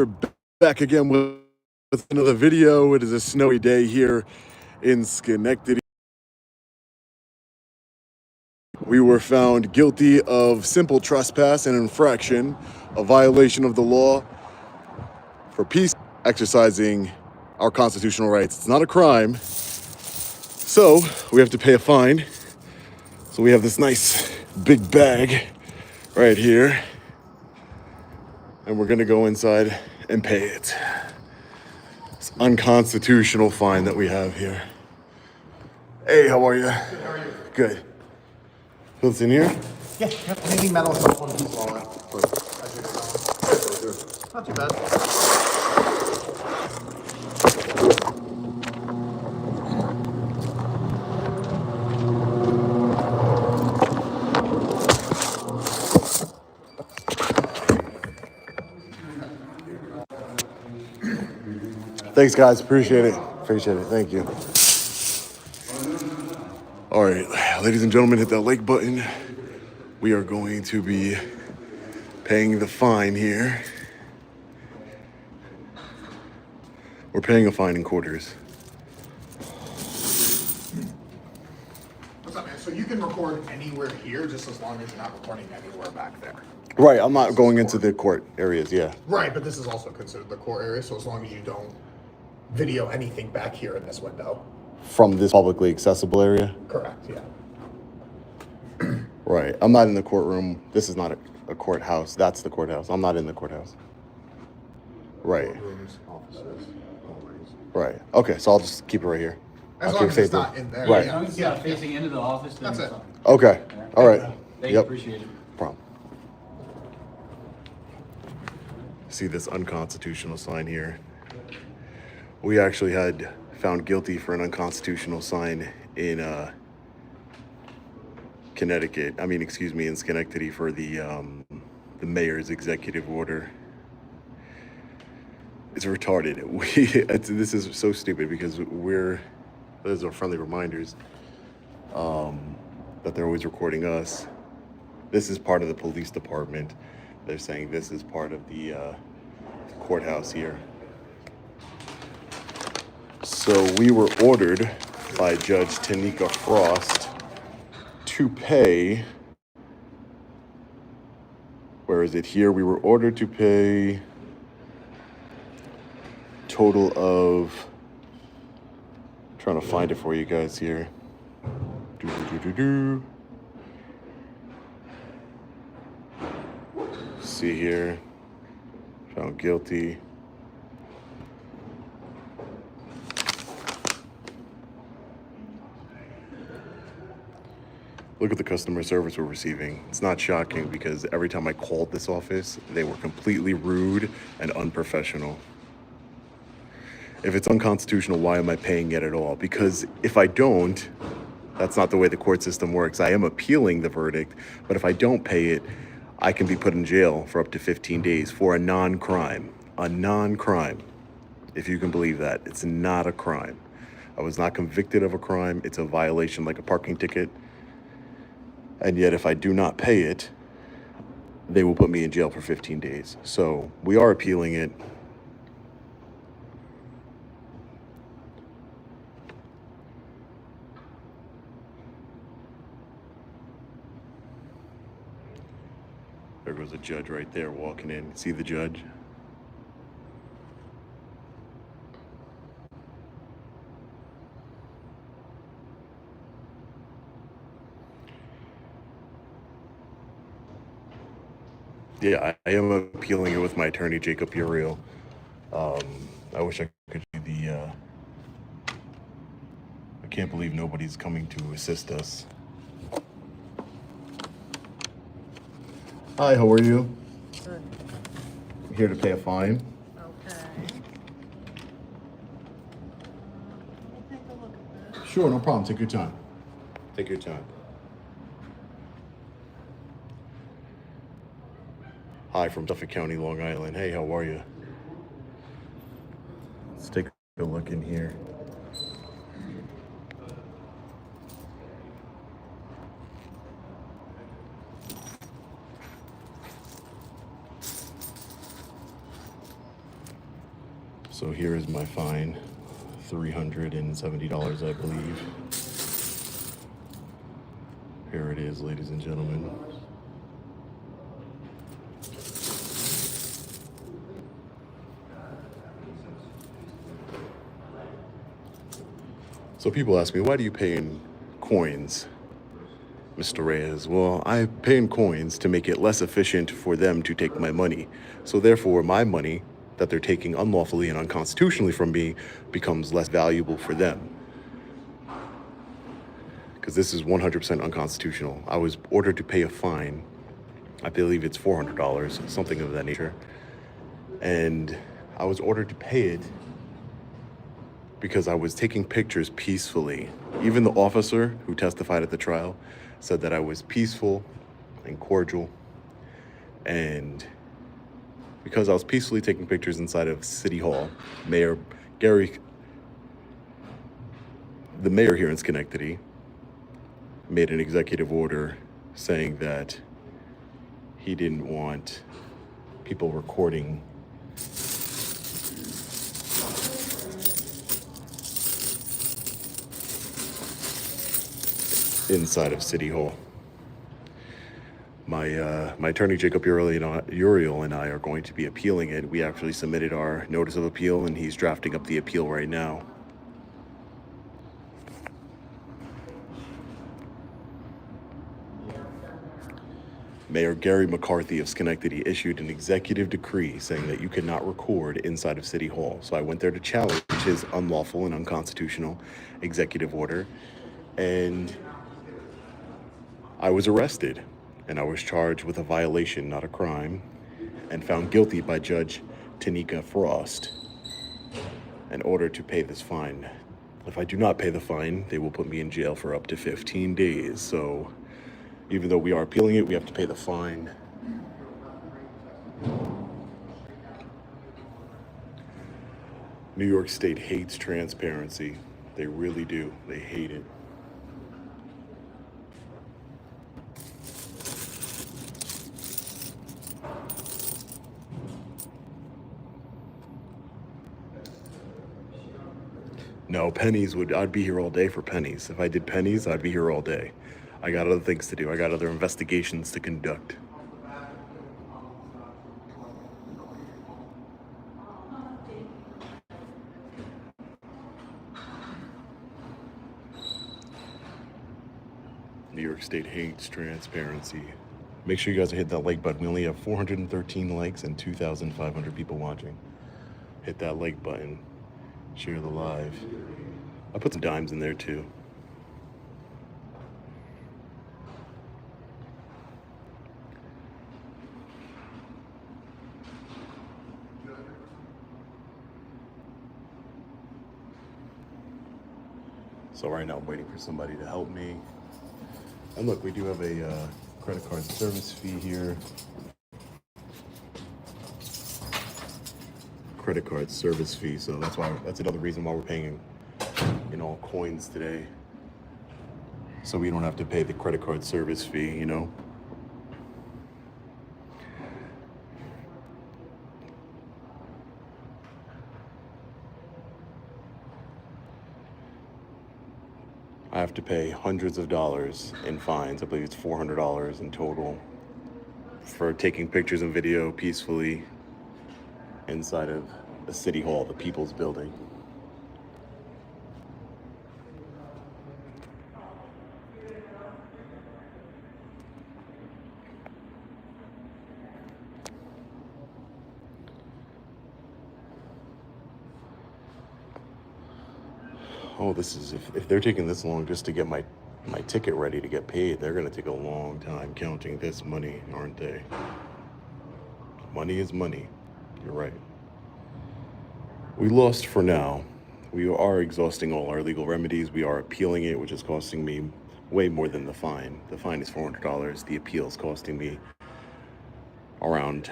We're back again with another video. It is a snowy day here in Schenectady. We were found guilty of simple trespass and infraction, a violation of the law for peace, exercising our constitutional rights. It's not a crime, so we have to pay a fine. So we have this nice big bag right here, and we're gonna go inside and pay it. It's unconstitutional fine that we have here. Hey, how are you? Good, how are you? Good. What's in here? Yeah, anything metal stuff on piece wallet. Not too bad. Thanks, guys. Appreciate it. Appreciate it. Thank you. All right, ladies and gentlemen, hit that like button. We are going to be paying the fine here. We're paying a fine in quarters. What's up, man? So you can record anywhere here just as long as you're not recording anywhere back there. Right, I'm not going into the court areas, yeah. Right, but this is also considered the core area, so as long as you don't video anything back here in this window. From this publicly accessible area? Correct, yeah. Right, I'm not in the courtroom. This is not a courthouse. That's the courthouse. I'm not in the courthouse. Right. Rooms, offices, hallways. Right. Okay, so I'll just keep it right here. As I'll long keep as it's safety. not in there. Right. As long as it's not facing into the office, then That's it's it. fine. Okay. All right. Thank you, appreciate it. Problem. See this unconstitutional sign here? We actually had found guilty for an unconstitutional sign in in Schenectady for the mayor's executive order. It's retarded. This is so stupid because those are friendly reminders that they're always recording us. This is part of the police department. They're saying this is part of the courthouse here. So we were ordered by Judge Tanika Frost to pay, where is it here? We were ordered to pay total of, trying to find it for you guys here. See here, found guilty. Look at the customer service we're receiving. It's not shocking because every time I called this office, they were completely rude and unprofessional. If it's unconstitutional, why am I paying it at all? Because if I don't, that's not the way the court system works. I am appealing the verdict, but if I don't pay it, I can be put in jail for up to 15 days for a non-crime. A non-crime, if you can believe that. It's not a crime. I was not convicted of a crime. It's a violation like a parking ticket. And yet if I do not pay it, they will put me in jail for 15 days. So we are appealing it. There goes a judge right there walking in. See the judge? Yeah, I am appealing it with my attorney, Jacob Uriel. I wish I could do I can't believe nobody's coming to assist us. Hi, how are you? Good. I'm here to pay a fine. Okay. Let me take a look at this. Sure, no problem. Take your time. Take your time. Hi, from Suffolk County, Long Island. Hey, how are you? Let's take a look in here. So here is my fine, $370, I believe. Here it is, ladies and gentlemen. So people ask me, why do you pay in coins, Mr. Reyes? Well, I pay in coins to make it less efficient for them to take my money. So therefore, my money that they're taking unlawfully and unconstitutionally from me becomes less valuable for them. Because this is 100% unconstitutional. I was ordered to pay a fine. I believe it's $400, something of that nature. And I was ordered to pay it because I was taking pictures peacefully. Even the officer who testified at the trial said that I was peaceful and cordial. And because I was peacefully taking pictures inside of City Hall, the mayor here in Schenectady made an executive order saying that he didn't want people recording inside of City Hall. My attorney, Jacob Uriel, and I are going to be appealing it. We actually submitted our notice of appeal, and he's drafting up the appeal right now. Mayor Gary McCarthy of Schenectady issued an executive decree saying that you cannot record inside of City Hall. So I went there to challenge his unlawful and unconstitutional executive order, and I was arrested, and I was charged with a violation, not a crime, and found guilty by Judge Tanika Frost in order to pay this fine. If I do not pay the fine, they will put me in jail for up to 15 days. So even though we are appealing it, we have to pay the fine. New York State hates transparency. They really do. They hate it. No, I'd be here all day for pennies. If I did pennies, I'd be here all day. I got other things to do. I got other investigations to conduct. New York State hates transparency. Make sure you guys hit that like button. We only have 413 likes and 2,500 people watching. Hit that like button. Share the live. I put some dimes in there too. So right now I'm waiting for somebody to help me. And look, we do have a credit card service fee here. Credit card service fee, so that's another reason why we're paying in all coins today, so we don't have to pay the credit card service fee, you know. I have to pay hundreds of dollars in fines. I believe it's $400 in total for taking pictures and video peacefully inside of the City Hall, the People's Building. Oh, this is, if they're taking this long just to get my ticket ready to get paid, they're gonna take a long time counting this money, aren't they? Money is money. You're right. We lost for now. We are exhausting all our legal remedies. We are appealing it, which is costing me way more than the fine. The fine is $400. The appeal is costing me around,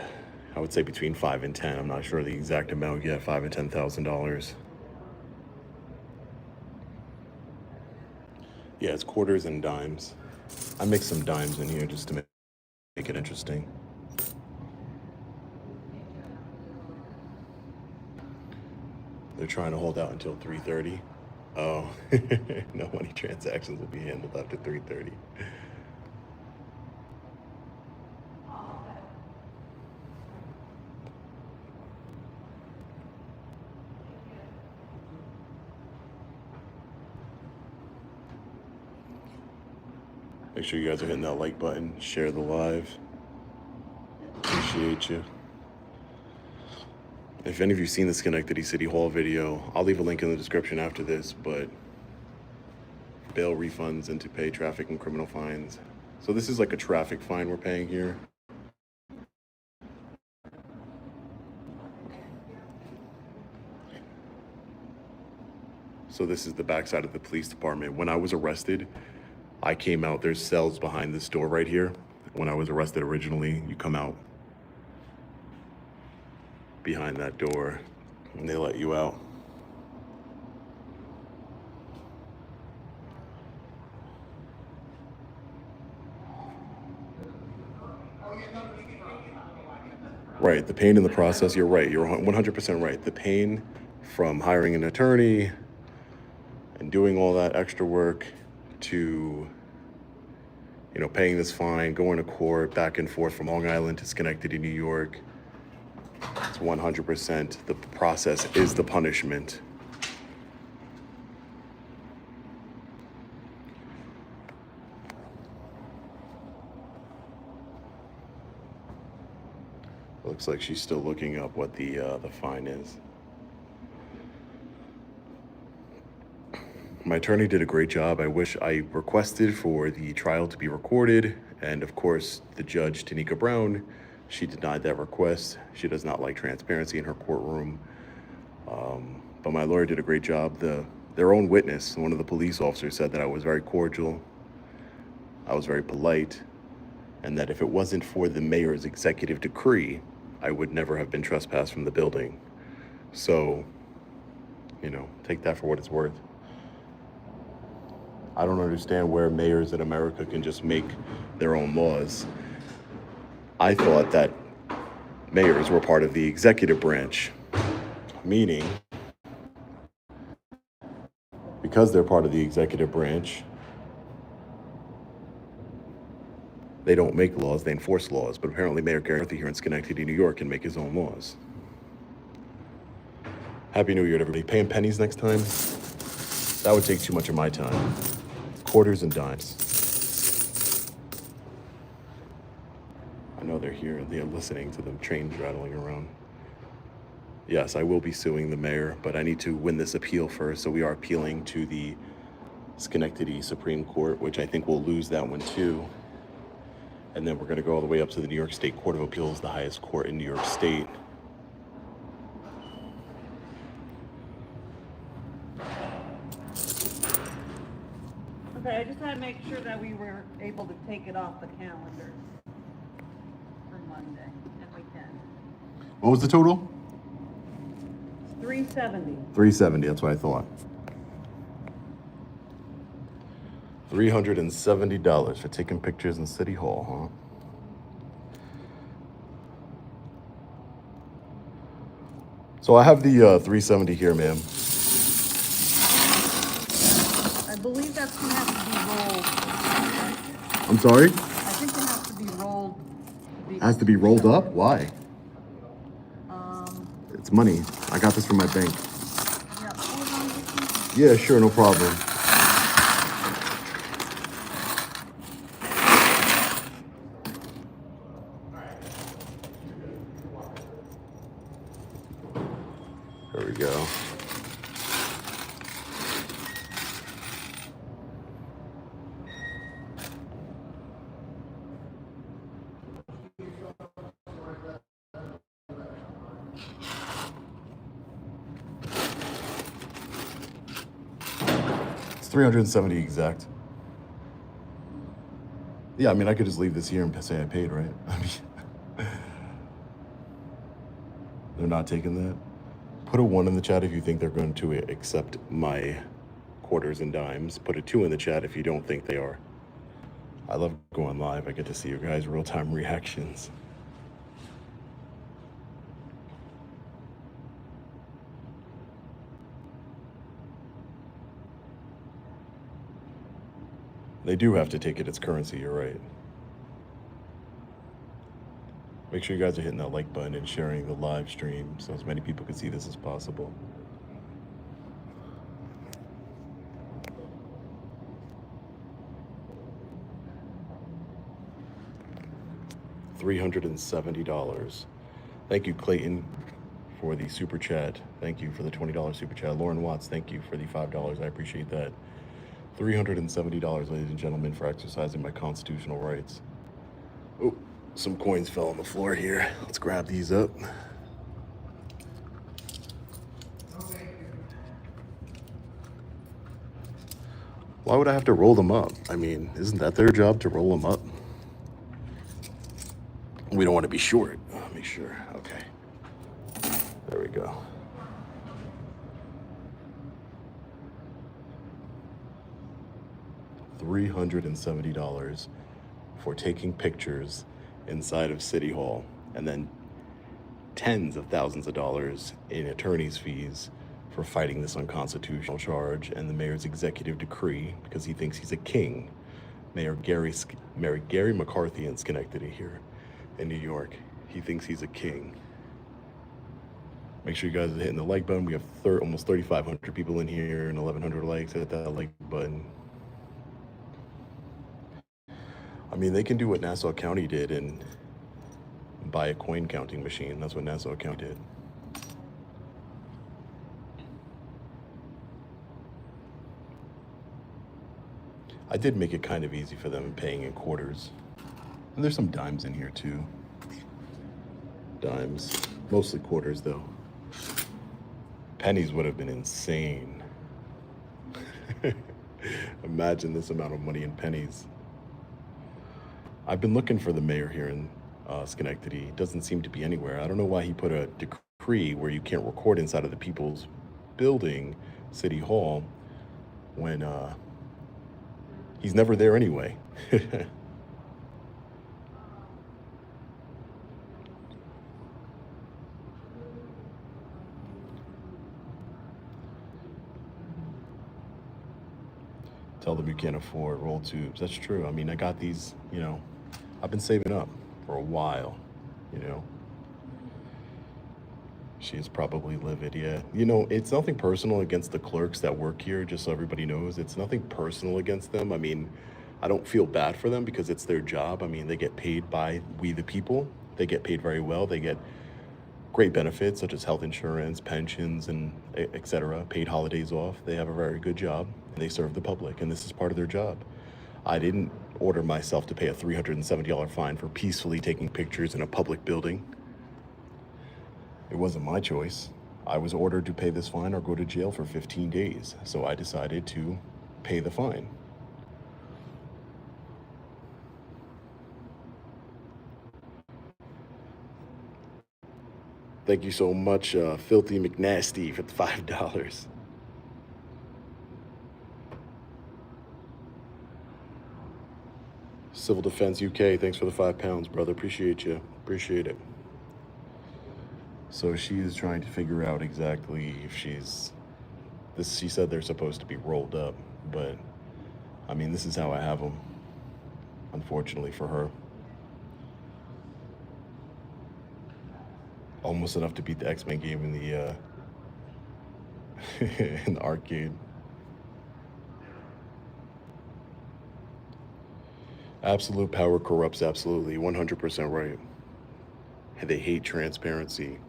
I would say between 5 and 10. I'm not sure the exact amount yet, $5,000 and $10,000. Yeah, it's quarters and dimes. I mixed some dimes in here just to make it interesting. They're trying to hold out until 3:30. Oh, no money transactions will be handled after 3:30. Make sure you guys are hitting that like button, share the live. Appreciate you. If any of you seen the Schenectady City Hall video, I'll leave a link in the description after this, but bail refunds and to pay traffic and criminal fines. So this is like a traffic fine we're paying here. So this is the backside of the police department. When I was arrested, I came out, there's cells behind this door right here. When I was arrested originally, you come out behind that door and they let you out. Right, the pain in the process, you're right, you're 100% right. The pain from hiring an attorney and doing all that extra work to, you know, paying this fine, going to court, back and forth from Long Island to Schenectady, New York. It's 100%. The process is the punishment. Looks like she's still looking up what the fine is. My attorney did a great job. I wish I requested for the trial to be recorded. And of course, the judge, Tanika Brown, she denied that request. She does not like transparency in her courtroom. But my lawyer did a great job. Their own witness, one of the police officers, said that I was very cordial, I was very polite, and that if it wasn't for the mayor's executive decree, I would never have been trespassed from the building. So, you know, take that for what it's worth. I don't understand where mayors in America can just make their own laws. I thought that mayors were part of the executive branch, meaning because they're part of the executive branch, they don't make laws, they enforce laws. But apparently Mayor Gary Murphy here in Schenectady, New York can make his own laws. Happy New Year to everybody. Paying pennies next time? That would take too much of my time. Quarters and dimes. I know they're here, they're listening to the trains rattling around. Yes, I will be suing the mayor, but I need to win this appeal first. So we are appealing to the Schenectady Supreme Court, which I think we'll lose that one too. And then we're gonna go all the way up to the New York State Court of Appeals, the highest court in New York State. Okay, I just had to make sure that we were able to take it off the calendar for Monday, and we can. What was the total? 370. 370, that's what I thought. $370 for taking pictures in City Hall, huh? So I have the 370 here, ma'am. I believe that's gonna have to be rolled. I'm sorry? I think it has to be rolled. It has to be rolled up? Why? Um, It's money. I got this from my bank. yeah, hold on just a second. Yeah, sure, no problem. There we go. It's 370 exact. Yeah, I mean, I could just leave this here and say I paid, right? I mean, they're not taking that. Put a 1 in the chat if you think they're going to accept my quarters and dimes. Put a 2 in the chat if you don't think they are. I love going live. I get to see your guys' real-time reactions. They do have to take it as currency, you're right. Make sure you guys are hitting that like button and sharing the live stream so as many people can see this as possible. $370. Thank you, Clayton, for the super chat. Thank you for the $20 super chat. Lauren Watts, thank you for the $5. I appreciate that. $370, ladies and gentlemen, for exercising my constitutional rights. Oh, some coins fell on the floor here. Let's grab these up. Why would I have to roll them up? I mean, isn't that their job to roll them up? We don't want to be short. Make sure. Okay. There we go. $370 for taking pictures inside of City Hall, and then tens of thousands of dollars in attorney's fees for fighting this unconstitutional charge and the mayor's executive decree because he thinks he's a king. Mayor Gary McCarthy in Schenectady here in New York. He thinks he's a king. Make sure you guys are hitting the like button. We have almost 3,500 people in here and 1,100 likes. Hit that like button. I mean, they can do what Nassau County did and buy a coin counting machine. That's what Nassau County did. I did make it kind of easy for them in paying in quarters. And there's some dimes in here too. Dimes, mostly quarters though. Pennies would have been insane. Imagine this amount of money in pennies. I've been looking for the mayor here in Schenectady. It doesn't seem to be anywhere. I don't know why he put a decree where you can't record inside of the people's building, City Hall, when he's never there anyway. Tell them you can't afford roll tubes. That's true. I mean, I got these, you know, I've been saving up for a while, you know. She is probably livid, yeah. You know, it's nothing personal against the clerks that work here, just so everybody knows. It's nothing personal against them. I mean, I don't feel bad for them because it's their job. I mean, they get paid by we the people. They get paid very well. They get great benefits such as health insurance, pensions, and etc. Paid holidays off. They have a very good job. And they serve the public, and this is part of their job. I didn't order myself to pay a $370 fine for peacefully taking pictures in a public building. It wasn't my choice. I was ordered to pay this fine or go to jail for 15 days. So I decided to pay the fine. Thank you so much, Filthy McNasty, for the $5. Civil Defense UK, thanks for the £5, brother. Appreciate you. Appreciate it. So she is trying to figure out exactly if she said they're supposed to be rolled up, but I mean, this is how I have them, unfortunately for her. Almost enough to beat the X-Men game in the in the arcade. Absolute power corrupts, absolutely, 100% right. They hate transparency.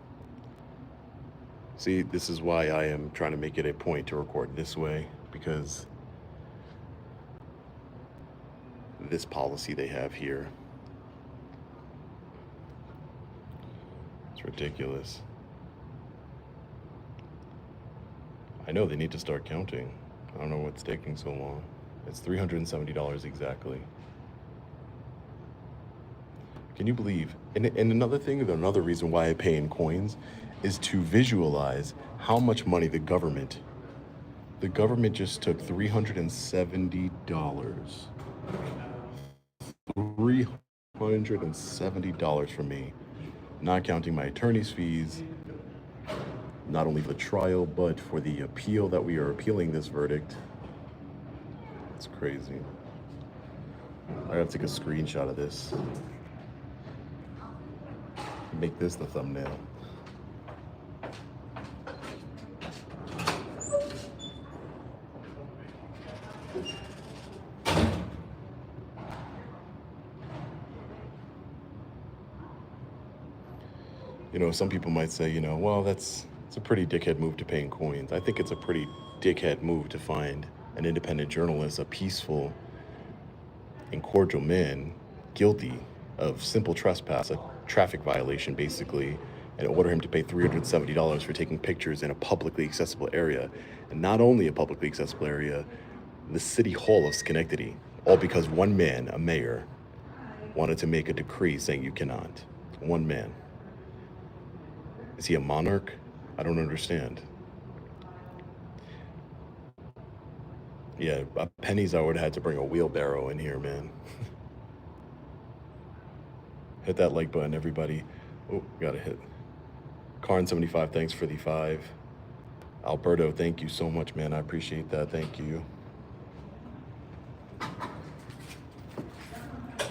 See, this is why I am trying to make it a point to record this way, because this policy they have here, it's ridiculous. I know they need to start counting. I don't know what's taking so long. It's $370 exactly. Can you believe? And another thing, another reason why I pay in coins is to visualize how much money the government just took $370. $370 from me, not counting my attorney's fees, not only for the trial, but for the appeal that we are appealing this verdict. It's crazy. I gotta take a screenshot of this. Make this the thumbnail. You know, some people might say, you know, well, it's a pretty dickhead move to pay in coins. I think it's a pretty dickhead move to find an independent journalist, a peaceful and cordial man, guilty of simple trespass, a traffic violation basically, and order him to pay $370 for taking pictures in a publicly accessible area. And not only a publicly accessible area, the City Hall of Schenectady, all because one man, a mayor, wanted to make a decree saying you cannot. One man. Is he a monarch? I don't understand. Yeah, pennies I would have had to bring a wheelbarrow in here, man. Hit that like button, everybody. Oh, gotta hit. Karn75, thanks for the 5. Alberto, thank you so much, man. I appreciate that. Thank you.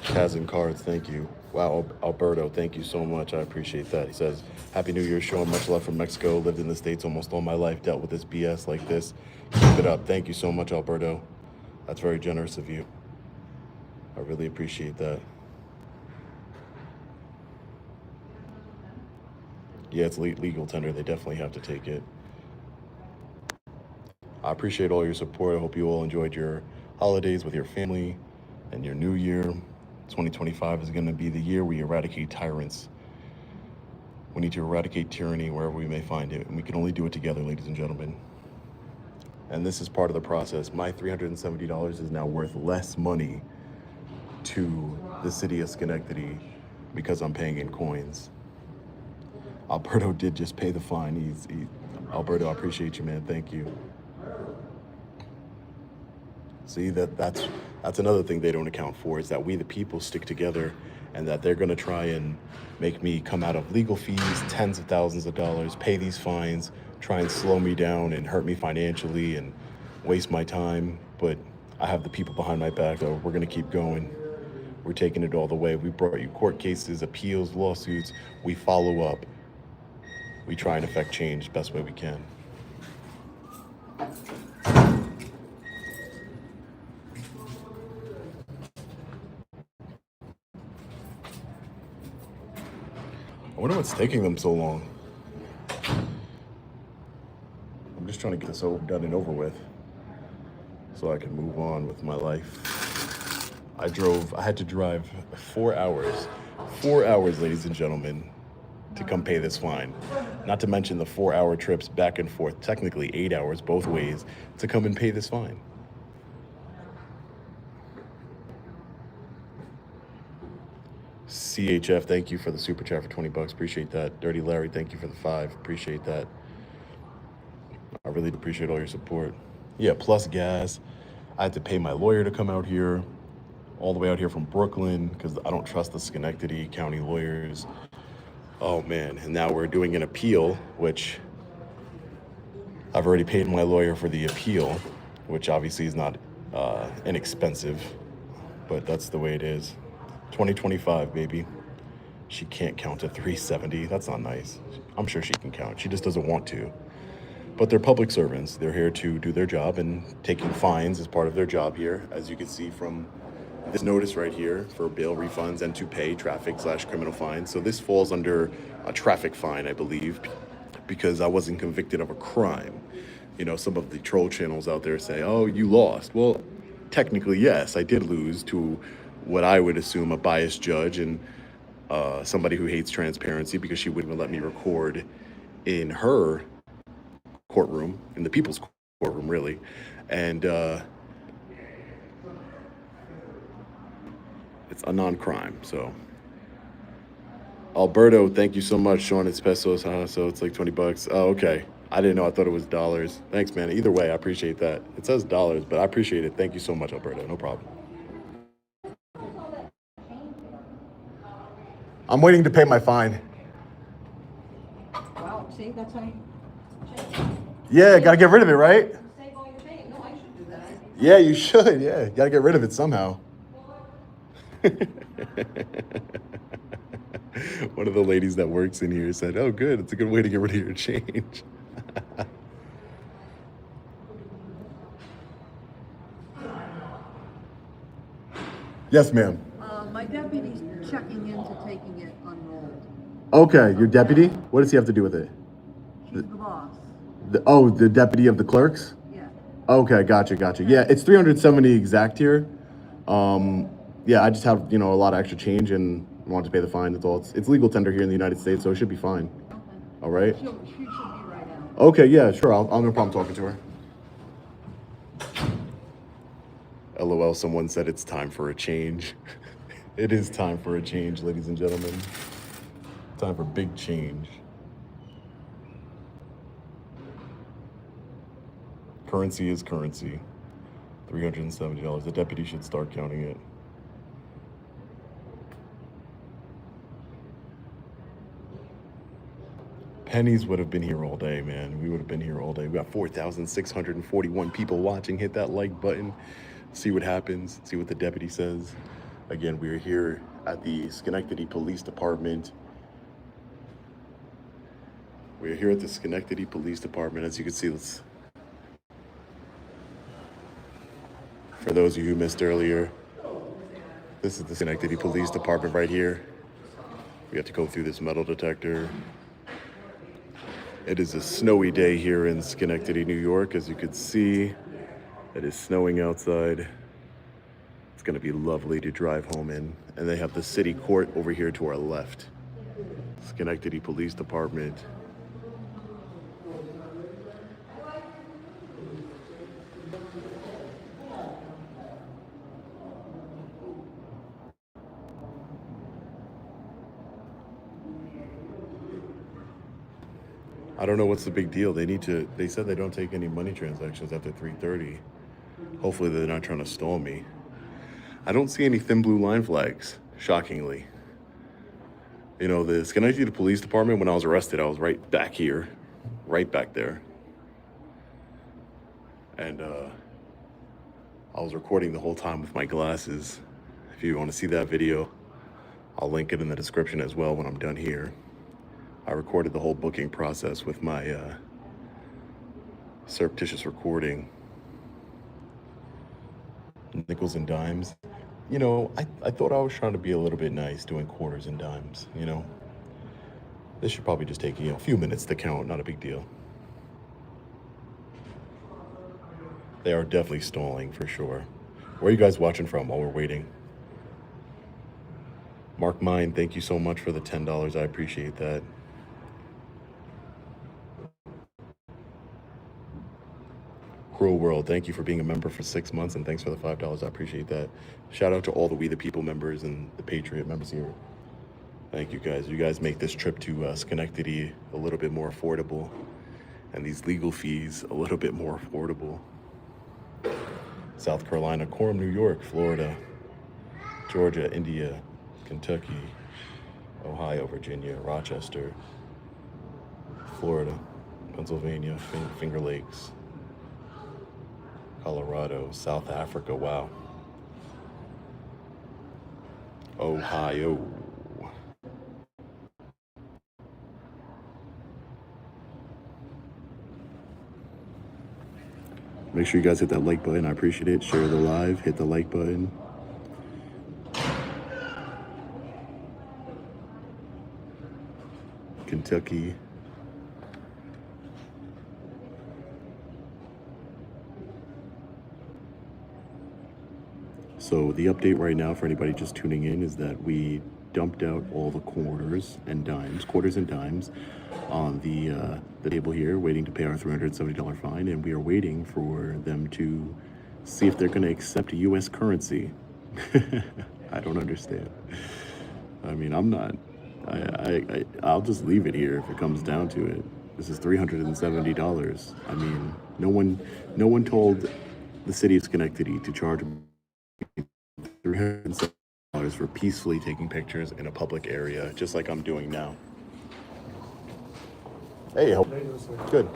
Kazan Cards, thank you. Wow, Alberto, thank you so much. I appreciate that. He says, Happy New Year, showing much love from Mexico. Lived in the States almost all my life, dealt with this BS like this. Keep it up. Thank you so much, Alberto. That's very generous of you. I really appreciate that. Yeah, it's legal tender. They definitely have to take it. I appreciate all your support. I hope you all enjoyed your holidays with your family and your new year. 2025 is going to be the year we eradicate tyrants. We need to eradicate tyranny wherever we may find it, and we can only do it together, ladies and gentlemen. And this is part of the process. My $370 is now worth less money to the city of Schenectady because I'm paying in coins. Alberto did just pay the fine. Alberto, I appreciate you, man. Thank you. See, that's another thing they don't account for, is that we the people stick together, and that they're going to try and make me come out of legal fees, tens of thousands of dollars, pay these fines, try and slow me down and hurt me financially and waste my time. But I have the people behind my back, though. We're going to keep going. We're taking it all the way. We brought you court cases, appeals, lawsuits. We follow up. We try and affect change the best way we can. I wonder what's taking them so long. I'm just trying to get this done and over with so I can move on with my life. I had to drive 4 hours. 4 hours, ladies and gentlemen, to come pay this fine. Not to mention the 4-hour trips back and forth, technically 8 hours both ways, to come and pay this fine. CHF, thank you for the super chat for $20. Appreciate that. Dirty Larry, thank you for the 5. Appreciate that. I really appreciate all your support. Yeah, plus gas. I had to pay my lawyer to come out here, all the way out here from Brooklyn, because I don't trust the Schenectady County lawyers. Oh man, and now we're doing an appeal, which I've already paid my lawyer for the appeal, which obviously is not inexpensive, but that's the way it is. 2025, baby. She can't count to 370. That's not nice. I'm sure she can count. She just doesn't want to. But they're public servants. They're here to do their job, and taking fines is part of their job here, as you can see from this notice right here, for bail refunds and to pay traffic/criminal fines. So this falls under a traffic fine, I believe, because I wasn't convicted of a crime. You know, some of the troll channels out there say, oh, you lost. Well, technically, yes, I did lose to what I would assume a biased judge and somebody who hates transparency, because she wouldn't let me record in her courtroom, in the people's courtroom, really. And it's a non-crime, so. Alberto, thank you so much. Sean, it's pesos, huh? So it's like $20. Oh, okay. I didn't know. I thought it was dollars. Thanks, man. Either way, I appreciate that. It says dollars, but I appreciate it. Thank you so much, Alberto. No problem. I'm waiting to pay my fine. Wow, see, that's how you Yeah, gotta get rid of it, right? save all your paying. No, I should do that. Yeah, you should. Yeah, gotta get rid of it somehow. One of the ladies that works in here said, "Oh, good. It's a good way to get rid of your change." Yes, ma'am. My deputy's checking into taking it unrolled. Okay, your deputy? What does he have to do with it? She's the boss. The deputy of the clerks? Yeah. Okay, gotcha. Yeah, it's 370 exact here. Yeah, I just have, a lot of extra change and want to pay the fine. That's all. It's legal tender here in the United States, so it should be fine. Okay. All right? She should be right out. Okay, yeah, sure. I'll no problem talking to her. LOL, someone said it's time for a change. It is time for a change, ladies and gentlemen. Time for big change. Currency is currency. $370. The deputy should start counting it. Pennies would have been here all day, man. We would have been here all day. We got 4,641 people watching. Hit that like button. See what happens. See what the deputy says. Again, we're here at the Schenectady Police Department. We're here at the Schenectady Police Department. As you can see, for those of you who missed earlier, this is the Schenectady Police Department right here. We have to go through this metal detector. It is a snowy day here in Schenectady, New York. As you can see, it is snowing outside. It's gonna be lovely to drive home in. And they have the city court over here to our left. Schenectady Police Department. I don't know what's the big deal. They said they don't take any money transactions after 3:30. Hopefully they're not trying to stall me. I don't see any thin blue line flags, shockingly. The Schenectady Police Department, when I was arrested, I was right back here, right back there. And I was recording the whole time with my glasses. If you want to see that video, I'll link it in the description as well when I'm done here. I recorded the whole booking process with my surreptitious recording. Nickels and dimes. I thought I was trying to be a little bit nice doing quarters and dimes, This should probably just take, a few minutes to count, not a big deal. They are definitely stalling for sure. Where are you guys watching from while we're waiting? Mark Mine, thank you so much for the $10. I appreciate that. Cruel World, thank you for being a member for 6 months, and thanks for the $5. I appreciate that. Shout out to all the We the People members and the Patriot members here. Thank you guys. You guys make this trip to Schenectady a little bit more affordable, and these legal fees a little bit more affordable. South Carolina, Quorum, New York, Florida, Georgia, India, Kentucky, Ohio, Virginia, Rochester, Florida, Pennsylvania, Finger Lakes, Colorado, South Africa, wow. Ohio. Make sure you guys hit that like button. I appreciate it. Share the live. Hit the like button. Kentucky. So the update right now for anybody just tuning in is that we dumped out all the quarters and dimes on the table here, waiting to pay our $370 fine, and we are waiting for them to see if they're going to accept U.S. currency. I don't understand. I mean, I'm not. I'll just leave it here if it comes down to it. This is $370. I mean, no one told the city of Schenectady to charge $370 for peacefully taking pictures in a public area, just like I'm doing now. Hey, good.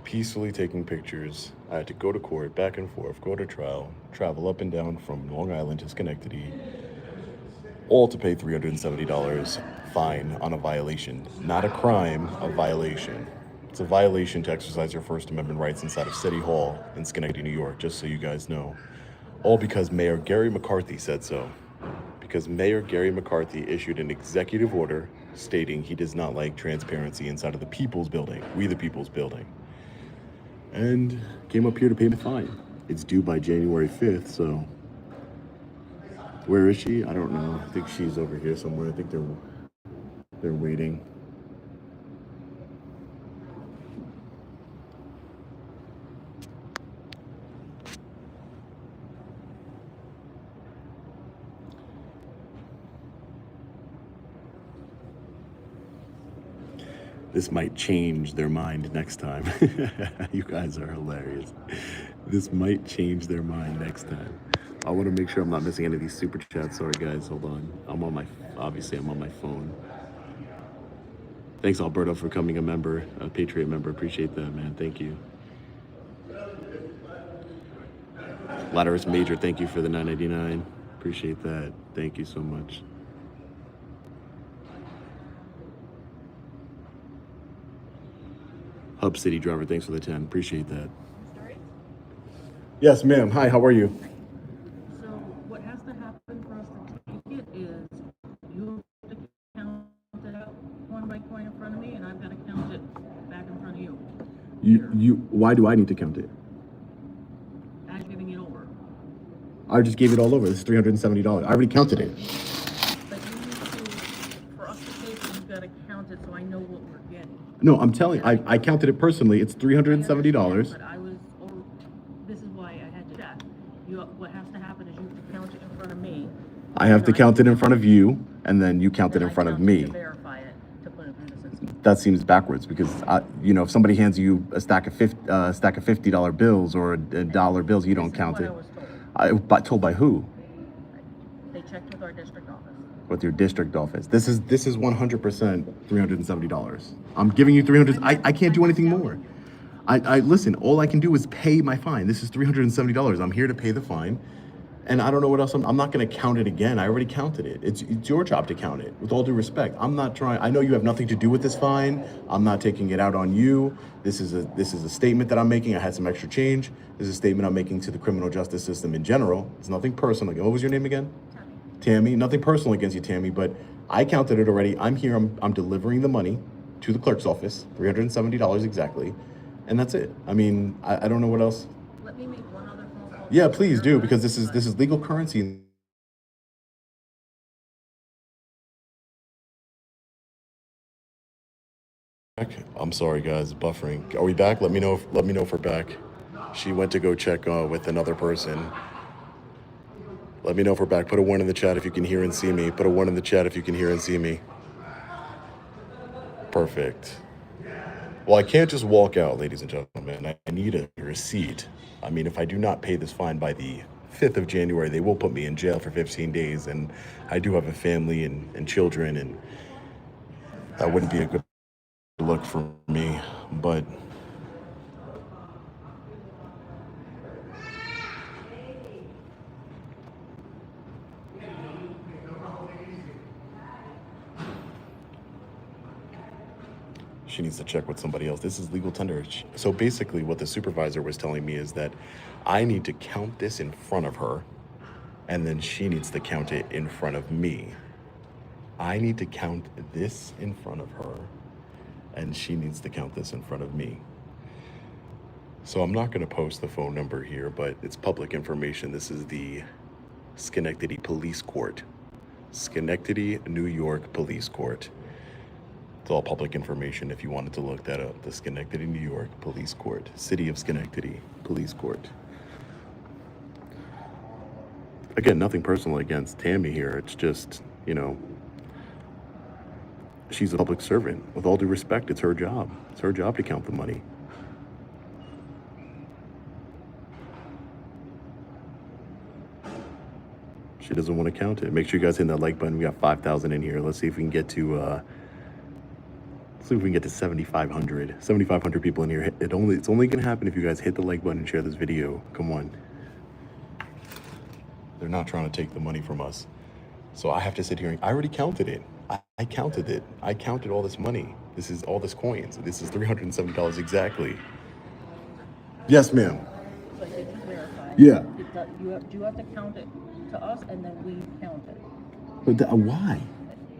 peacefully taking pictures. I had to go to court, back and forth, go to trial, travel up and down from Long Island to Schenectady, all to pay $370 fine on a violation. Not a crime, a violation. It's a violation to exercise your First Amendment rights inside of City Hall in Schenectady, New York, just so you guys know. All because Mayor Gary McCarthy said so. Because Mayor Gary McCarthy issued an executive order stating he does not like transparency inside of the People's Building, We the People's Building. And came up here to pay the fine. It's due by January 5th, so where is she? I don't know. I think she's over here somewhere. I think they're waiting. This might change their mind next time. You guys are hilarious. This might change their mind next time. I want to make sure I'm not missing any of these super chats. Sorry guys, hold on. I'm on my phone. Thanks Alberto for becoming a member, a Patriot member. Appreciate that, man. Thank you. Latterus Major, thank you for the $9.99. Appreciate that. Thank you so much. Hub City Driver, thanks for the 10. Appreciate that. Yes, ma'am. Hi, how are you? So what has to happen for us to take it is you have to count it out coin by coin in front of me, and I've got to count it back in front of you. Why do I need to count it? As you're giving it over. I just gave it all over. This is $370. I already counted it. But you need to, for us to take it, you've got to count it so I know what we're getting. No, I'm telling you, I counted it personally. It's $370. But this is why I had to check. What has to happen is you have to count it in front of me. I have to count it in front of you, and then you count it in front of me. To verify it, to put it in the system. That seems backwards because if somebody hands you a stack of $50 bills or a dollar bills, you don't count it. But Told by who? they checked with our district office. With your district office. This is 100% $370. I'm giving you 300. I can't do anything more. I listen. All I can do is pay my fine. This is $370. I'm here to pay the fine, and I don't know what else. I'm not going to count it again. I already counted it. It's your job to count it. With all due respect, I'm not trying. I know you have nothing to do with this fine. I'm not taking it out on you. This is a statement that I'm making. I had some extra change. This is a statement I'm making to the criminal justice system in general. It's nothing personal. What was your name again? Tammy. Nothing personal against you, Tammy, but I counted it already. I'm here. I'm delivering the money to the clerk's office, $370 exactly, and that's it. I mean, I don't know what else. Let me make one other phone call. Yeah, please do, because this is legal currency. I'm sorry, guys, buffering. Are we back? Let me know if we're back. She went to go check with another person. Let me know if we're back. Put a 1 in the chat if you can hear and see me. Put a 1 in the chat if you can hear and see me. Perfect. Well, I can't just walk out, ladies and gentlemen. I need a receipt. I mean, if I do not pay this fine by the 5th of January, they will put me in jail for 15 days. And I do have a family and children, and that wouldn't be a good look for me. But she needs to check with somebody else. This is legal tender. So basically what the supervisor was telling me is that I need to count this in front of her, and then she needs to count it in front of me. I need to count this in front of her, and she needs to count this in front of me. So I'm not going to post the phone number here, but it's public information. This is the Schenectady Police Court. Schenectady, New York Police Court. It's all public information if you wanted to look that up. The Schenectady, New York Police Court. City of Schenectady Police Court. Again, nothing personal against Tammy here. It's just, she's a public servant. With all due respect, it's her job. It's her job to count the money. She doesn't want to count it. Make sure you guys hit that like button. We got 5,000 in here. Let's see if we can get to See if we can get to 7,500 people in here. It's only gonna happen if you guys hit the like button and share this video. Come on. They're not trying to take the money from us. So I have to sit here and I already counted it. I counted it. I counted all this money. This is all this coins. This is $307 exactly. Yes, ma'am. So I didn't verify. Yeah. You have to count it to us and then we count it. But why?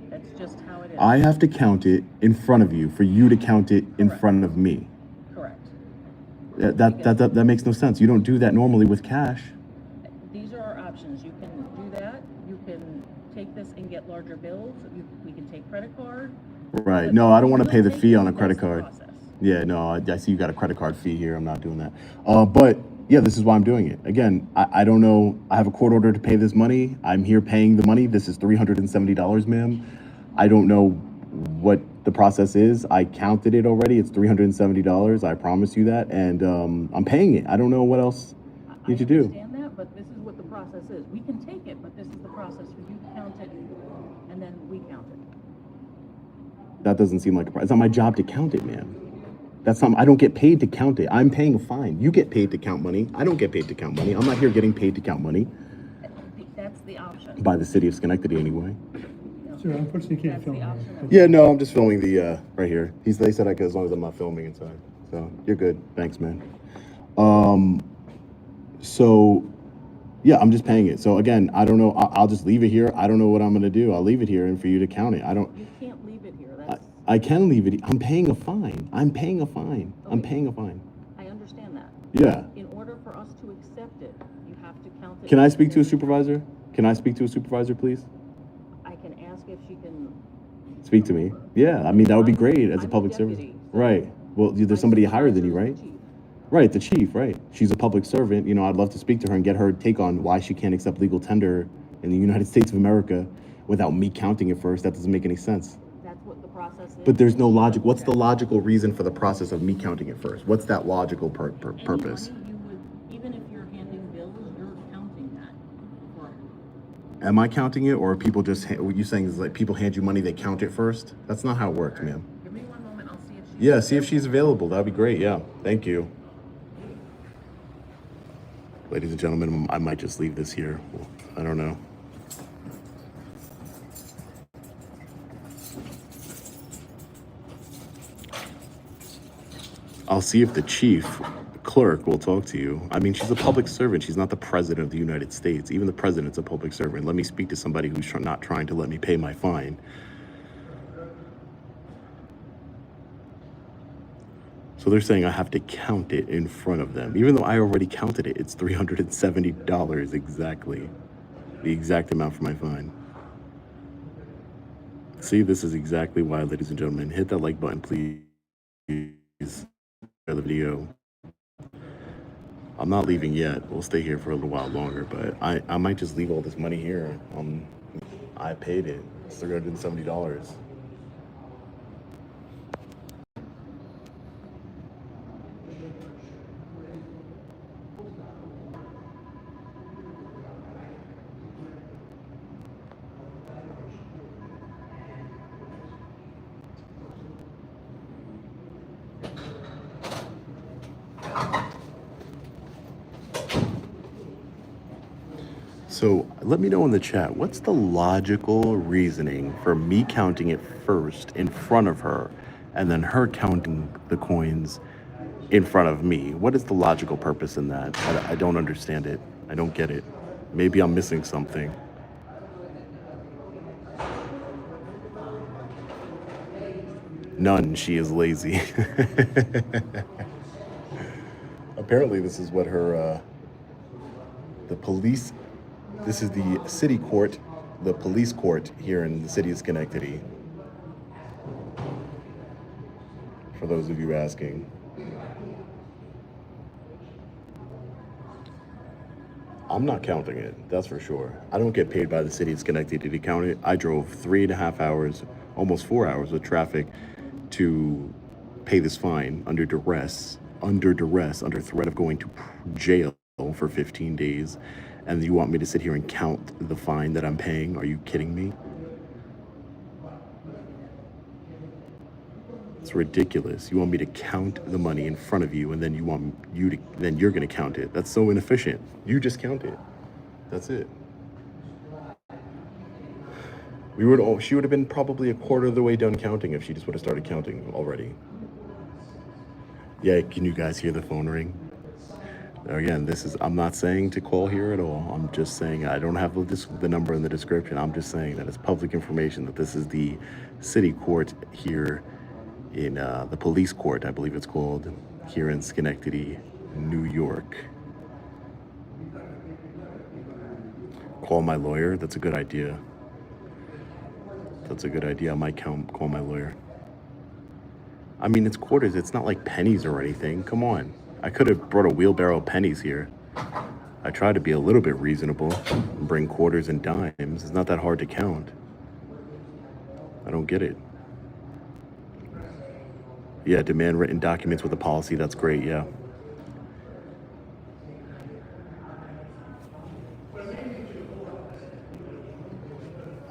That's just how it is. I have to count it in front of you for you to count it in Correct. front of me. Correct. That makes no sense. You don't do that normally with cash. These are our options. You can do that. You can take this and get larger bills. We can take credit card. Right. No, I don't want to pay the Take fee it, on a that's credit the card. process. Yeah, no, I see you got a credit card fee here. I'm not doing that. But yeah, this is why I'm doing it. Again, I don't know. I have a court order to pay this money. I'm here paying the money. This is $370, ma'am. I don't know what the process is. I counted it already. It's $370. I promise you that. And I'm paying it. I don't know what else you need to do. I understand that, but this is what the process is. We can take it, but this is the process for you to count it and then we count it. That doesn't seem like it's not my job to count it, ma'am. That's not. I don't get paid to count it. I'm paying a fine. You get paid to count money. I don't get paid to count money. I'm not here getting paid to count money That's the option. by the city of Schenectady anyway. Sir, unfortunately, you can't That's film the here. option. Yeah, no, I'm just filming the right here. They said I could as long as I'm not filming inside. So you're good. Thanks, man. So yeah, I'm just paying it. So again, I don't know. I'll just leave it here. I don't know what I'm gonna do. I'll leave it here and for you to count it. You can't leave it here. That's, I can leave it. I'm paying a fine. I'm paying a fine. I'm paying a fine. I understand that. Yeah. In order for us to accept it, you have to count it. Can I speak to a supervisor? Can I speak to a supervisor, please? I can ask if she can. Speak to me. Yeah, I mean, that would be great as a I'm public service. deputy, so Right. Well, there's somebody higher than you, supervisor right? is the chief. Right, the chief, right. She's a public servant. You know, I'd love to speak to her and get her take on why she can't accept legal tender in the United States of America without me counting it first. That doesn't make any sense. That's what the process is. But there's no logic. What's the logical reason for the process of me counting it first? What's that logical purpose? Any money you would, even if you're handing bills, you're counting that. For, Am I counting it, or are people just, what you saying is like people hand you money, they count it first? That's not how it works, ma'am. give me one moment, I'll see if she. Yeah, see if she's available. That'd be great. Yeah, thank you. Ladies and gentlemen, I might just leave this here. I don't know. I'll see if the chief clerk will talk to you. I mean, she's a public servant. She's not the president of the United States. Even the president's a public servant. Let me speak to somebody who's not trying to let me pay my fine. So they're saying I have to count it in front of them. Even though I already counted it, it's $370 exactly. The exact amount for my fine. See, this is exactly why, ladies and gentlemen, hit that like button, please. Share the video. I'm not leaving yet. We'll stay here for a little while longer, but I might just leave all this money here. I paid it. It's $370. So let me know in the chat, what's the logical reasoning for me counting it first in front of her and then her counting the coins in front of me? What is the logical purpose in that? I don't understand it. I don't get it. Maybe I'm missing something. None. She is lazy. Apparently this is what her, the police, this is the city court, the police court here in the city of Schenectady. For those of you asking. I'm not counting it, that's for sure. I don't get paid by the city of Schenectady to count it. I drove 3.5 hours, almost 4 hours with traffic to pay this fine under duress, under threat of going to jail for 15 days. And you want me to sit here and count the fine that I'm paying? Are you kidding me? It's ridiculous. You want me to count the money in front of you, and then then you're gonna count it. That's so inefficient. You just count it. That's it. She would have been probably a quarter of the way done counting if she just would have started counting already. Yeah, can you guys hear the phone ring? Again, I'm not saying to call here at all. I'm just saying I don't have the number in the description. I'm just saying that it's public information that this is the city court here in the police court, I believe it's called, here in Schenectady, New York. Call my lawyer. That's a good idea. That's a good idea. I might call my lawyer. I mean, it's quarters. It's not like pennies or anything. Come on. I could have brought a wheelbarrow of pennies here. I try to be a little bit reasonable and bring quarters and dimes. It's not that hard to count. I don't get it. Yeah, demand written documents with a policy. That's great, yeah.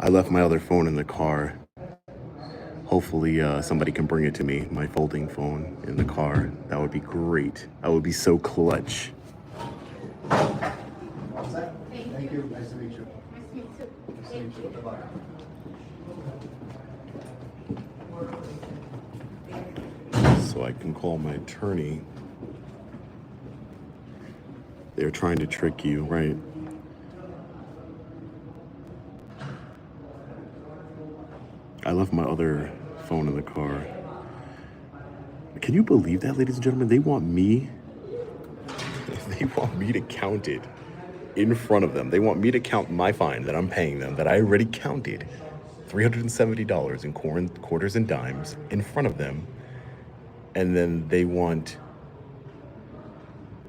I left my other phone in the car. Hopefully somebody can bring it to me, my folding phone in the car. That would be great. That would be so clutch. Thank you. Nice to meet you. Nice to meet you. Bye-bye. So I can call my attorney. They're trying to trick you, right? I left my other phone in the car. Can you believe that, ladies and gentlemen? They want me to count it in front of them. They want me to count my fine that I'm paying them, that I already counted, $370 in quarters and dimes in front of them. And then they want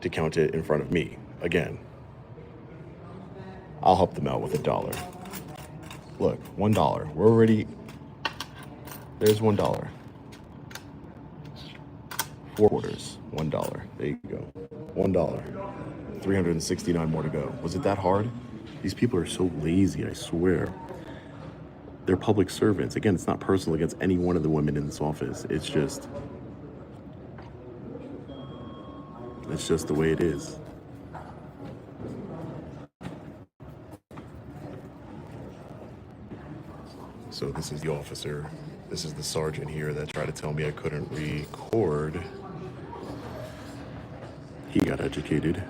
to count it in front of me again. I'll help them out with $1. Look, $1. We're already... There's $1. 4 quarters, $1. There you go. $1. 369 more to go. Was it that hard? These people are so lazy, I swear. They're public servants. Again, it's not personal against any one of the women in this office. It's just the way it is. So this is the officer. This is the sergeant here that tried to tell me I couldn't record. He got educated.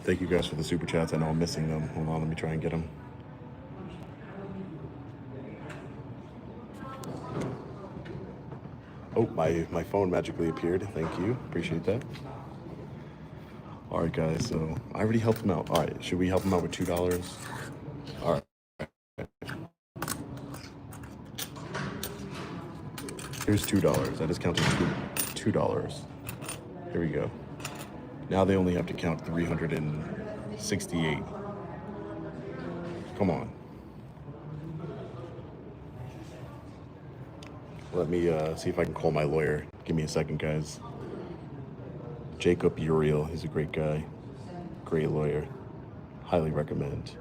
Thank you guys for the super chats. I know I'm missing them. Hold on, let me try and get them. Oh, my phone magically appeared. Thank you. Appreciate that. All right, guys. So I already helped him out. All right. Should we help him out with $2? All right. Here's $2. I just counted $2. Here we go. Now they only have to count 368. Come on. Let me see if I can call my lawyer. Give me a second, guys. Jacob Uriel, he's a great guy. Great lawyer. Highly recommend.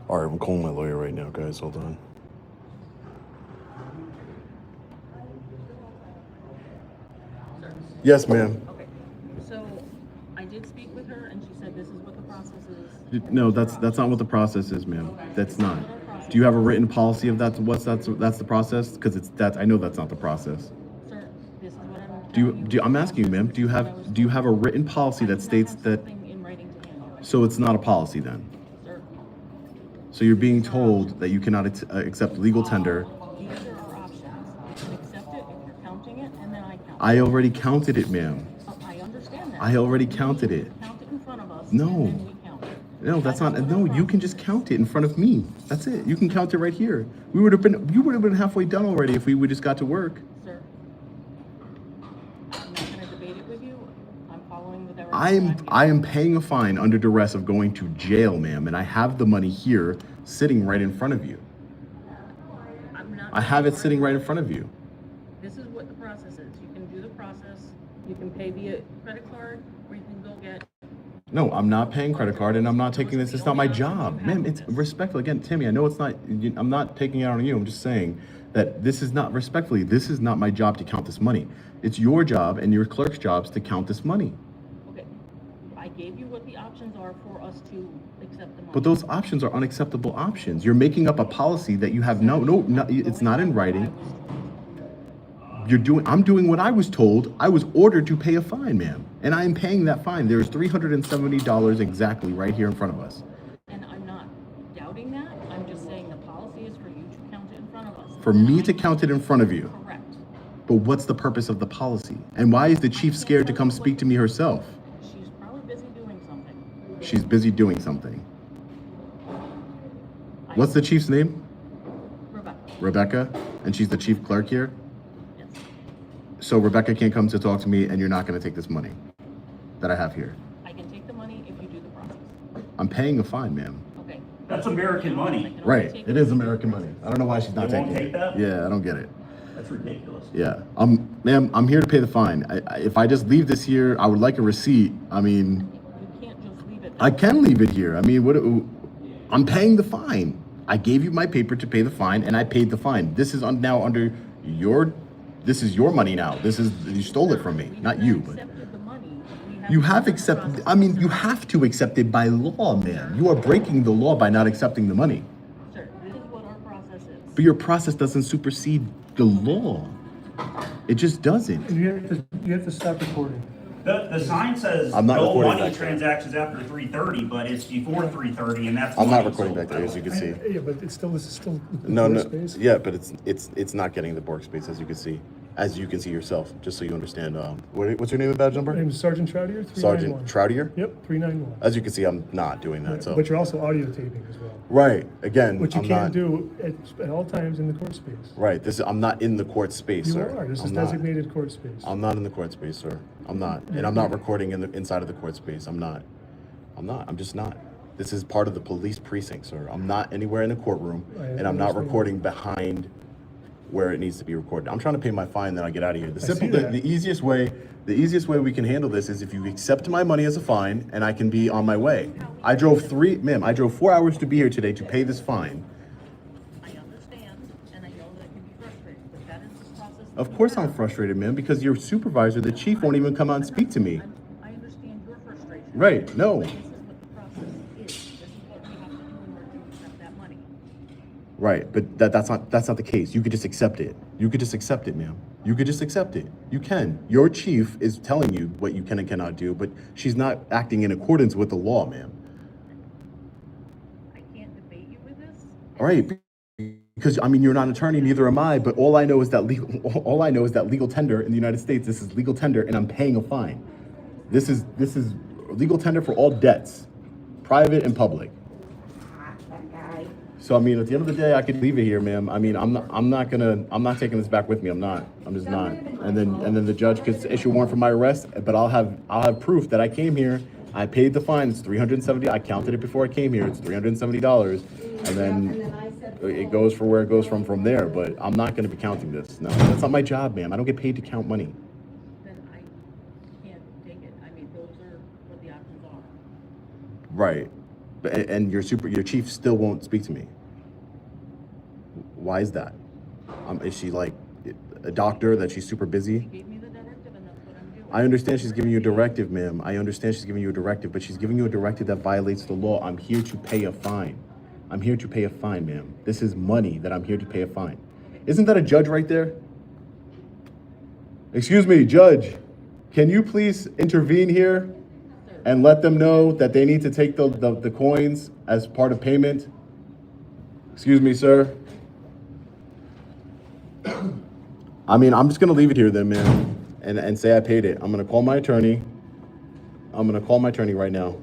All right, I'm calling my lawyer right now, guys. Hold on. Yes, ma'am. Okay, so I did speak with her and she said this is what the process is. No, that's not what the process is, ma'am. That's not. Do you have a written policy of that? That's the process? Because I know that's not the process. Sir, this is what I'm telling you. I'm asking you, ma'am. Do you have a written policy that states that? Something in writing to hand you. So it's not a policy then. Sir, So you're being told that you cannot accept legal tender. these are our options. You can accept it if you're counting it and then I count it. I already counted it, ma'am. I understand that. I already counted it. Count it in front of us. No. And then we count it. No, that's not. No, you can just count it in front of me. That's it. You can count it right here. You would have been halfway done already if we would just got to work. Sir, I'm not gonna debate it with you. I'm following the directions. I am paying a fine under duress of going to jail, ma'am, and I have the money here sitting right in front of you. have. I have it sitting right in front of you. This is what the process is. You can do the process, you can pay via credit card, or you can go get. No, I'm not paying credit card and I'm not taking this. It's not my job. Ma'am, it's respectful. Again, Tammy, I know it's not, I'm not taking it out on you. I'm just saying that this is not, respectfully, this is not my job to count this money. It's your job and your clerk's jobs to count this money. Okay, I gave you what the options are for us to accept the money. But those options are unacceptable options. You're making up a policy that you have no, it's not in writing. I'm doing what I was told. I was ordered to pay a fine, ma'am. And I am paying that fine. There's $370 exactly right here in front of us. And I'm not doubting that, I'm just saying the policy is for you to count it in front of us. For me to count it in front of you. Correct. But what's the purpose of the policy? And why is the chief scared to come speak to me herself? She's probably busy doing something. She's busy doing something. What's the chief's name? Rebecca, Rebecca. And she's the chief clerk here? yes. So Rebecca can't come to talk to me and you're not gonna take this money that I have here. I can take the money if you do the process. I'm paying a fine, ma'am. Okay. That's American money. I can only Right, take it is American money. I don't know why she's not They won't taking take it. that? Yeah, I don't get it. That's ridiculous. Yeah, ma'am, I'm here to pay the fine. If I just leave this here, I would like a receipt. I mean, You can't just leave it. I can leave it here. I mean, I'm paying the fine. I gave you my paper to pay the fine and I paid the fine. This is now under this is your money now. You stole it from me, not you, but. Accepted the money. You have accepted, I mean, you have to accept it by law, man. You are breaking the law by not accepting the money. Sir, this is what our process is. But your process doesn't supersede the law. It just doesn't. And you have to stop recording. The sign says I'm not no recording money back there. transactions after 3:30, but it's before 3:30, and that's. I'm not money recording sold back there, as you can see. Yeah, but this is still. No, no, space. yeah, but it's not getting the workspace, as you can see. As you can see yourself, just so you understand. What's your name and badge My number? name is Sergeant Troutier, 391. Sergeant Troutier? Yep, 391. As you can see, I'm not doing that, so. But you're also audio taping as well, Right, again, which you I'm can't not. do at all times in the court space. Right, I'm not in the court space, You sir. are, this is I'm not. designated court space. I'm not in the court space, sir. I'm not. And I'm not recording inside of the court space. I'm not. I'm just not. This is part of the police precinct, sir. I'm not anywhere in the courtroom, and I'm not understand. recording behind where it needs to be recorded. I'm trying to pay my fine, then I get out of here. see that. The easiest way we can handle this is if you accept my money as a fine, and I can be on my way. I drove 4 hours to be here today to pay this fine. I understand, and I know that can be frustrating, but that is the process. Of course I'm frustrated, ma'am, because your supervisor, the chief, won't even come out and speak to me. I understand your frustration. Right, no. This is what the process is. This is what we have to do in order to accept that money. Right, but that's not the case. You could just accept it. You could just accept it, ma'am. You could just accept it. You can. Your chief is telling you what you can and cannot do, but she's not acting in accordance with the law, ma'am. I can't debate you with this. All right, because I mean you're not an attorney, neither am I. But all I know is that legal tender in the United States. This is legal tender, and I'm paying a fine. This is legal tender for all debts, private and public. So I mean, at the end of the day, I could leave it here, ma'am. I mean, I'm not taking this back with me. I'm just not. And then the judge could issue a warrant for my arrest, but I'll have proof that I came here. I paid the fine. It's $370. I counted it before I came here. It's $370, and then it goes for where it goes from there. But I'm not going to be counting this. No, that's not my job, ma'am. I don't get paid to count money. Then I can't take it. I mean, those are what the options are. Right. And your chief still won't speak to me. Why is that? Is she like a doctor that she's super busy? Gave me the directive, and that's what I'm doing. I understand she's giving you a directive, ma'am. I understand she's giving you a directive, but she's giving you a directive that violates the law. I'm here to pay a fine. I'm here to pay a fine, ma'am. This is money that I'm here to pay a fine. Isn't that a judge right there? Excuse me, judge. Can you please intervene here and let them know that they need to take the coins as part of payment? Excuse me, sir. I mean, I'm just gonna leave it here then, man, and say I paid it. I'm gonna call my attorney. Right now.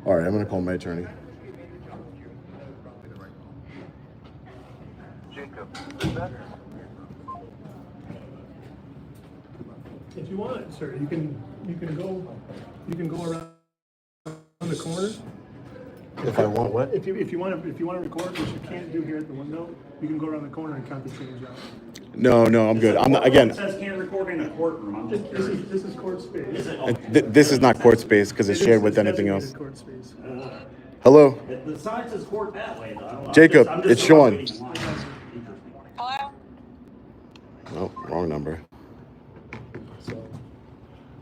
All right, I'm gonna call my attorney. Jacob, is that If you want, sir, you can go around the corner. If I want what? If you want to record, which you can't do here at the window, you can go around the corner and count the change out. No, I'm good. I'm not, It again, says can't record in a courtroom, I'm just curious. This is court space. Is it? this is not court space because it's It shared is- with it's anything else. designated court space. Hello? The sign says court that way, though. I don't know. Jacob, I'm just it's sort of Sean. waiting in line. Hello? Oh, wrong number. So,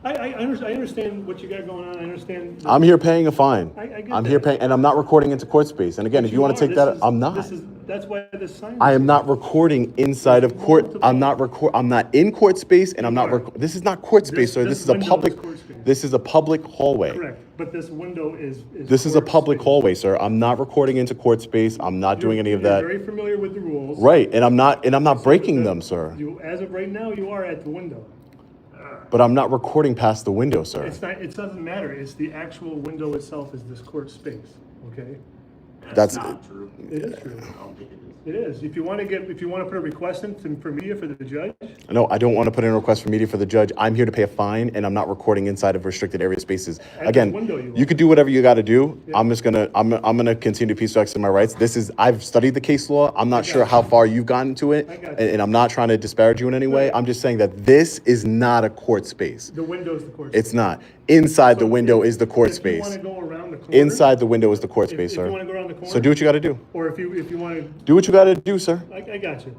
I understand what you got going on. I understand. I'm here paying a fine. I get I'm here that. paying, and I'm not recording into court space. And again, if you want to take that, I'm not. That's why this sign. I am not recording inside of court. I'm not in court space, and I'm not. This is not court space, sir. This is a window is public. court space. This is a public hallway. Correct, but this window is. This is a court public space. hallway, sir. I'm not recording into court space. I'm not doing any of that. You're very familiar with the rules. Right, and I'm not breaking them, sir. You, as of right now, you are at the window. But I'm not recording past the window, sir. It's not. It doesn't matter. It's the actual window itself is this court space. Okay. That's not true. It is true. I don't think it is. It is. If you want to put a request in for media for the judge. No, I don't want to put in a request for media for the judge. I'm here to pay a fine, and I'm not recording inside of restricted area spaces. At Again, the window you you are. could do whatever you got to do. Yeah. I'm gonna continue to exercise my rights. I've studied the case law. I'm not sure how far you've gotten to it, I got you. and I'm not trying to disparage you in any way. Right. I'm just saying that this is not a court space. The window is the court space. It's not. Inside the So window if- is the court if space. you want to go around the corner. Inside the window is the court if- space, if sir. you want to go around the corner. So do what you got to do. Or if you want to. Do what you got to do, sir. I got you.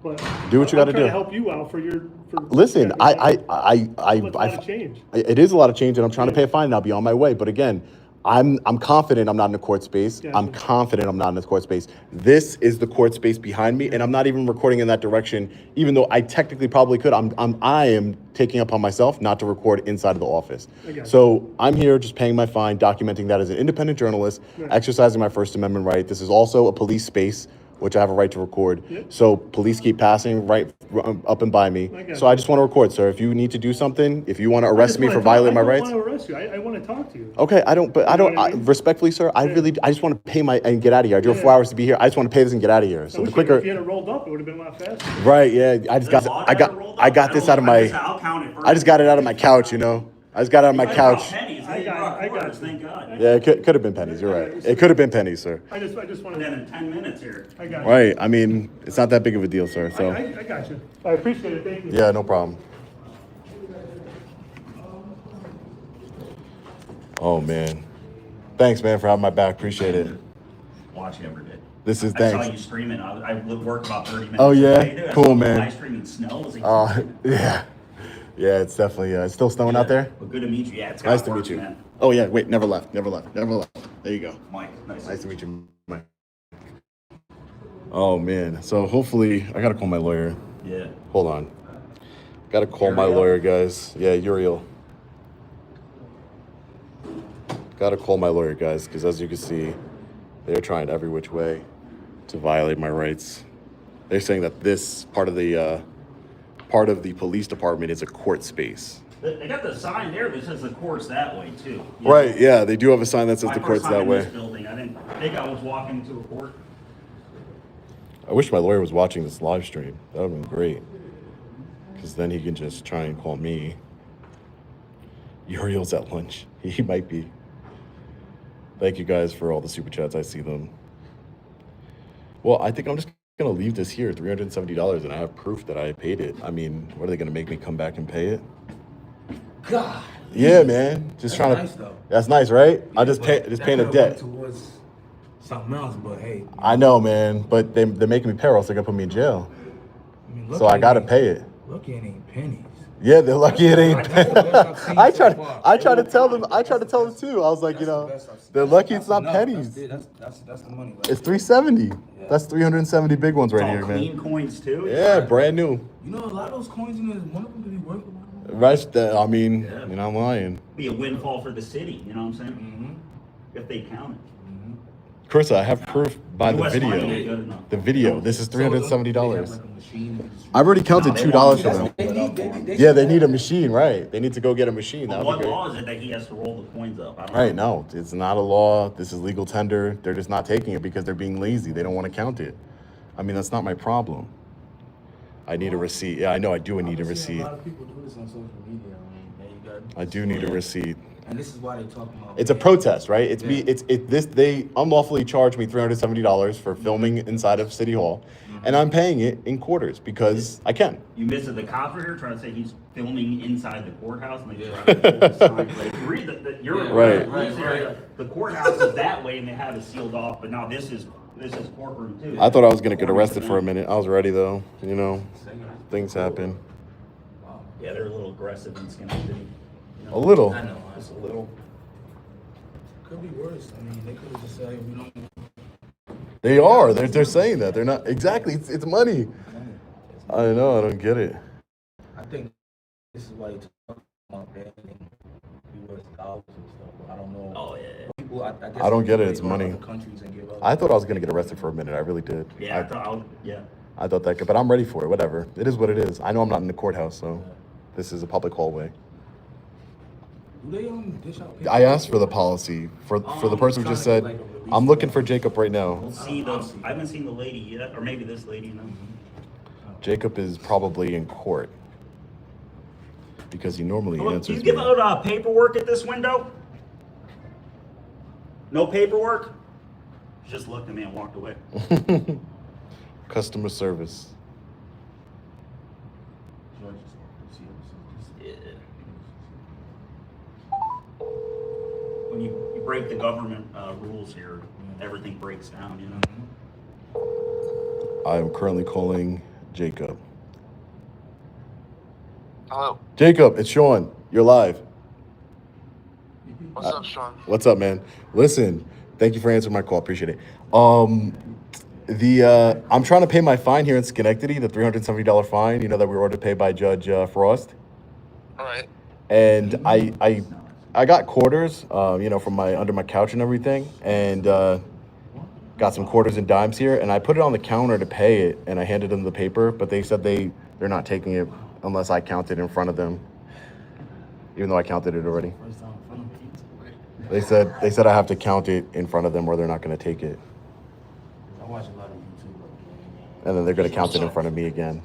But Do what you I'm gotta trying do. to help you out for your. Listen, That's a lot I of change. it is a lot of change, and I'm trying to pay a fine, and I'll be on my way. But again, I'm confident I'm not in a court space. Gotcha. I'm confident I'm not in a court space. This is the court space behind me, and I'm not even recording in that direction, even though I technically probably could. I am taking upon myself not to record inside of the office. I got you. So I'm here just paying my fine, documenting that as an independent journalist, Right. exercising my First Amendment right. This is also a police space, which I have a right to record. Yep. So police keep passing right up and by me. I got So you. I just want to record, sir. If you need to do something, if you want to arrest me for I violating my don't rights. want to arrest you. I want to talk to you. Okay, I don't, know what I mean? respectfully, sir, I just want to pay and get out of here. I drove Yeah. 4 hours to be here. I just want to pay this and get out of here. I So wish the quicker, if you had it rolled up, it would have been a lot faster. right, yeah, I just got, The law I got, never rolled I up. got this don't out of know. my, I'll count it first. I just got it out of my couch, you know? I just got it out of my I brought couch. pennies. I Hey, you got- brought I got quarters, you. thank God. Yeah, it could have been pennies, you're right. It could have been pennies, sir. I just want And then to. in 10 minutes here. I got you. Right, I mean, it's not that big of a deal, sir, so. I got you. I appreciate it. Thank you. Yeah, no problem. Oh, man. Thanks, man, for having my back. Appreciate it. Watch you every day. This is I saw thanks. you streaming. I would work about 30 minutes. Oh, yeah? a day, dude. I Cool, saw man. Live streaming snow. I was like, Yeah. Yeah, it's definitely, it's still snowing out there? Well, good to meet you. Yeah, it's Nice got to worse, meet you. man. Oh, yeah, wait, never left. There you go. Mike, nice. Nice to meet you, Mike. Oh, man. So hopefully, I gotta call my lawyer. Yeah. Hold on. Gotta call my Uriel? lawyer, guys. Yeah, Uriel. Gotta call my lawyer, guys, because as you can see, they're trying every which way to violate my rights. They're saying that this part of the police department is a court space. They got the sign there that says the court's that way, too. You Right, know? yeah, they do have a sign that says My the first court's time that in way. this building, I didn't think I was walking to a court. I wish my lawyer was watching this live stream. That would have been great. Because then he can just try and call me. Uriel's at lunch. He might be. Thank you guys for all the super chats. I see them. Well, I think I'm just going to leave this here, $370, and I have proof that I paid it. I mean, what are they going to make me come back and pay it? God. Yeah, man. Just That's trying nice, to. though. That's nice, right? I just But paying that a could've debt. went towards something else, but hey. I know, man. But they're making me pay, or else they're going to put me in jail. I mean, So I got to pay it. Lucky it ain't pennies. Yeah, they're lucky it ain't. That's the best I've seen I so tried. far. I tried to tell them. I tried to tell them too. I was like, you know, That's the best I've seen. they're lucky it's not enough. pennies. That's the money. Like, It's 370. That's 370 big ones right It's all here, clean man. coins, too. Yeah, brand new. you know, a lot of those coins in there, one of them could be worth a lot of money. Right? I mean, Yeah. you're not lying. Be a windfall for the city, you know what I'm saying? Mm-hmm. If they count it. Chris, I have proof by the US money ain't video. good enough. The video. This is They have, $370. like, a machine that just- I've already counted No, they $2 want for me to them. They Yeah, they need a machine, right? They need to go get a machine. That But would what be great. law is it that he has to roll the coins up? I don't Right, know. no, it's not a law. This is legal tender. They're just not taking it because they're being lazy. They don't want to count it. I mean, that's not my problem. I need a receipt. Yeah, I know I do need a I've been seeing receipt. A lot of people do this on social media. I mean, you got I do need a receipt. And this is why they talk about. It's a protest, right? It's me. Yeah. They unlawfully charged me $370 for filming inside of City Hall, and I'm paying it in quarters because I can. You missed it. The cops are here trying to say he's filming inside the courthouse, and they try to pull the sign. Like, read you're Right. The courthouse is that way, and they have it sealed off. But now this is courtroom too. I thought I was gonna get arrested for a minute. I was ready though. You know, things happen. Yeah, they're a little aggressive in Schenectady. You know? A little. I know. Just a little. Could be worse. I mean, they could have just said we don't. They are. They're saying that. They're not exactly. It's money. I know. I don't get it. I think this is why you talk about banning U.S. dollars and stuff. But I don't know. Oh yeah. People, guess I don't get it, they it's go to money. other countries and give up. I thought I was gonna get arrested for a minute. I really did. Yeah, I thought that could, but I'm ready for it. Whatever. It is what it is. I know I'm not in the courthouse, so this is a public hallway. Do they dish out paper? I asked for the policy for the person who just said, I'm looking for Jacob right now. We'll see those. I haven't seen the lady yet, or maybe this lady. You know. Jacob is probably in court because he normally Hello, answers can you give me. out paperwork at this window? No paperwork? She just looked at me and walked away. Customer service. Yeah. When you break the government rules here, everything breaks down, you know? I am currently calling Jacob. Hello. Jacob, it's Sean. You're live. What's up, Sean? What's up, man? Listen, thank you for answering my call. Appreciate it. I'm trying to pay my fine here in Schenectady, the $370 fine, that we were ordered to pay by Judge Frost. All right. And I got quarters, from under my couch and everything, and got some quarters and dimes here, and I put it on the counter to pay it, and I handed them the paper, but they said they're not taking it unless I count it in front of them, even though I counted it already. They said I have to count it in front of them or they're not going to take it. I watch a lot of YouTube. And then they're going to count it in front of me again.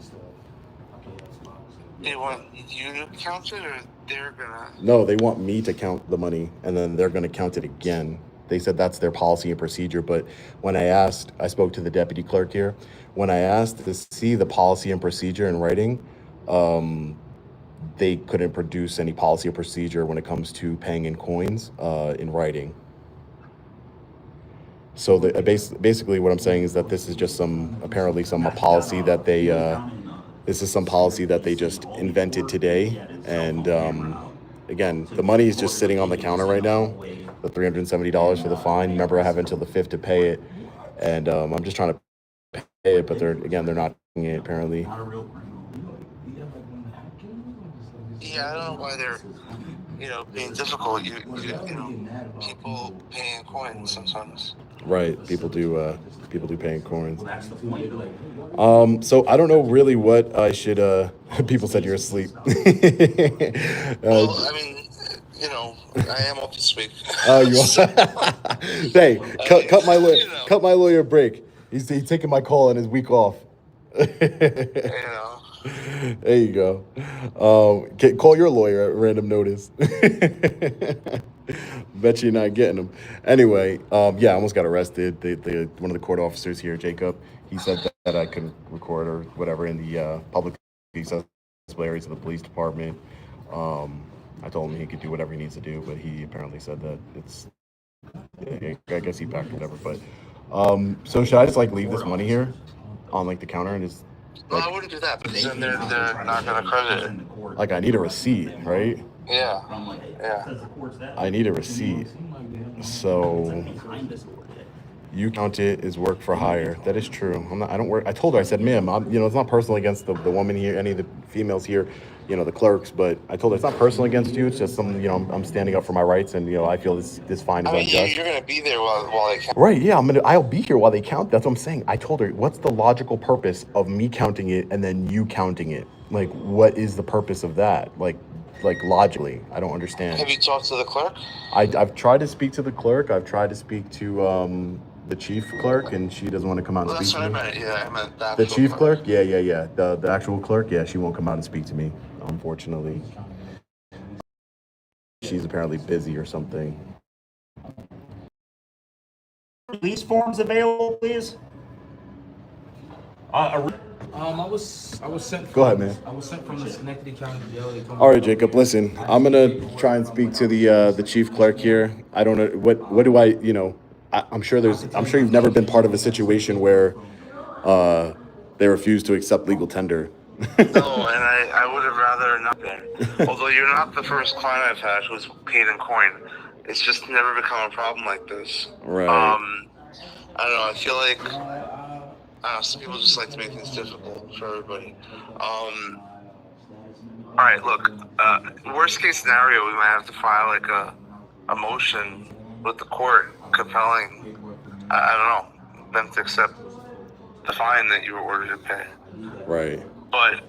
They want you to count it, or they're gonna? No, they want me to count the money, and then they're going to count it again. They said that's their policy and procedure, but when I spoke to the deputy clerk here, when I asked to see the policy and procedure in writing, they couldn't produce any policy or procedure when it comes to paying in coins in writing. So basically what I'm saying is that this is just apparently some policy that they, this is some policy that they just invented today. And again, the money is just sitting on the counter right now, the $370 for the fine. Remember, I have until the 5th to pay it. And I'm just trying to pay it, but they're not doing it apparently. Yeah, I don't know why they're, being difficult. People pay in coins sometimes. Right, people do pay in coins. So I don't know really what I should. People said you're asleep. Well, I mean, I am up this week. Oh, you are. Hey, cut my lawyer a break. He's taking my call on his week off. There you go. Call your lawyer at random notice. Bet you're not getting them. Anyway, I almost got arrested. One of the court officers here, Jacob, he said that I could record or whatever in the public accessible areas of the police department. I told him he could do whatever he needs to do, but he apparently said that I guess he backed whatever. But so should I just leave this money here on the counter and just? No, I wouldn't do that because then they're not going to credit it. I need a receipt, right? Yeah. I need a receipt. So you count it as work for hire. That is true. I don't work. I told her, I said, ma'am, it's not personal against the woman here, any of the females here, the clerks, but I told her it's not personal against you. It's just I'm standing up for my rights, and I feel this fine is unjust. You're going to be there while they count. Right, yeah, I'll be here while they count. That's what I'm saying. I told her, what's the logical purpose of me counting it and then you counting it? What is the purpose of that? Logically, I don't understand. Have you talked to the clerk? I've tried to speak to the clerk. I've tried to speak to the chief clerk, and she doesn't want to come out Well, and that's speak what to I me. meant. Yeah, I meant that. The chief clerk? Yeah. The actual clerk? Yeah, she won't come out and speak to me, unfortunately. She's apparently busy or something. Release forms available, please? I was sent. Go ahead, man. I was sent from the Schenectady County Jail. They told me All right, Jacob, listen, I'm gonna try and speak to the chief clerk here. I don't know, what do I, I'm sure you've never been part of a situation where they refuse to accept legal tender. No, and I would have rather not been. Although you're not the first client I've had who's paid in coin. It's just never become a problem like this. Right. I don't know, I feel like some people just like to make things difficult for everybody. Alright, look, worst case scenario, we might have to file like a motion with the court compelling, I don't know, them to accept the fine that you were ordered to pay. Right. But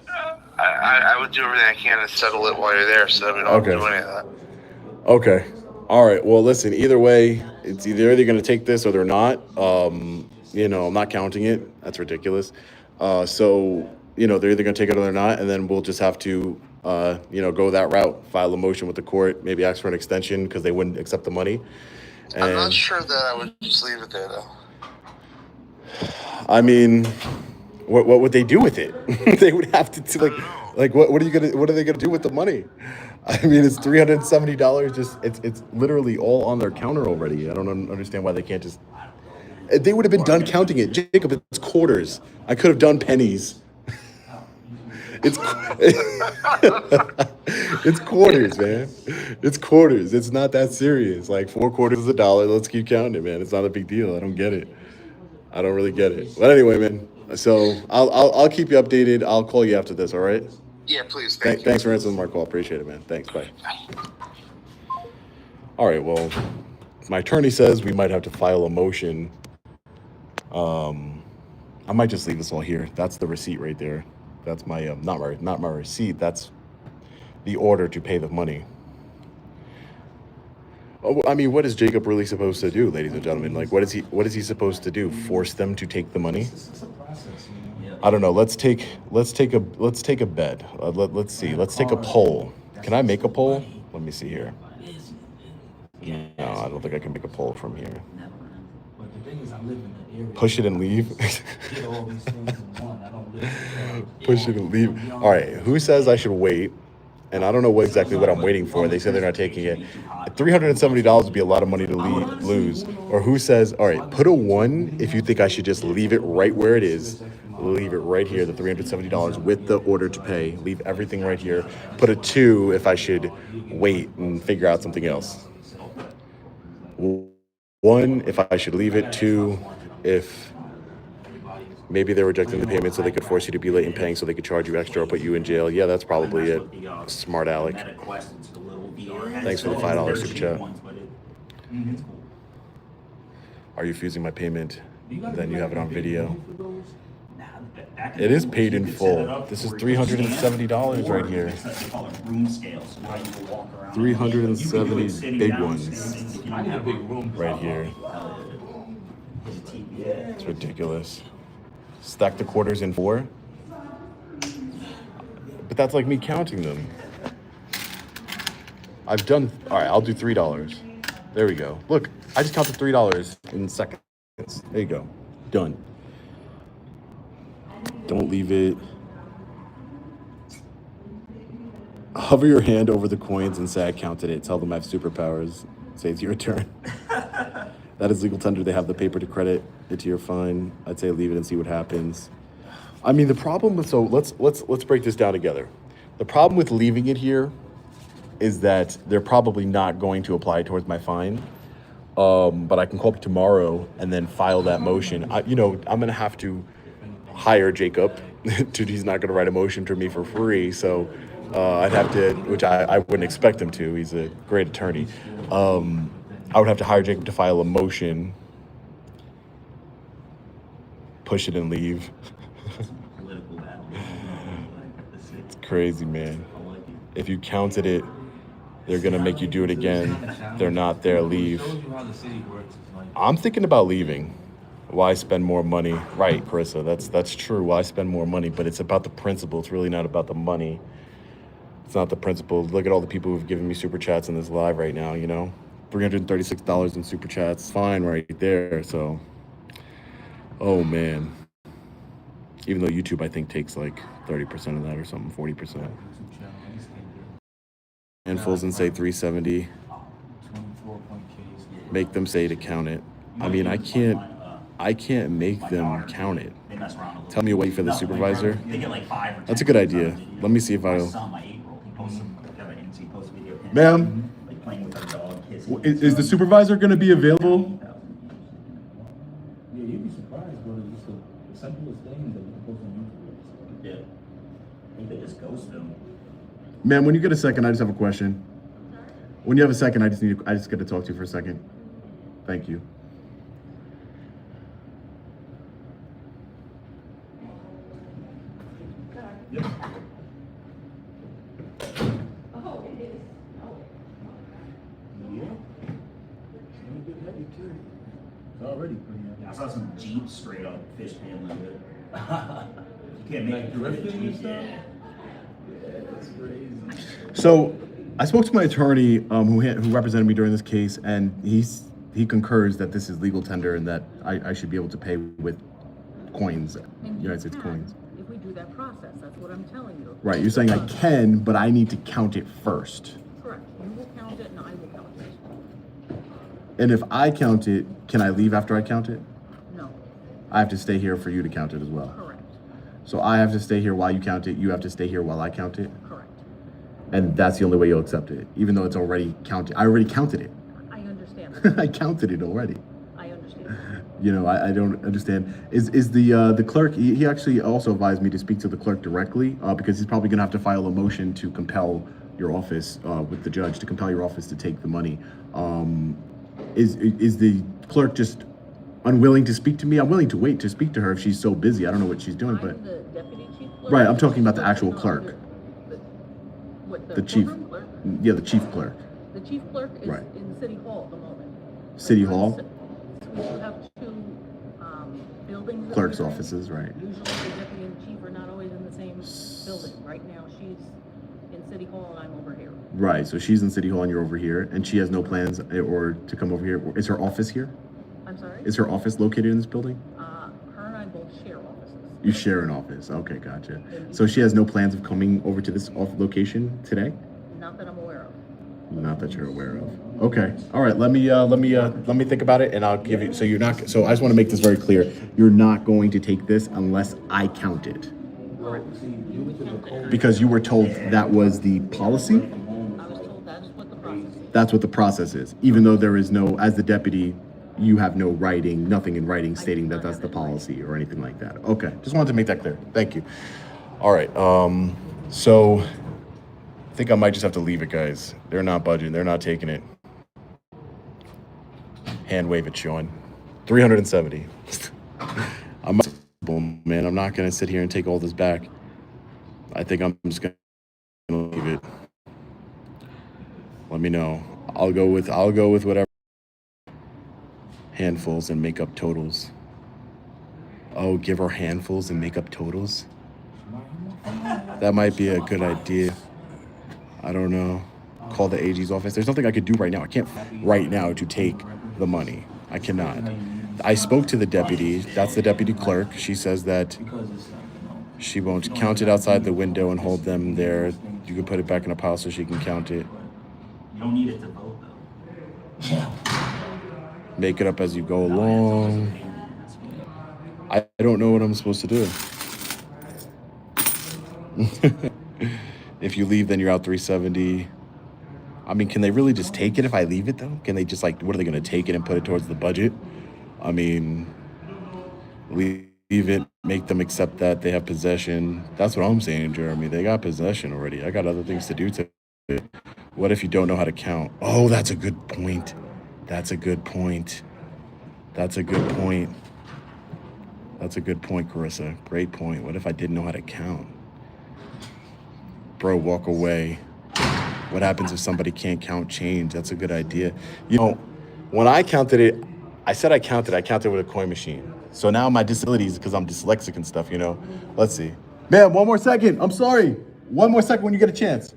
I would do everything I can to settle it while you're there so that we don't have to do any of that. Okay. All right. Well, listen, either way, it's either they're going to take this or they're not. I'm not counting it. That's ridiculous. So, they're either going to take it or they're not. And then we'll just have to, go that route, file a motion with the court, maybe ask for an extension because they wouldn't accept the money. And, I'm not sure that I would just leave it there, though. I mean, what would they do with it? They would have to what are they gonna do with the money? I mean, it's $370. Just it's literally all on their counter already. I don't understand why they can't just. They would have been done counting it, Jacob. It's quarters. I could have done pennies. It's it's quarters, man. It's quarters. It's not that serious. Like 4 quarters is $1. Let's keep counting it, man. It's not a big deal. I don't get it. I don't really get it. But anyway, man. So I'll keep you updated. I'll call you after this. All right. Yeah, please. Thanks for answering my call. Appreciate it, man. Thanks. Bye. All right. Well, my attorney says we might have to file a motion. I might just leave this all here. That's the receipt right there. That's my not my receipt. That's the order to pay the money. Oh, I mean, what is Jacob really supposed to do, ladies and gentlemen? Like, what is he supposed to do? Force them to take the money? I don't know. Let's take a bet. Let's see. Let's take a poll. Can I make a poll? Let me see here. No, I don't think I can make a poll from here. But the thing is, I live in the area. Push it and leave. Get all these things in one. I don't live. Push it and leave. All right. Who says I should wait? And I don't know exactly what I'm waiting for. They said they're not taking it. $370 would be a lot of money to lose. Or who says, all right, put a 1 if you think I should just leave it right where it is. Leave it right here, the $370 with the order to pay. Leave everything right here. Put a 2 if I should wait and figure out something else. 1 if I should leave it. 2 if maybe they're rejecting the payment so they could force you to be late in paying so they could charge you extra or put you in jail. Yeah, that's probably it. Smart Alec. Thanks for the $5 super chat. Are you fusing my payment? Then you have it on video. It is paid in full. This is $370 right here. 370 big ones right here. It's ridiculous. Stack the quarters in 4. But that's like me counting them. I've done, all right, I'll do $3. There we go. Look, I just counted $3 in seconds. There you go. Done. Don't leave it. Hover your hand over the coins and say I counted it. Tell them I have superpowers. Say it's your turn. That is legal tender. They have the paper to credit it to your fine. I'd say leave it and see what happens. I mean, the problem with, so let's break this down together. The problem with leaving it here is that they're probably not going to apply towards my fine. But I can call up tomorrow and then file that motion. I'm going to have to hire Jacob. He's not going to write a motion to me for free. So I'd have to, which I wouldn't expect him to. He's a great attorney. I would have to hire Jacob to file a motion, push it and leave. It's crazy, man. If you counted it, they're going to make you do it again. They're not there, leave. I'm thinking about leaving. Why spend more money? Right, Carissa, that's true. Why spend more money? But it's about the principle. It's really not about the money. It's not the principle. Look at all the people who've given me super chats in this live right now, you know? $336 in super chats. Fine right there. So, oh man. Even though YouTube, I think, takes like 30% of that or something, 40%. Handfuls and say 370. Make them say to count it. I mean, I can't make them count it. They mess around a little. Tell me a way for the supervisor. They get like 5 or 10. That's a good idea. videos. Let me see if My I'll. son, my April, he posts he posts a video of him, Ma'am, like playing with our dog. is the supervisor going to be available? Yeah, you'd be surprised, but it's just the simplest thing that you can post on YouTube. Yeah. I think they just ghosted him. Ma'am, when you get a second, I just have a question. When you have a second, I just got to talk to you for a second. Thank you. Yep. Oh, it is. Yeah. It's gonna get heavy too. It's already pretty heavy. I saw some Jeep straight up fish handling it. You can't make Like it drifting and Jeep, stuff? yeah. Yeah, that's crazy. So I spoke to my attorney who represented me during this case, and he concurs that this is legal tender and that I should be able to pay with coins, And United States coins. If we do that process, that's what I'm telling you. Right, you're saying I can, but I need to count it first. Correct. You will count it and I will count it. And if I count it, can I leave after I count it? No, I have to stay here for you to count it as well. correct, So I have to stay here while you count it, you have to stay here while I count it, correct. and that's the only way you'll accept it, even though it's already counted. I already counted it. I understand that. I counted it already. I understand. You know, I don't understand. Is the clerk? He actually also advised me to speak to the clerk directly because he's probably going to have to file a motion to compel your office with the judge to compel your office to take the money. Is the clerk just unwilling to speak to me? I'm willing to wait to speak to her if she's so busy. I don't know what she's doing, but I'm the deputy chief clerk. right, I'm talking about the She's actual working clerk. under What, The chief. courtroom clerk? Yeah, the chief clerk. The chief clerk is Right. in City Hall at the moment. City But Hall? We do have two buildings. that Clerk's we're in. offices, right. Usually the deputy and chief are not always in the same building. Right now, she's in City Hall and I'm over here. Right, so she's in City Hall and you're over here, and she has no plans or to come over here. Is her office here? I'm sorry? Is her office located in this building? Her and I both share offices. You share an office. Okay, gotcha. So she has no plans of coming over to this location today? Not that I'm aware of. Not that you're aware of. Okay. All right. Let me think about it, and I'll give you. So you're not. So I just want to make this very clear. You're not going to take this unless I count it, because you were told that was the policy. I was told that's what the process is. That's what the process is. Even though there is no, as the deputy, you have no writing, nothing in writing stating that that's the policy or anything like that. Okay. Just wanted to make that clear. Thank you. All right. So I think I might just have to leave it, guys. They're not budging. They're not taking it. Hand wave it, Sean. 370. Man, I'm not gonna sit here and take all this back. I think I'm just gonna leave it. Let me know. I'll go with whatever. Handfuls and make up totals. Oh, give her handfuls and make up totals? That might be a good idea. I don't know. Call the AG's office. There's nothing I could do right now. I can't right now to take the money. I cannot. I spoke to the deputy. That's the deputy clerk. She says that she won't count it outside the window and hold them there. You can put it back in a pile so she can count it. You don't need it to vote though. Make it up as you go along. I don't know what I'm supposed to do. If you leave, then you're out 370. I mean, can they really just take it if I leave it though? Can they just what are they gonna take it and put it towards the budget? I mean, leave it, make them accept that they have possession. That's what I'm saying, Jeremy. They got possession already. I got other things to do to it. What if you don't know how to count? Oh, that's a good point. That's a good point. That's a good point. That's a good point, Carissa. Great point. What if I didn't know how to count? Bro, walk away. What happens if somebody can't count change? That's a good idea. You know, when I counted it, I said I counted with a coin machine. So now my disability is because I'm dyslexic and stuff, you know? Let's see. Ma'am, one more second. I'm sorry. One more second when you get a chance.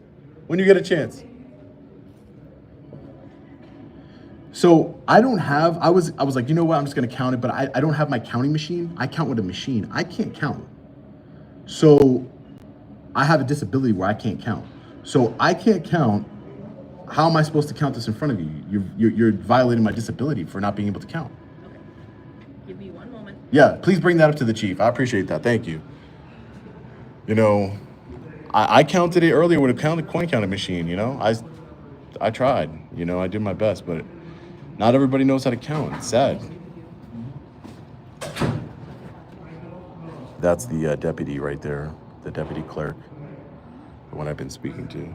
When you get a chance. So I don't have, I was like, you know what? I'm just going to count it, but I don't have my counting machine. I count with a machine. I can't count. So I have a disability where I can't count. So I can't count. How am I supposed to count this in front of you? You're violating my disability for not being able to count. Give me 1 moment. Yeah, please bring that up to the chief. I appreciate that. Thank you. You know, I counted it earlier with a coin counting machine, you know? I tried, you know, I did my best, but not everybody knows how to count. It's sad. That's the deputy right there, the deputy clerk, the one I've been speaking to.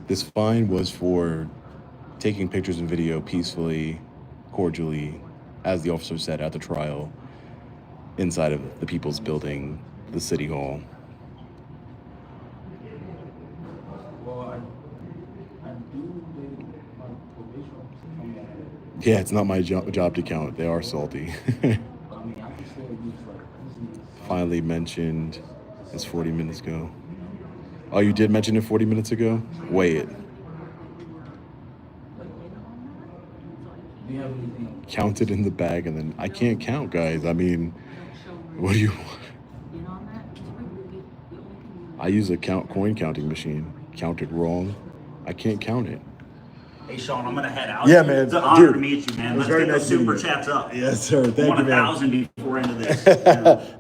This fine was for taking pictures and video peacefully, cordially, as the officer said at the trial, inside of the People's Building, the City Hall. Yeah, it's not my job to count. They are salty. Finally mentioned, it's 40 minutes ago. Oh, you did mention it 40 minutes ago? Weigh it. Count it in the bag, and then I can't count, guys. I mean, what do you want? I use a coin counting machine. Counted wrong. I can't count it. Hey, Sean, I'm gonna head out. Yeah, man. It's an honor Dude, to meet you, man. it was Let's very get nice the meeting super you. chats up. Yes, sir. Thank I want you, man. 1,000 before end of this.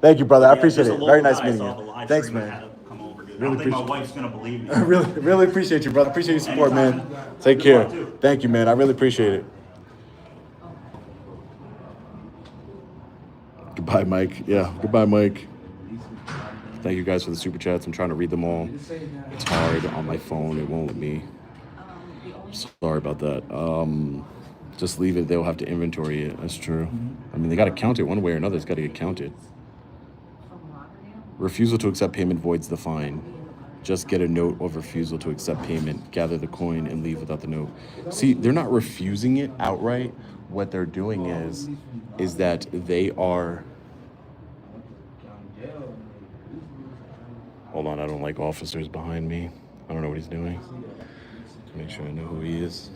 Thank you, brother. I Yeah, appreciate just it. a Very local nice guy meeting saw the you. live Thanks, stream and man. had to come over, dude. Really I don't think my appreciate- wife's gonna believe me. I really appreciate you, brother. Appreciate your support, man. Anytime. Take Good care. luck, too. Thank you, man. I really appreciate it. Goodbye, Mike. Yeah, goodbye, Mike. Thank you guys for the super chats. I'm trying to read them all. It's hard on my phone. It won't let me. Sorry about that. Just leave it. They'll have to inventory it. That's true. I mean, they got to count it one way or another. It's got to get counted. Refusal to accept payment voids the fine. Just get a note of refusal to accept payment, gather the coin, and leave without the note. See, they're not refusing it outright. What they're doing is that they are... Hold on, I don't like officers behind me. I don't know what he's doing. Make sure I know who he is.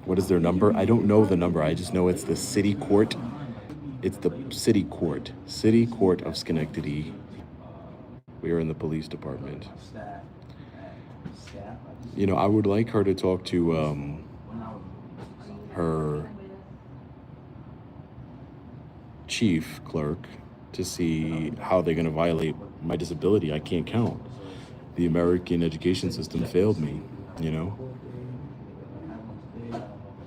What is their number? I don't know the number. I just know it's the city court. It's the city court. City Court of Schenectady. We are in the police department. You know, I would like her to talk to her chief clerk to see how they're going to violate my disability. I can't count. The American education system failed me, you know?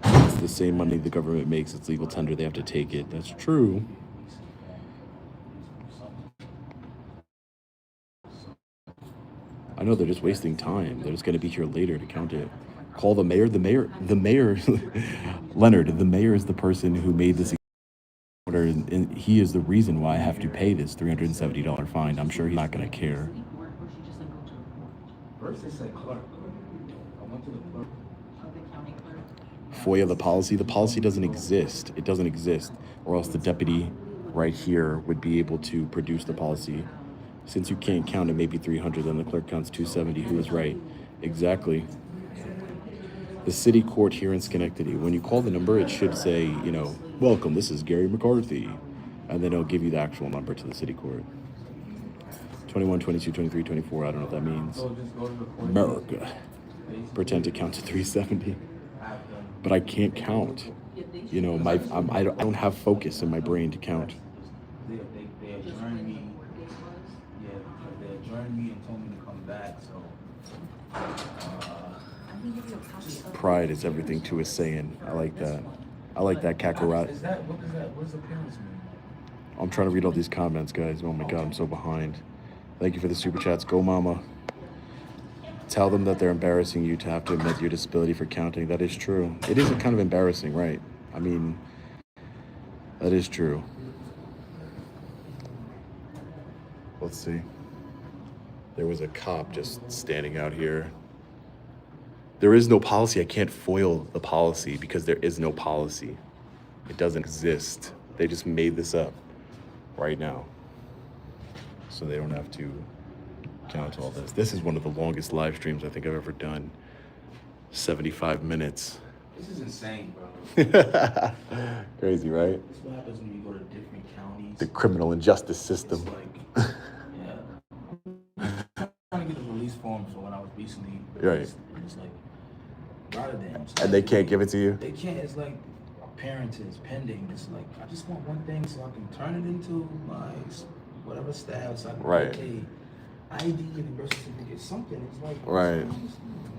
It's the same money the government makes. It's legal tender. They have to take it. That's true. I know they're just wasting time. They're just going to be here later to count it. Call the mayor. The mayor, Leonard, the mayor is the person who made this order, and he is the reason why I have to pay this $370 fine. I'm sure he's not going to care. First they said clerk. I went to the clerk. FOIA the policy doesn't exist. It doesn't exist, or else the deputy right here would be able to produce the policy. Since you can't count, it may be 300, then the clerk counts 270. Who is right? Exactly. The city court here in Schenectady, when you call the number, it should say, you know, welcome, this is Gary McCarthy. And then it'll give you the actual number to the city court. 21, 22, 23, 24, I don't know what that means. America. Pretend to count to 370. But I can't count. You know, I don't have focus in my brain to count. They adjourned me. Yeah, they adjourned me and told me to come back, so. Pride is everything to a Saiyan. I like that. I like that Kakarot. What is that? What does the parents mean? I'm trying to read all these comments, guys. Oh my God, I'm so behind. Thank you for the super chats. Go mama. Tell them that they're embarrassing you to have to admit your disability for counting. That is true. It is kind of embarrassing, right? I mean, that is true. Let's see. There was a cop just standing out here. There is no policy. I can't foil the policy because there is no policy. It doesn't exist. They just made this up right now. So they don't have to count all this. This is one of the longest live streams I think I've ever done. 75 minutes. This is insane, bro. Crazy, right? This is what happens when you go to different counties. The criminal injustice system. It's like, yeah. I'm trying to get a release form for when I was recently Right. released. And it's like, Rotterdam. And they can't give it to you? They can't. It's like appearances pending. It's like, I just want one thing so I can turn it into my whatever status. So I can Right. okay, ID and birth certificate, something. It's like, Right.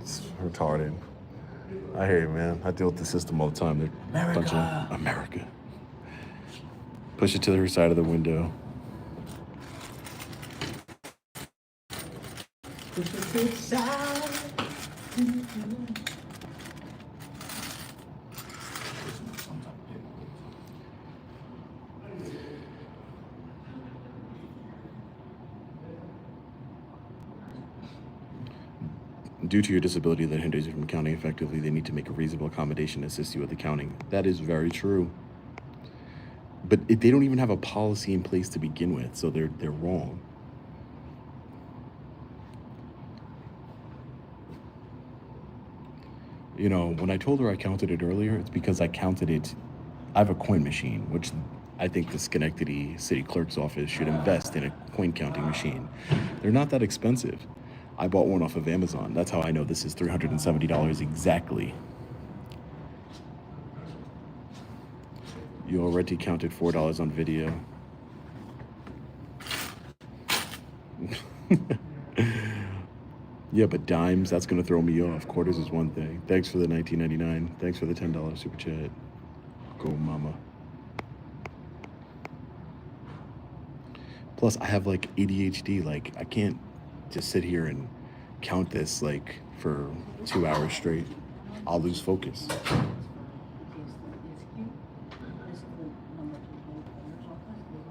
It's retarded. I hear you, man. I deal with the system all the time. They're a bunch of America. Push it to the side of the window. push it to the side. Due to your disability that hinders you from counting effectively, they need to make a reasonable accommodation to assist you with accounting. That is very true. But they don't even have a policy in place to begin with, so they're wrong. You know, when I told her I counted it earlier, it's because I counted it. I have a coin machine, which I think the Schenectady City Clerk's office should invest in a coin counting machine. They're not that expensive. I bought one off of Amazon. That's how I know this is $370 exactly. You already counted $4 on video. Yeah, but dimes, that's gonna throw me off. Quarters is one thing. Thanks for the $19.99. Thanks for the $10 super chat. Go mama. Plus, I have like ADHD. Like, I can't just sit here and count this like for 2 hours straight. I'll lose focus.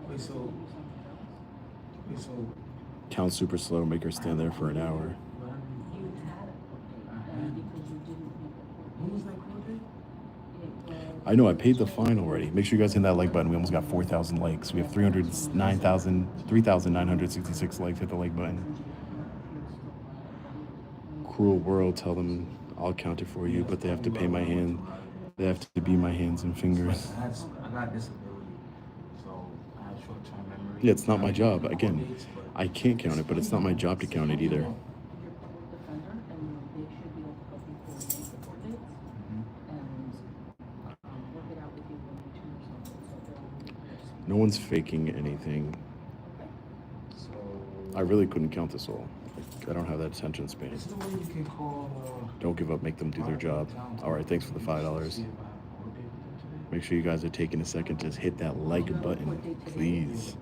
Wait, so Count super slow, make her stand there for an hour. when was that court date? I know, I paid the fine already. Make sure you guys hit that like button. We almost got 4,000 likes. We have 3,966 likes. Hit the like button. Cruel world, tell them I'll count it for you, but they have to pay my hand. They have to be my hands and fingers. I got disability, so I have short-term memory. Yeah, it's not my job. Again, I can't count it, but it's not my job to count it either. No one's faking anything. I really couldn't count this all. Like, I don't have that attention span. Is there a way you can call, Don't give up, make them do their job. All right, thanks for the $5. Make sure you guys are taking a second to hit that like button, please.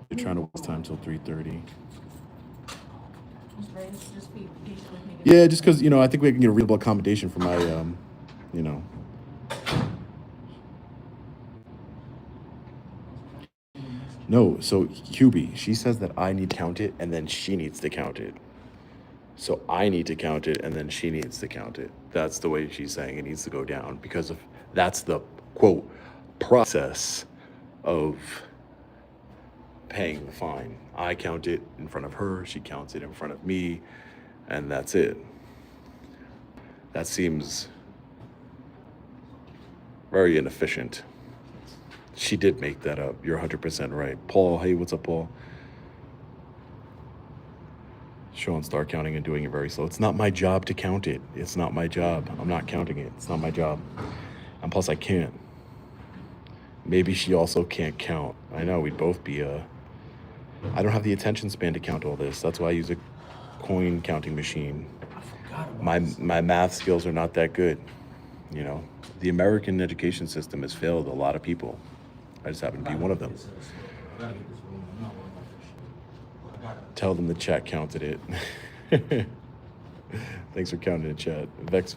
You're trying to waste time till 3:30. Yeah, just because, you know, I think we can get a reasonable accommodation for my, you know. No, so Hubie, she says that I need to count it and then she needs to count it. So I need to count it and then she needs to count it. That's the way she's saying it needs to go down because of that's the quote process of paying the fine. I count it in front of her, she counts it in front of me, and that's it. That seems very inefficient. She did make that up. You're 100% right. Paul, hey, what's up, Paul? Sean, start counting and doing it very slow. It's not my job to count it. It's not my job. I'm not counting it. It's not my job. And plus, I can't. Maybe she also can't count. I know, we'd both be, I don't have the attention span to count all this. That's why I use a coin counting machine. My math skills are not that good. You know, the American education system has failed a lot of people. I just happen to be one of them. Tell them the chat counted it. Thanks for counting the chat. Vex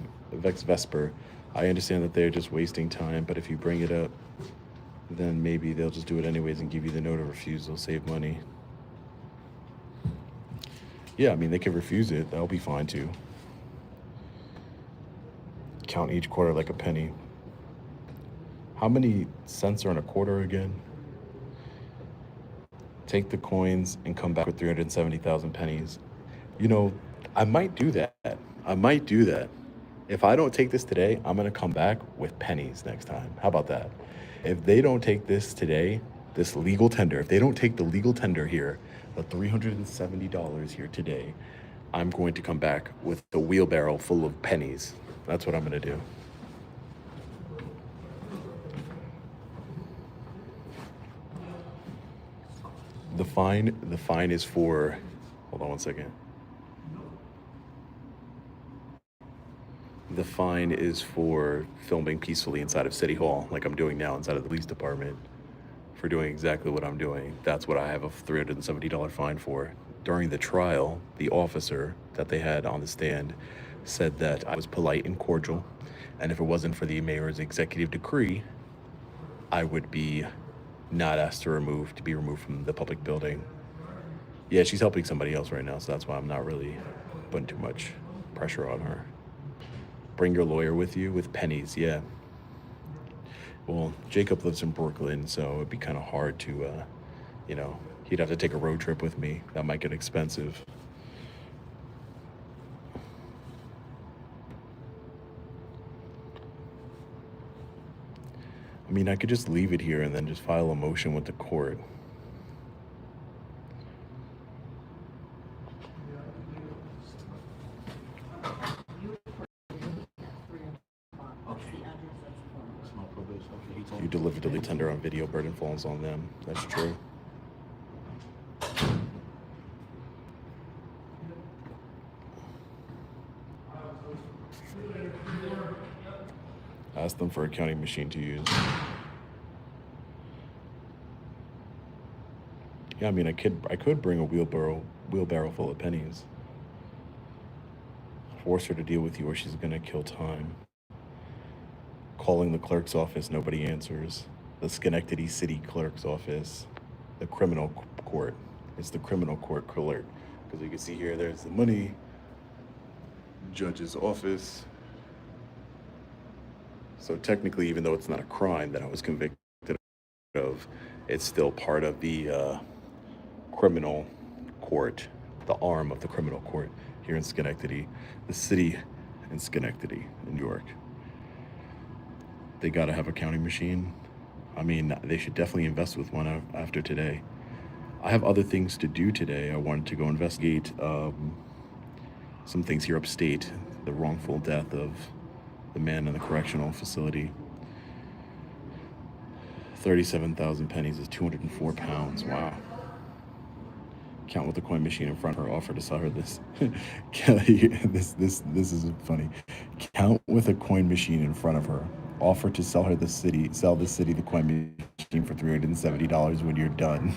Vesper. I understand that they're just wasting time, but if you bring it up, then maybe they'll just do it anyways and give you the note of refusal, save money. Yeah, I mean, they could refuse it. That'll be fine too. Count each quarter like a penny. How many cents are in a quarter again? Take the coins and come back with 370,000 pennies. You know, I might do that. I might do that. If I don't take this today, I'm gonna come back with pennies next time. How about that? If they don't take this today, this legal tender, if they don't take the legal tender here, the $370 here today, I'm going to come back with a wheelbarrow full of pennies. That's what I'm gonna do. The fine is for, hold on one second. The fine is for filming peacefully inside of City Hall, like I'm doing now inside of the police department, for doing exactly what I'm doing. That's what I have a $370 fine for. During the trial, the officer that they had on the stand said that I was polite and cordial, and if it wasn't for the mayor's executive decree, I would be not asked to be removed from the public building. Yeah, she's helping somebody else right now, so that's why I'm not really putting too much pressure on her. Bring your lawyer with you with pennies, yeah. Well, Jacob lives in Brooklyn, so it'd be kind of hard to, you know, he'd have to take a road trip with me. That might get expensive. I mean, I could just leave it here and then just file a motion with the court. You delivered the lead tender on video, burden falls on them. That's true. Ask them for a counting machine to use. Yeah, I mean, I could bring a wheelbarrow full of pennies. Force her to deal with you or she's gonna kill time. Calling the clerk's office, nobody answers. The Schenectady City Clerk's office, the criminal court. It's the criminal court clerk. Because you can see here, there's the money, judge's office. So technically, even though it's not a crime that I was convicted of, it's still part of the criminal court, the arm of the criminal court here in Schenectady, the city in Schenectady, in New York. They gotta have a counting machine. I mean, they should definitely invest with one after today. I have other things to do today. I wanted to go investigate some things here upstate, the wrongful death of the man in the correctional facility. 37,000 pennies is 204 pounds. Wow. Count with the coin machine in front of her, offer to sell her this. this is funny. Count with a coin machine in front of her, offer to sell the city the coin machine for $370 when you're done.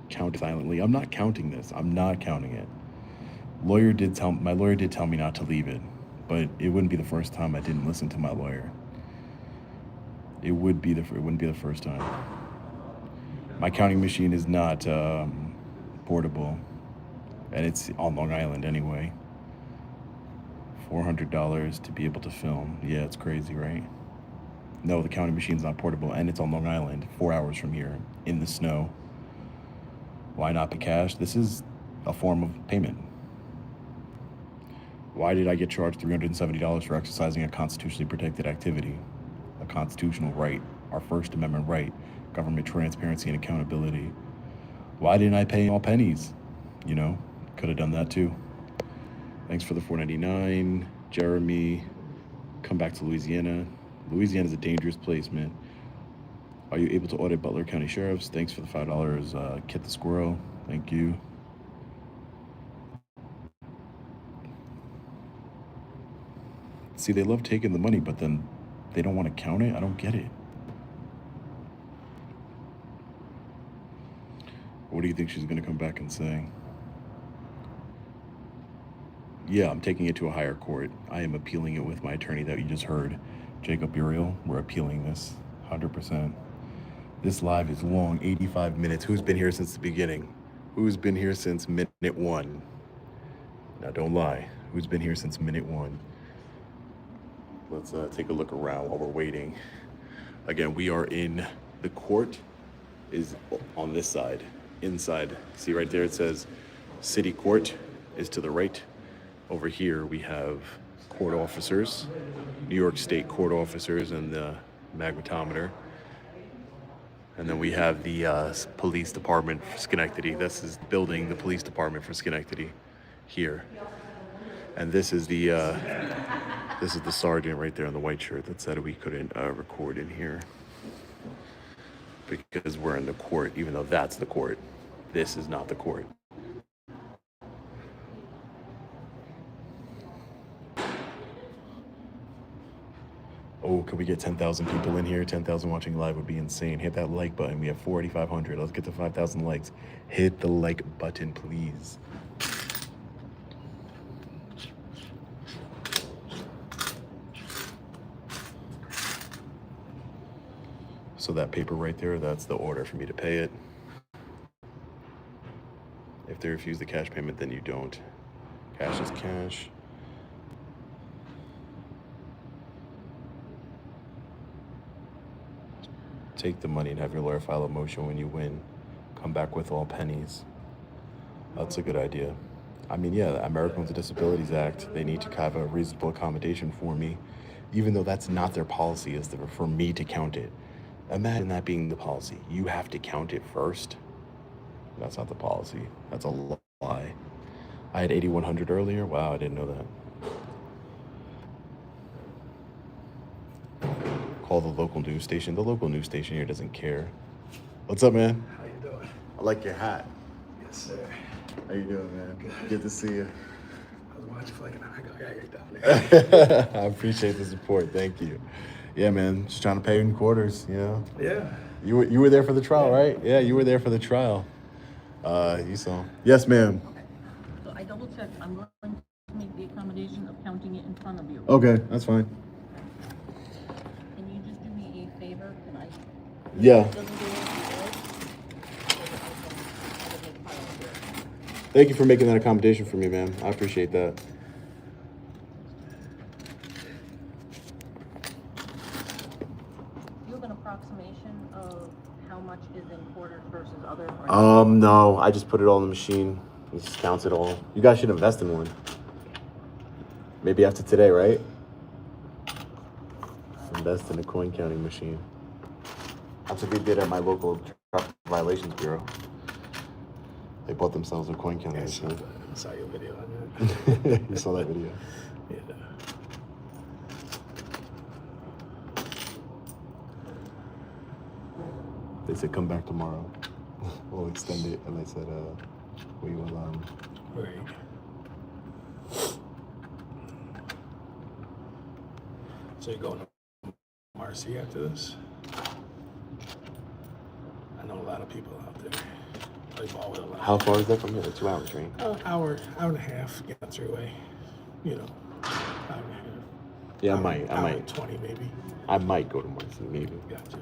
Count silently. I'm not counting this. I'm not counting it. My lawyer did tell me not to leave it, but it wouldn't be the first time I didn't listen to my lawyer. It wouldn't be the first time. My counting machine is not portable, and it's on Long Island anyway. $400 to be able to film. Yeah, it's crazy, right? No, the counting machine's not portable, and it's on Long Island, 4 hours from here, in the snow. Why not pay cash? This is a form of payment. Why did I get charged $370 for exercising a constitutionally protected activity? A constitutional right, our First Amendment right, government transparency and accountability. Why didn't I pay all pennies? You know, could have done that too. Thanks for the $4.99. Jeremy, come back to Louisiana. Louisiana's a dangerous place, man. Are you able to audit Butler County Sheriffs? Thanks for the $5. Kit the Squirrel, thank you. See, they love taking the money, but then they don't want to count it. I don't get it. What do you think she's going to come back and say? Yeah, I'm taking it to a higher court. I am appealing it with my attorney that you just heard, Jacob Uriel. We're appealing this, 100%. This live is long, 85 minutes. Who's been here since the beginning? Who's been here since minute 1? Now, don't lie. Who's been here since minute 1? Let's take a look around while we're waiting. Again, we are in the court is on this side, inside. See right there, it says City Court is to the right. Over here, we have court officers, New York State court officers and the magnetometer. And then we have the police department for Schenectady. This is building the police department for Schenectady here. And this is the sergeant right there in the white shirt that said we couldn't record in here because we're in the court, even though that's the court. This is not the court. Oh, could we get 10,000 people in here? 10,000 watching live would be insane. Hit that like button. We have 4,500. Let's get to 5,000 likes. Hit the like button, please. So that paper right there, that's the order for me to pay it. If they refuse the cash payment, then you don't. Cash is cash. Take the money and have your lawyer file a motion when you win. Come back with all pennies. That's a good idea. I mean, yeah, the Americans with Disabilities Act, they need to have a reasonable accommodation for me, even though that's not their policy, is for me to count it. Imagine that being the policy. You have to count it first. That's not the policy. That's a lie. I had 8,100 earlier. Wow, I didn't know that. Call the local news station. The local news station here doesn't care. What's up, man? How you doing? I like your hat. Yes, sir. How you doing, man? Good to see you. I was watching for like an hour. I got you down there. I appreciate the support. Thank you. Yeah, man. Just trying to pay in quarters, you know? Yeah. You were there for the trial, right? Yeah, you were there for the trial. You saw. Yes, ma'am. So I double checked, I'm going to make the accommodation of counting it in front of you. Okay, that's fine. Can you just do me a favor? Can I? Yeah. Doesn't do it, Thank you for making that accommodation for me, man. I appreciate that. Do you have an approximation of how much is in quarters versus other? Or No, I just put it all in the machine. It just counts it all. You guys should invest in one. Maybe after today, right? Invest in a coin counting machine. That's what they did at my local traffic violations bureau. They bought themselves a coin counting machine. I saw your video on that. You saw that video? Yeah. They said come back tomorrow. We'll extend it, and they said we will Right. So you're going to Marcy after this? I know a lot of people out there. Play ball with a lot. How far is that from here? 2 hours, right? Hour and a half, get through way. You know, hour and a half. Yeah, I Hour- might. hour and 20 maybe. I might go to Marcy, maybe. Gotcha.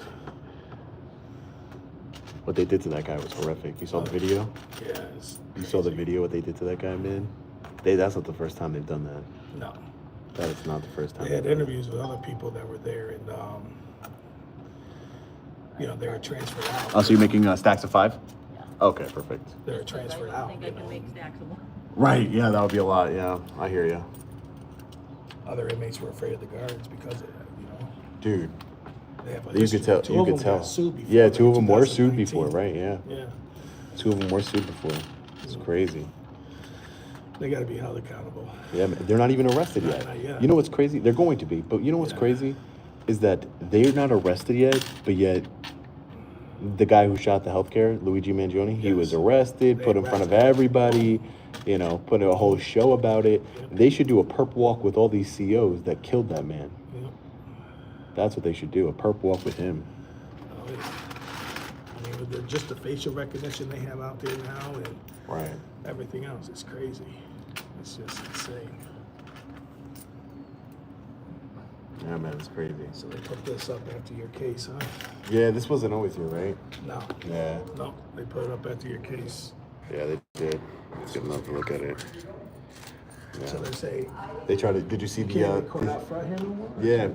What they did to that guy was horrific. You saw the video? Yeah. It's You saw the crazy. video, what they did to that guy, man? That's not the first time they've done that. No. That is not the first time. They had they've done interviews with other people that were there, and you know, they were transferred out. that. Oh, so you're making stacks of 5? Yeah. Okay, perfect. They were transferred I out. think I You can know. make stacks of one. Right, yeah, that would be a lot. Yeah, I hear you. Other inmates were afraid of the guards because of that. You know, Dude, they have a you history. could tell. Two You of could them tell. got sued before, Yeah, like, 2 of them were sued 2019. before, right? Yeah. Yeah, 2 of them were sued before. It's crazy. they got to be held accountable. Yeah, man, they're not even arrested yet. Not yet. You know what's crazy? They're going to be, but you know what's Yeah. crazy? Is that they're not arrested yet, but yet the guy who shot the healthcare, Luigi Mangione, he was Yes. arrested, They put in front of arrested him. everybody, you know, put a whole show about it. They should do a perp walk with all these COs that killed that man. Yep. That's what they should do, a perp walk with him. Oh, yeah. I mean, with just the facial recognition they have out there now and Right. everything else, it's crazy. It's just insane. Yeah, man, it's crazy. So they put this up after your case, huh? Yeah, this wasn't always here, right? No. Yeah. No, they put it up after your case. Yeah, they did. It's good enough to look at it. So they say, They try to. Did you see you can't record out front here no more? Yeah.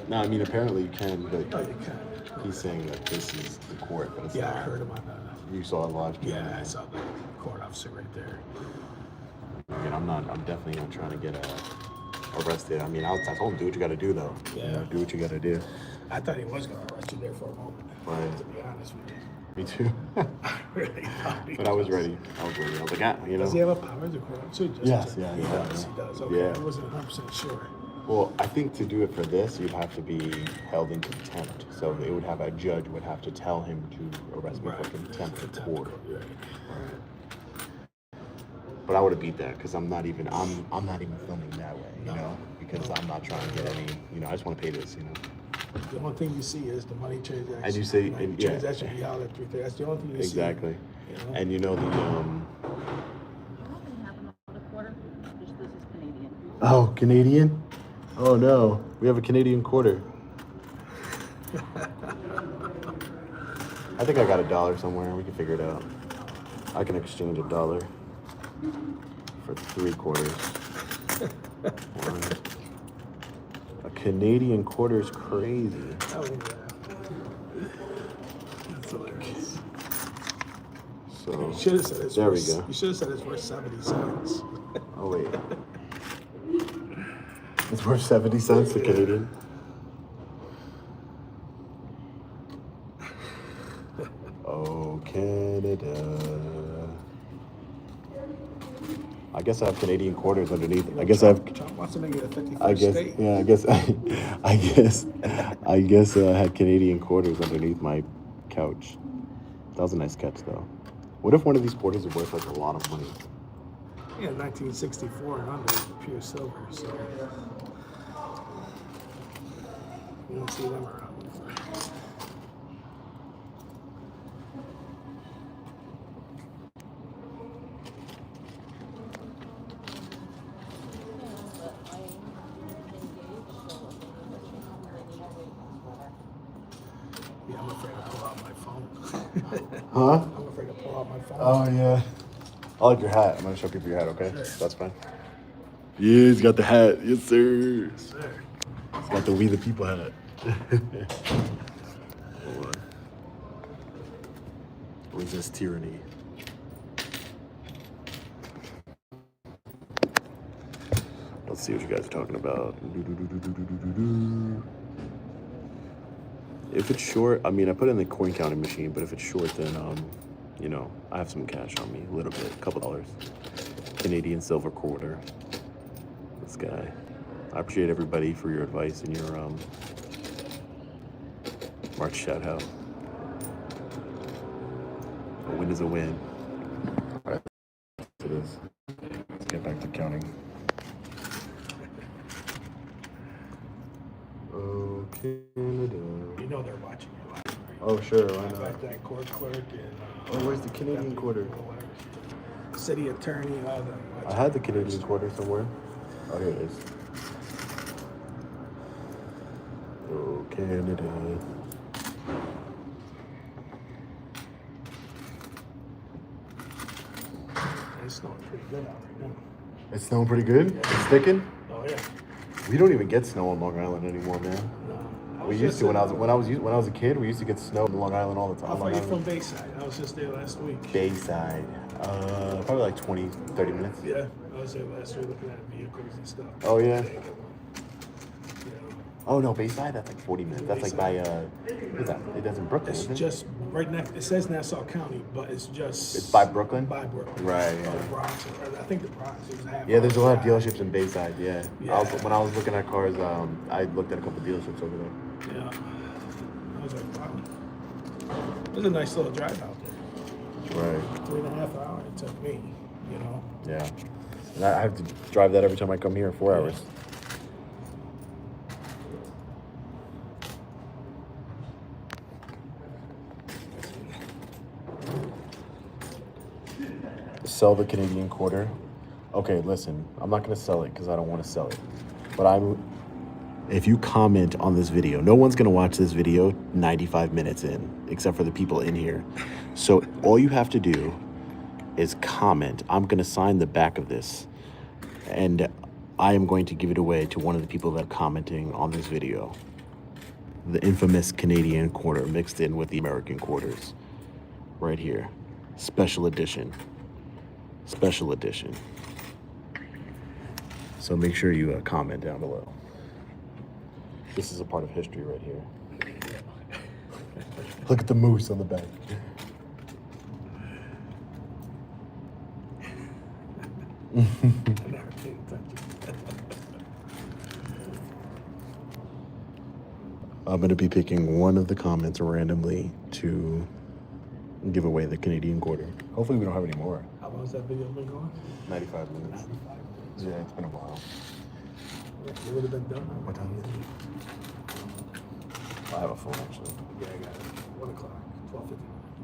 No, I mean apparently you can, but Oh, you can. he's saying that this is the court, but it's Yeah, not. I heard about that. You saw it live. Yeah, I saw the court officer right there. I mean, I'm definitely not trying to get arrested. I mean, I told him, do what you got to do, though. You know, Yeah. do what you got to do. I thought he was going to arrest you there for a moment. Right. To be honest with you. Me too. I really thought he But I was ready. I was like, you know. Does he have a power to court officer? Just Yes, to- yeah, he yeah, does. yeah. He does. Okay, Yeah. I wasn't 100% sure. Well, I think to do it for this, you'd have to be held in contempt. So it would have a judge would have to tell him to arrest me for contempt of court. Right. But I would have beat that because I'm not even filming that way, you know, because I'm not trying to get any, you know, I just want to pay this, you know. The only thing you see is the money transaction. And you say, Money and, yeah. transaction be out at 3:30. That's the only thing you Exactly. see. You know? And you know the Nothing happened on the quarter, just this is Canadian. Oh, Canadian? Oh no, we have a Canadian quarter. I think I got $1 somewhere. We can figure it out. I can exchange $1 for 3 quarters. One. A Canadian quarter is crazy. Oh, yeah. That's hilarious. So You should have said it's there we worth, go. You should have said it's worth 70 cents. Oh wait, it's worth 70 cents to Canadian. Oh, Canada. I guess I have Canadian quarters underneath. I guess I have. Trump wants to make it a 51st I guess. state. Yeah. I guess I had Canadian quarters underneath my couch. That was a nice catch, though. What if one of these quarters is worth like a lot of money? Yeah, 1964 and under, pure silver. So you don't see them around. Yeah, I'm afraid to pull out my phone. Huh? I'm afraid to pull out my phone. Oh yeah. I like your hat. I'm gonna show people your hat, okay? That's fine. Yeah, he's got the hat. Yes, sir. Yes, sir. He's got the We the People hat. Hold on. Resist tyranny. Let's see what you guys are talking about. If it's short, I mean, I put it in the coin counting machine, but if it's short, then, you know, I have some cash on me, a little bit, a couple dollars. Canadian silver quarter. This guy. I appreciate everybody for your advice and your, March shout out. A win is a win. All right, it is. Let's get back to counting. Oh, Canada. You know they're watching you live, right? Oh, sure, I know. Like that court clerk and. Oh, where's the Canadian quarter? City attorney, all them. I had the Canadian quarter somewhere. Oh, here it is. Oh, Canada. It's snowing pretty good out there now. It's snowing pretty good? It's sticking? Oh yeah. We don't even get snow on Long Island anymore, man. No. We used to when I was a kid. We used to get snow in Long Island all the time. How far Long are you Island. from Bayside? I was just there last week. Bayside. Probably like 20, 30 minutes. Yeah, I was there last week looking at vehicles and stuff. Oh, yeah? Yeah. Oh no, Bayside. That's like 40 minutes. That's like by what's that? That's in Brooklyn. It's Isn't it? just right next. It says Nassau County, but it's just. It's by Brooklyn? By Brooklyn. Right, Or yeah. the Bronx. I think the Bronx. It was a half Yeah, there's a lot of hour dealerships in Bayside. Yeah. Yeah. When I was looking at cars, I looked at a couple dealerships over there. drive. Yeah. I was like, wow. It was a nice little drive out there. Right. 3.5 hours it took me. You know. Yeah. And I have to drive that every time I come here. 4 hours. Sell the Canadian quarter. Okay, listen, I'm not gonna sell it because I don't want to sell it. But if you comment on this video, no one's gonna watch this video 95 minutes in, except for the people in here. So all you have to do is comment. I'm going to sign the back of this, and I am going to give it away to one of the people that are commenting on this video. The infamous Canadian quarter mixed in with the American quarters. Right here. Special edition. Special edition. So make sure you comment down below. This is a part of history right here. Look at the moose on the back. I'm going to be picking one of the comments randomly to give away the Canadian quarter. Hopefully we don't have any more. How long has that video been going? 95 minutes. Yeah, it's been a while. It would have been done. What time is it? I have a phone actually. Yeah, I got it. 1 o'clock, 12:59.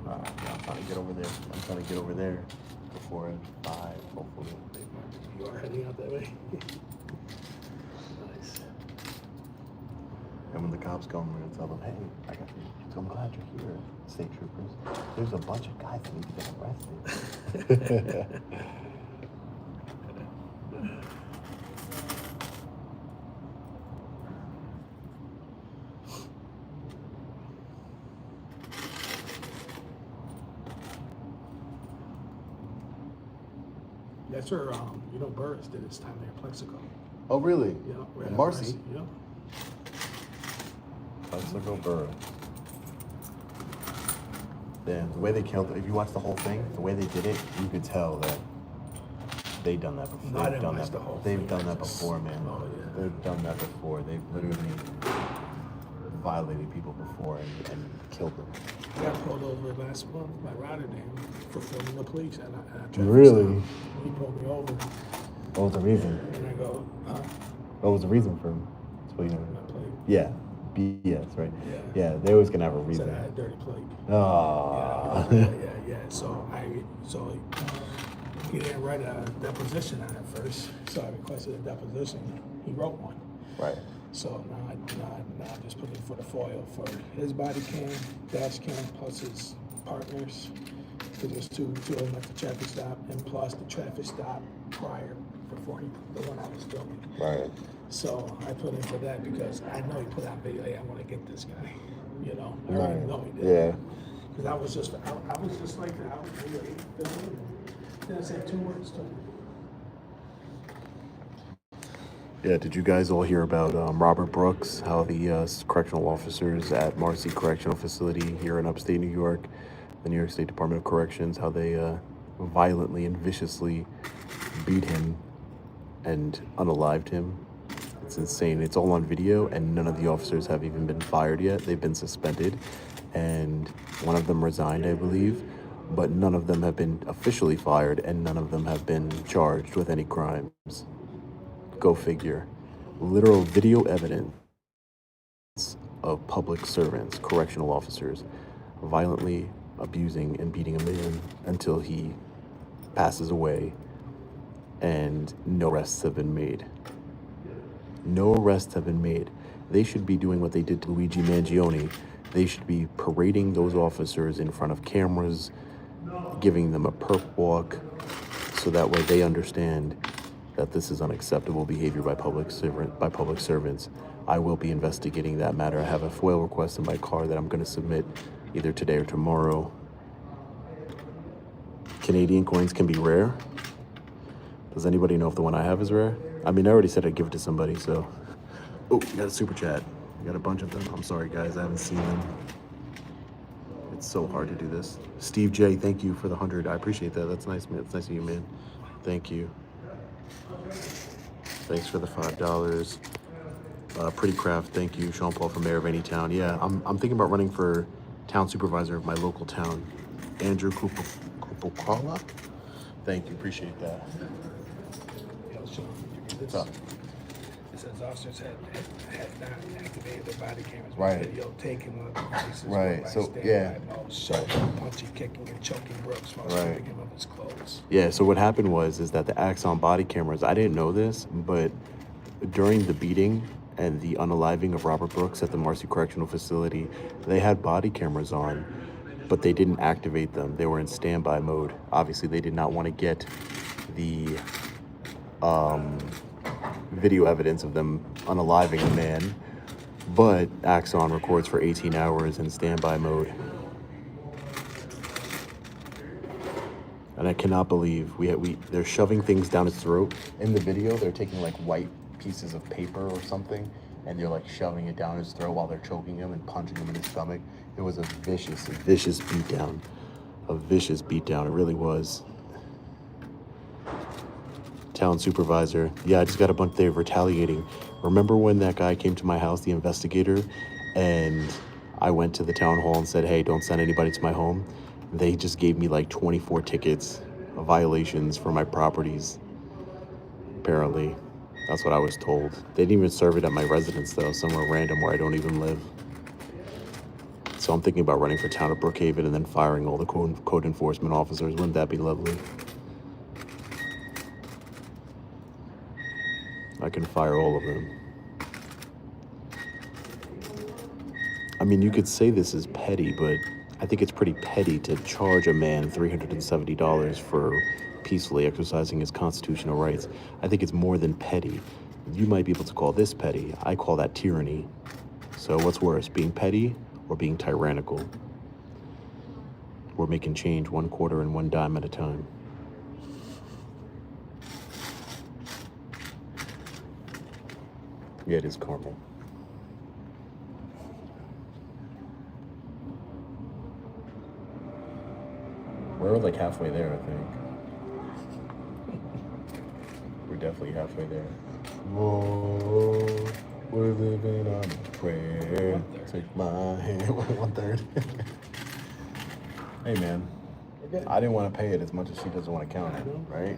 Yeah, I'm trying to get over there. I'm trying to get over there before 5, hopefully. You are heading out that way? Nice. And when the cops come, we're gonna tell them, hey, I got you. So I'm glad you're here, state troopers. There's a bunch of guys that need to get arrested. That's where, you know, Burris did his time there at Plexico. Oh, really? Yeah. right In at Marcy? Yeah. Plexico Borough. Damn, the way they killed it, if you watch the whole thing, the way they did it, you could tell that they've done that before. No, I didn't watch the whole They've thing. done that before, man. Oh, yeah. They've done that before. They've literally violated people before and killed them. I got pulled over last month by Rotterdam for filming the police. And I traffic Really? stop. He pulled me over. What was the reason? And I go, What was the reason for him? So, you know, my plate. yeah, BS, right? Yeah. Yeah, they always gonna have a Said reason. I had a dirty plate. Ah. Yeah. So he didn't write a deposition on it first. So I requested a deposition. He wrote one. Right. So now I just put in for the foil for his body cam, dash cam, plus his partners. Because there's two of them at the traffic stop, and plus the traffic stop prior before the one I was filming. Right. So I put in for that because I know he put out video. Hey, I want to get this guy. You know, I already know he did. Yeah. Because I was just like that. I was filming. Then I said 2 words to him. Yeah, did you guys all hear about Robert Brooks, how the correctional officers at Marcy Correctional Facility here in upstate New York, the New York State Department of Corrections, how they violently and viciously beat him and unalived him? It's insane. It's all on video, and none of the officers have even been fired yet. They've been suspended, and one of them resigned, I believe, but none of them have been officially fired, and none of them have been charged with any crimes. Go figure. Literal video evidence of public servants, correctional officers, violently abusing and beating a man until he passes away, and no arrests have been made. No arrests have been made. They should be doing what they did to Luigi Mangione. They should be parading those officers in front of cameras, giving them a perp walk, so that way they understand that this is unacceptable behavior by public servants. I will be investigating that matter. I have a FOIL request in my car that I'm going to submit either today or tomorrow. Canadian coins can be rare. Does anybody know if the one I have is rare? I mean, I already said I'd give it to somebody, so. Oh, you got a super chat. You got a bunch of them. I'm sorry, guys. I haven't seen them. It's so hard to do this. Steve J, thank you for the 100. I appreciate that. That's nice, man. It's nice of you, man. Thank you. Thanks for the $5. Pretty Craft, thank you. Sean Paul from Mayor of Anytown. Yeah, I'm thinking about running for town supervisor of my local town. Andrew Kupokala. Thank you, appreciate that. What's up? It says officers had not activated their body cameras. Right. Video taken one of the cases. Right, so, yeah. So punching, kicking, and choking Brooks while Right. stripping him of his clothes. Yeah, so what happened was that the Axon body cameras, I didn't know this, but during the beating and the unaliving of Robert Brooks at the Marcy Correctional Facility, they had body cameras on but they didn't activate them. They were in standby mode. Obviously, they did not want to get the video evidence of them unaliving a man, but Axon records for 18 hours in standby mode. And I cannot believe they're shoving things down his throat. In the video, they're taking like white pieces of paper or something, and they're like shoving it down his throat while they're choking him and punching him in his stomach. It was a vicious beatdown. A vicious beatdown, it really was. Town supervisor, yeah, I just got a bunch, they're retaliating. Remember when that guy came to my house, the investigator, and I went to the town hall and said, hey, don't send anybody to my home? They just gave me like 24 tickets of violations for my properties. Apparently, that's what I was told. They didn't even serve it at my residence though, somewhere random where I don't even live. So I'm thinking about running for town of Brookhaven and then firing all the code enforcement officers. Wouldn't that be lovely? I can fire all of them. I mean, you could say this is petty, but I think it's pretty petty to charge a man $370 for peacefully exercising his constitutional rights. I think it's more than petty. You might be able to call this petty. I call that tyranny. So what's worse, being petty or being tyrannical? We're making change 1 quarter and 1 dime at a time. Yeah, it is caramel. We're like halfway there, I think. We're definitely halfway there. Whoa, we're living on a prayer. Take my hand. 1/3. Hey, man. I didn't want to pay it as much as she doesn't want to count it, right?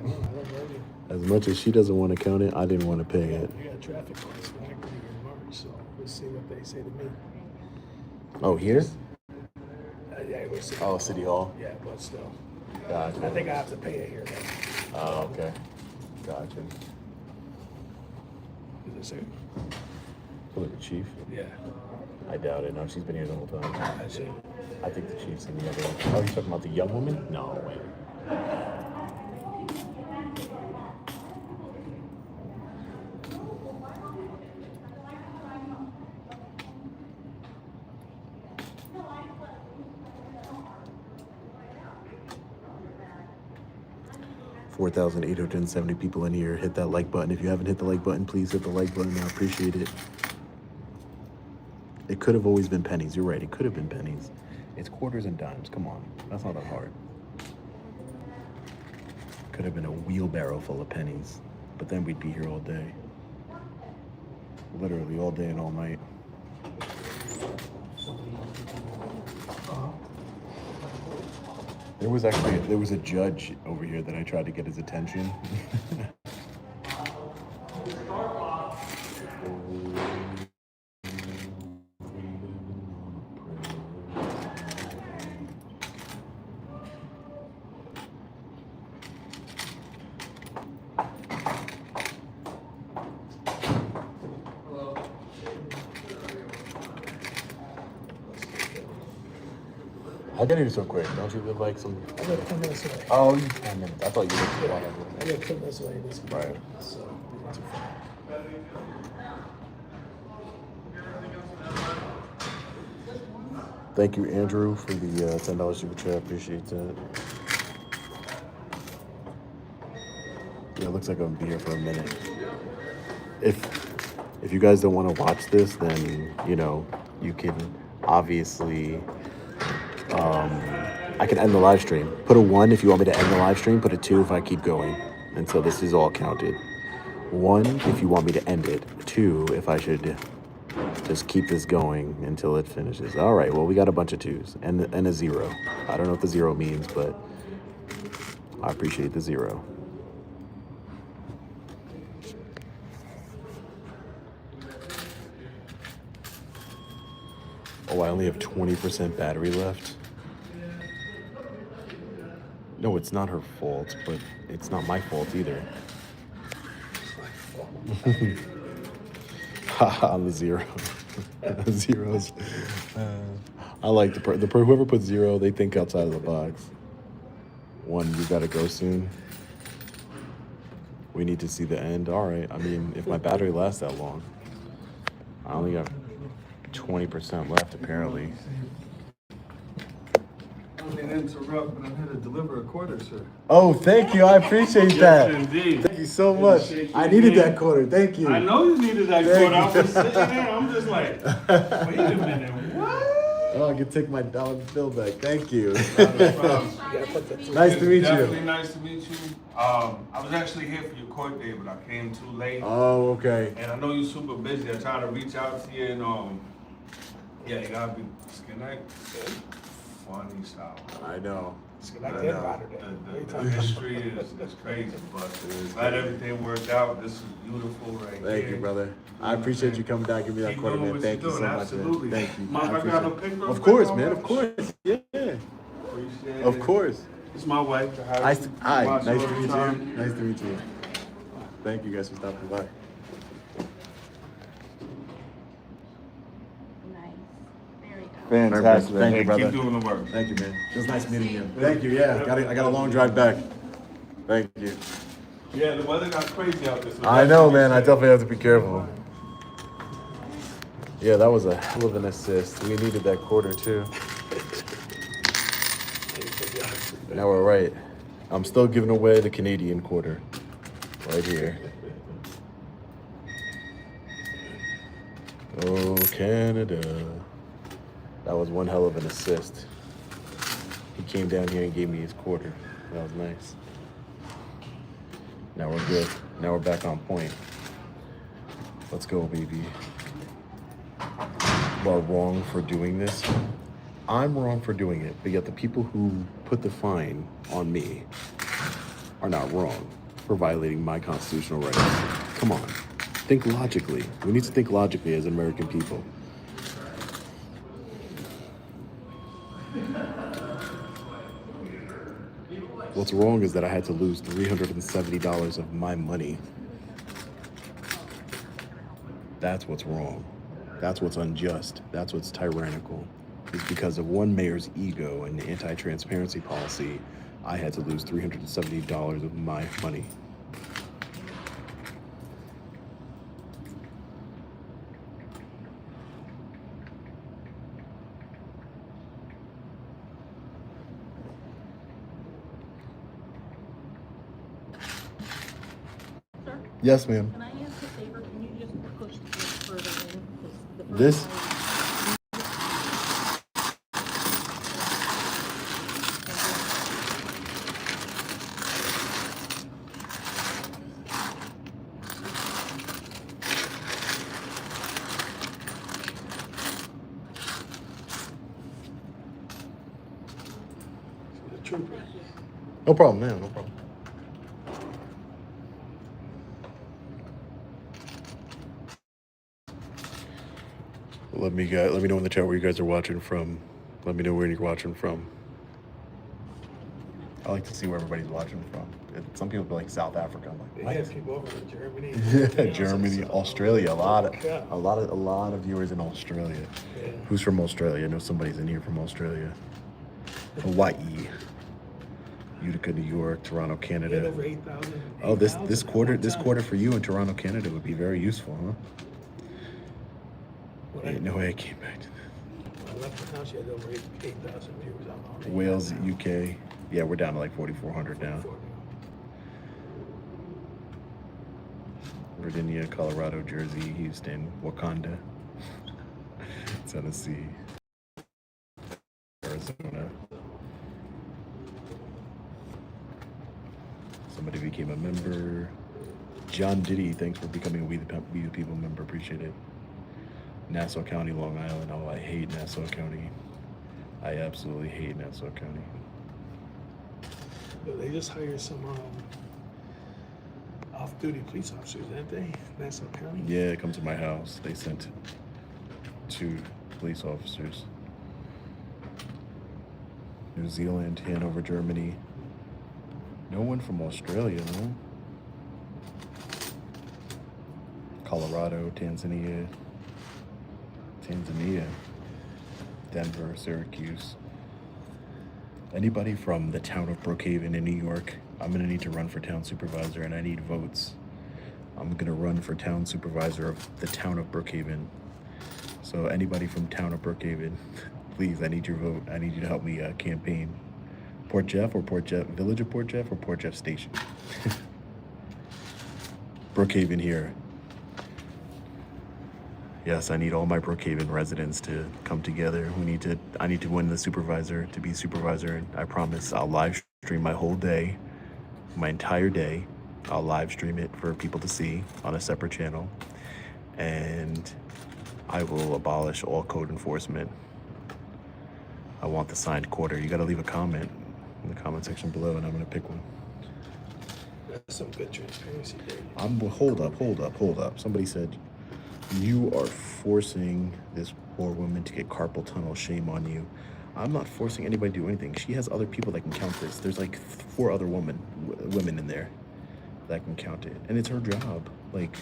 As much as she doesn't want to count it, I didn't want to pay it. I got traffic lights back in March, so we'll see what they say to me. Oh, here? Yeah, we'll see. Oh, City Hall? Yeah, but still. Gotcha. I think I have to pay it here. Though. Oh, okay. Gotcha. Is it sir? Look at Chief. Yeah. I doubt it. No, she's been here the whole time. I see. I think the Chief's in the other one. Oh, you talking about the young woman? No, wait. $4,870 people in here. Hit that like button. If you haven't hit the like button, please hit the like button. I appreciate it. It could have always been pennies. You're right. It could have been pennies. It's quarters and dimes. Come on. That's not that hard. Could have been a wheelbarrow full of pennies. But then we'd be here all day. Literally all day and all night. There was a judge over here that I tried to get his attention. How can you do so quick? Don't you live like some... I live 10 minutes away. Oh, you 10 minutes. I thought you lived for longer. I live 10 minutes away. This Right. So, not too far. Thank you, Andrew, for the $10 super chat. Appreciate that. Yeah, it looks like I'm gonna be here for a minute. If you guys don't want to watch this, then you can obviously. I can end the live stream. Put a 1 if you want me to end the live stream. Put a 2 if I keep going until this is all counted. 1 if you want me to end it. 2 if I should just keep this going until it finishes. All right. Well, we got a bunch of 2s and a 0. I don't know what the 0 means, but I appreciate the 0. Oh, I only have 20% battery left. No, it's not her fault, but it's not my fault either. Haha, on the 0. Zeros. I like whoever puts 0, they think outside of the box. 1, you gotta go soon. We need to see the end. All right. I mean, if my battery lasts that long, I only got 20% left apparently. I don't mean to interrupt, but I'm here to deliver a quarter, sir. Oh, thank you. I appreciate that. Yes, indeed. Thank you so much. I needed that quarter. Thank you. I know you needed that Thank quarter. I you. was sitting there, I'm just like, wait a minute, what? Oh, I can take my dollar bill back. Thank you. No problem. Nice to meet Definitely you. nice to meet you. I was actually here for your court date, but I came too late. Oh, okay. And I know you're super busy. I tried to reach out to you, and yeah, you gotta be Schenectady. Funny style. I know. I did bother The history is crazy, but glad everything worked out. This is beautiful right here. Thank you, brother. I appreciate you coming down. Give me that Keep quarter, doing man. what Thank you're you so doing. much, man. Absolutely. Thank you. Mind if I appreciate grab a it. pic real Of quick, course, all man. right? Of course. Yeah. Appreciate Of it. course. It's my wife. Hi. Watch Nice all to the meet time. you. Nice to meet you. Thank you guys for stopping by. Nice. Very good. Fantastic. Thank you, Hey, brother. keep doing the work. Thank you, man. It was nice meeting you. Thank you. Yeah. I got a long drive back. Thank you. Yeah, the weather got crazy out there. So I know, man. I definitely have to be careful. Yeah, that was a hell of an assist. We needed that quarter too. Now we're right. I'm still giving away the Canadian quarter. Right here. Oh, Canada. That was one hell of an assist. He came down here and gave me his quarter. That was nice. Now we're good. Now we're back on point. Let's go, baby. You are wrong for doing this. I'm wrong for doing it, but yet the people who put the fine on me are not wrong for violating my constitutional rights. Come on. Think logically. We need to think logically as American people. What's wrong is that I had to lose $370 of my money. That's what's wrong. That's what's unjust. That's what's tyrannical. It's because of one mayor's ego and anti-transparency policy, I had to lose $370 of my money. Sir, Yes, ma'am. can I ask a favor? Can you just push this further in? 'Cause the first This? one- The trooper. No problem, man. No problem. Let me know in the chat where you guys are watching from. Let me know where you're watching from. I like to see where everybody's watching from. Some people be like South Africa. I'm like, They what? have people over in Germany. Yeah, Germany, Australia. A lot Yeah. of viewers in Australia. Yeah. Who's from Australia? I know somebody's in here from Australia. Hawaii, Utica, New York, Toronto, They had Canada. over 8,000. Oh, this 8,000 quarter at one time. for you in Toronto, Canada would be very useful, huh? When Ain't I, no way I came back to when I left the house, you had over 8,000 viewers on that. Wales, UK. Yeah, we're down to like 4,400 now. Virginia, Colorado, Jersey, Houston, Wakanda, Tennessee, Arizona. Somebody became a member. John Diddy, thanks for becoming a We the People member. Appreciate it. Nassau County, Long Island. Oh, I hate Nassau County. I absolutely hate Nassau County. They just hired some off-duty police officers, didn't they? Nassau County. Yeah, come to my house. They sent 2 police officers. New Zealand, Hanover, Germany. No one from Australia, no? Colorado, Tanzania. Denver, Syracuse. Anybody from the town of Brookhaven in New York, I'm gonna need to run for town supervisor and I need votes. I'm gonna run for town supervisor of the town of Brookhaven. So anybody from town of Brookhaven, please, I need your vote. I need you to help me campaign. Port Jeff or Port Jeff, Village of Port Jeff or Port Jeff Station? Brookhaven here. Yes, I need all my Brookhaven residents to come together. I need to win the supervisor, to be supervisor. And I promise I'll live stream my whole day, my entire day. I'll live stream it for people to see on a separate channel. And I will abolish all code enforcement. I want the signed quarter. You gotta leave a comment in the comment section below and I'm gonna pick one. That's some good transparency there. Hold up. Somebody said, you are forcing this poor woman to get carpal tunnel. Shame on you. I'm not forcing anybody to do anything. She has other people that can count this. There's like 4 other women in there that can count it. And it's her job. Like,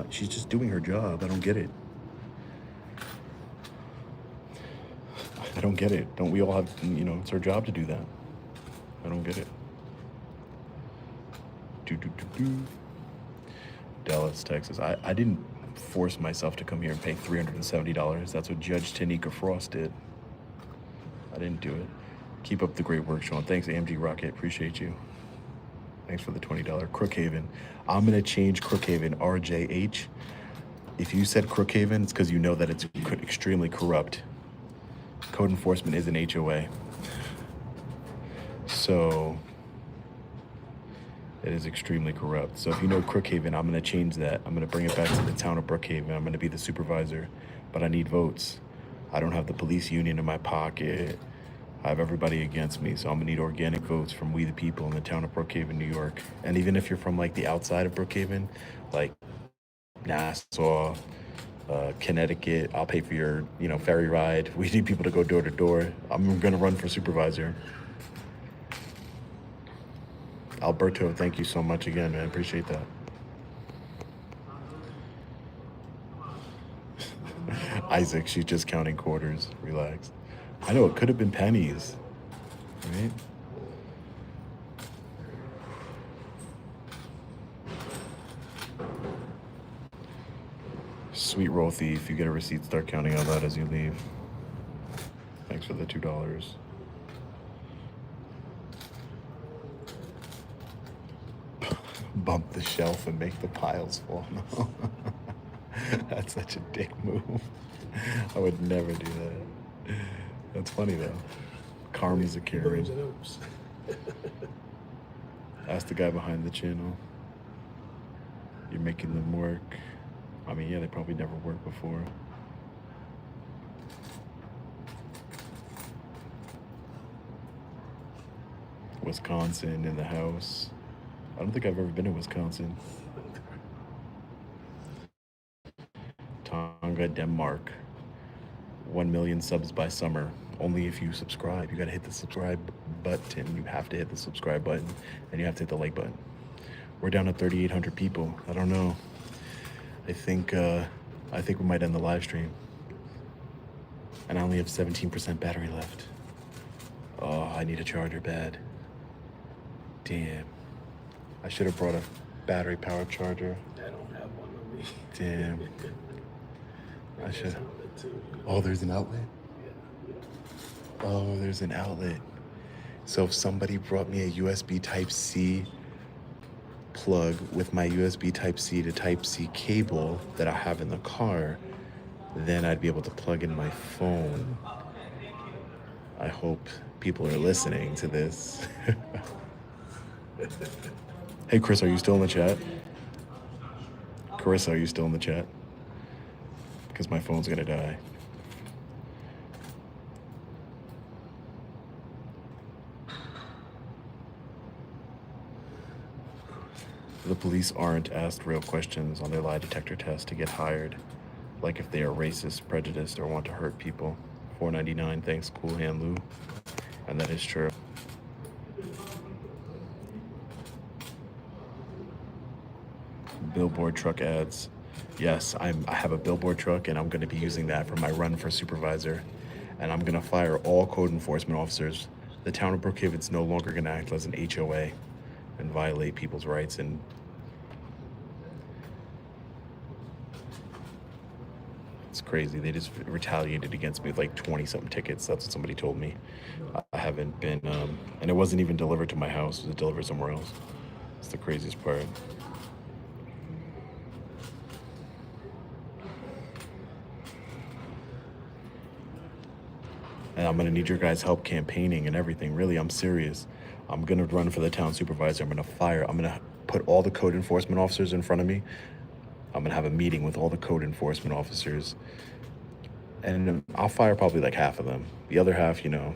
she's just doing her job. I don't get it. I don't get it. Don't we all have, it's our job to do that. I don't get it. Dallas, Texas. I didn't force myself to come here and pay $370. That's what Judge Tanika Frost did. I didn't do it. Keep up the great work, Sean. Thanks, AMG Rocket. Appreciate you. Thanks for the $20. Crookhaven. I'm going to change Crookhaven, RJH. If you said Crookhaven, it's because you know that it's extremely corrupt. Code enforcement is an HOA. So it is extremely corrupt. So if you know Crookhaven, I'm going to change that. I'm going to bring it back to the town of Brookhaven. I'm going to be the supervisor, but I need votes. I don't have the police union in my pocket. I have everybody against me, so I'm going to need organic votes from we the people in the town of Brookhaven, New York. And even if you're from like the outside of Brookhaven, like Nassau, Connecticut, I'll pay for your, ferry ride. We need people to go door to door. I'm going to run for supervisor. Alberto, thank you so much again, man. Appreciate that. Isaac, she's just counting quarters. Relax. I know it could have been pennies, right? Sweet roll thief. You get a receipt, start counting out loud as you leave. Thanks for the $2. Bump the shelf and make the piles fall. No. That's such a dick move. I would never do that. That's funny though. Karma's a Karen. Ask the guy behind the channel. You're making them work. I mean, yeah, they probably never worked before. Wisconsin in the house. I don't think I've ever been in Wisconsin. Tonga, Denmark. 1 million subs by summer. Only if you subscribe. You gotta hit the subscribe button. You have to hit the subscribe button, and you have to hit the like button. We're down to 3,800 people. I don't know. I think we might end the live stream. And I only have 17% battery left. Oh, I need a charger bad. Damn. I should have brought a battery powered charger. I don't have one on me. Damn. I should. Oh, there's an outlet? Oh, there's an outlet. So if somebody brought me a USB Type-C plug with my USB Type-C to Type-C cable that I have in the car, then I'd be able to plug in my phone. I hope people are listening to this. Hey, Chris, are you still in the chat? Carissa, are you still in the chat? Because my phone's gonna die. The police aren't asked real questions on their lie detector test to get hired, like if they are racist, prejudiced, or want to hurt people. $4.99, thanks, Cool Hand Lou. And that is true. Billboard truck ads. Yes, I have a billboard truck and I'm going to be using that for my run for supervisor. and I'm gonna fire all code enforcement officers. The town of Brookhaven's no longer gonna act as an HOA and violate people's rights. And it's crazy. They just retaliated against me with like 20-something tickets. That's what somebody told me. I haven't been, and it wasn't even delivered to my house. It was delivered somewhere else. It's the craziest part. And I'm gonna need your guys' help campaigning and everything. Really, I'm serious. I'm gonna run for the town supervisor. I'm gonna put all the code enforcement officers in front of me. I'm gonna have a meeting with all the code enforcement officers. And I'll fire probably like half of them. The other half, you know,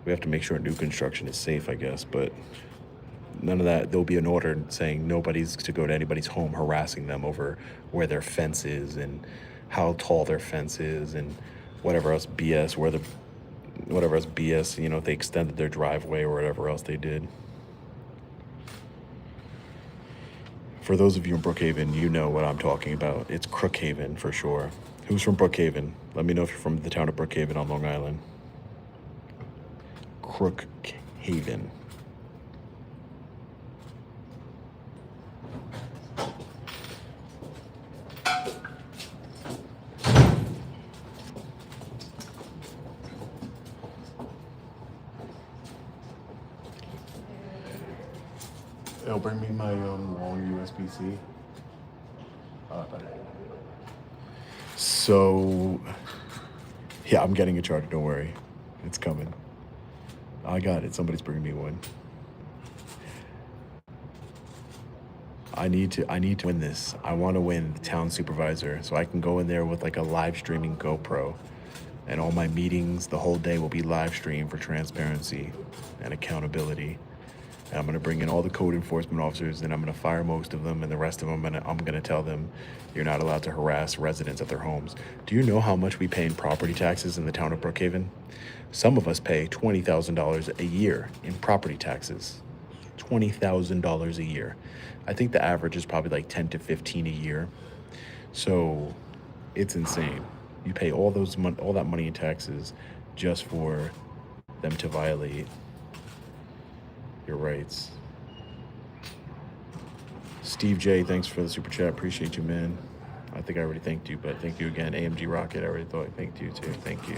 we have to make sure new construction is safe, I guess, but none of that. There'll be an order saying nobody's to go to anybody's home harassing them over where their fence is and how tall their fence is and whatever else BS, whatever else BS, you know, if they extended their driveway or whatever else they did. For those of you in Brookhaven, you know what I'm talking about. It's Crookhaven for sure. Who's from Brookhaven? Let me know if you're from the town of Brookhaven on Long Island. Crookhaven. It'll bring me my long USB-C. So, yeah, I'm getting a charger. Don't worry, it's coming. I got it. Somebody's bringing me one. I need to win this. I want to win the town supervisor, so I can go in there with like a live streaming GoPro, and all my meetings, the whole day will be live streamed for transparency and accountability. And I'm gonna bring in all the code enforcement officers, and I'm gonna fire most of them, and the rest of them, I'm gonna tell them you're not allowed to harass residents at their homes. Do you know how much we pay in property taxes in the town of Brookhaven? Some of us pay $20,000 a year in property taxes. $20,000 a year. I think the average is probably like 10 to 15 a year. So it's insane. You pay all that money in taxes just for them to violate your rights. Steve J, thanks for the super chat. Appreciate you, man. I think I already thanked you, but thank you again. AMG Rocket, I already thought I thanked you too. Thank you.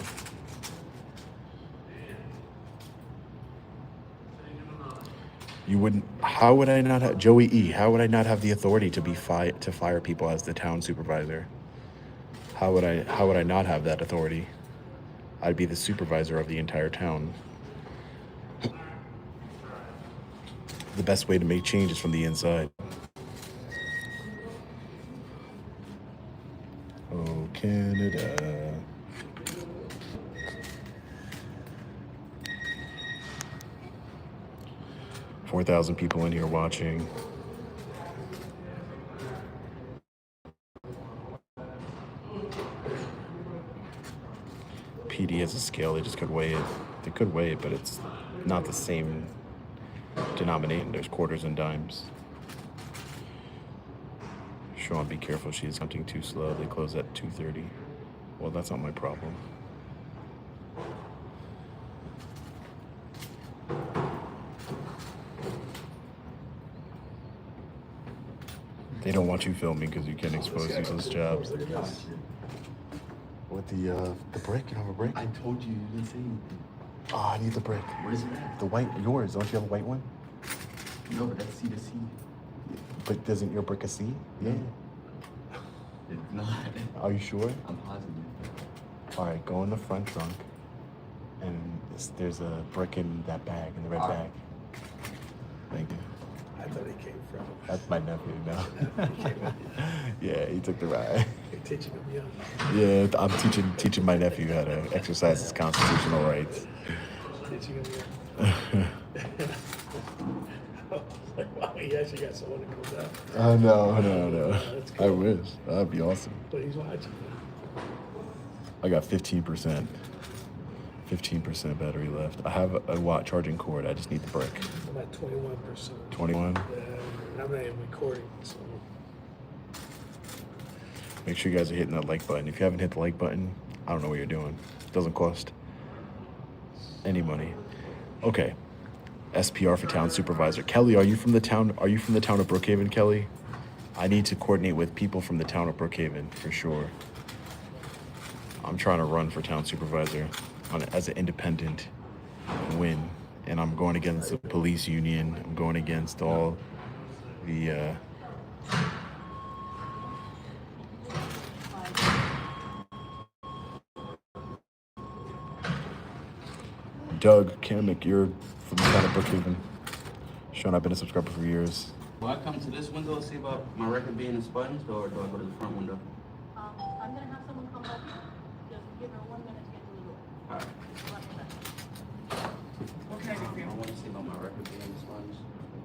You wouldn't, how would I not have, Joey E, how would I not have the authority to to fire people as the town supervisor? How would I not have that authority? I'd be the supervisor of the entire town. The best way to make change is from the inside. Oh, Canada. $4,000 people in here watching. PD has a scale, they just could weigh it. They could weigh it, but it's not the same denominator. There's quarters and dimes. Sean, be careful, she's counting too slow. They close at 2:30. Well, that's not my problem. They don't want you filming because you can't expose useless jobs. Look at this. With the brick, you don't have a brick? I told you, you didn't say anything. Oh, I need the brick. Where's it at? The white, yours. Don't you have a white one? No, but that's C to C. But doesn't your brick a C? Yeah. It's not. Are you sure? I'm positive. All right, go in the front trunk, and there's a brick in that bag, in the red bag. Thank you. I thought he came from. That's my nephew now. Yeah, he took the ride. You're teaching him young. Yeah, I'm teaching my nephew how to exercise his constitutional rights. Teaching him young. Like, wow, he actually got someone to come down. No. That's cool. I wish. That'd be awesome. But he's watching. I got 15%. 15% battery left. I have a charging cord. I just need the brick. I'm at 21%. 21? And I'm not even recording, so. Make sure you guys are hitting that like button. If you haven't hit the like button, I don't know what you're doing. Doesn't cost any money. Okay. SPR for town supervisor. Kelly, are you from the town of Brookhaven, Kelly? I need to coordinate with people from the town of Brookhaven for sure. I'm trying to run for town supervisor as an independent win. And I'm going against the police union. I'm going against all the Doug Kamek, you're from the town of Brookhaven. Sean, I've been a subscriber for years. Will I come to this window and see about my record being expunged, or do I go to the front window? I'm gonna have someone come up, just give her 1 minute to get to the door. All right. What can I do for you? I want to see about my record being expunged. If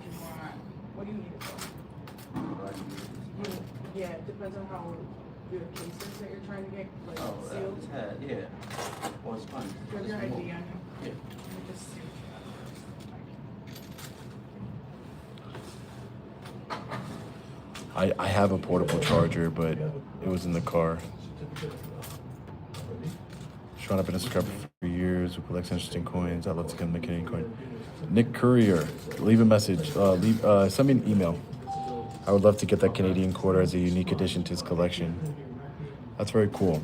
you want, what do you need it for? Yeah, it depends on how your cases that you're trying to get, like, sealed. Yeah. Or expunged. Do you have your ID on you? Yeah. Let me just see what you have. I have a portable charger, but it was in the car. Sean, I've been a subscriber for years who collects interesting coins. I'd love to get a Canadian coin. Nick Courier, leave a message. Send me an email. I would love to get that Canadian quarter as a unique addition to his collection. That's very cool.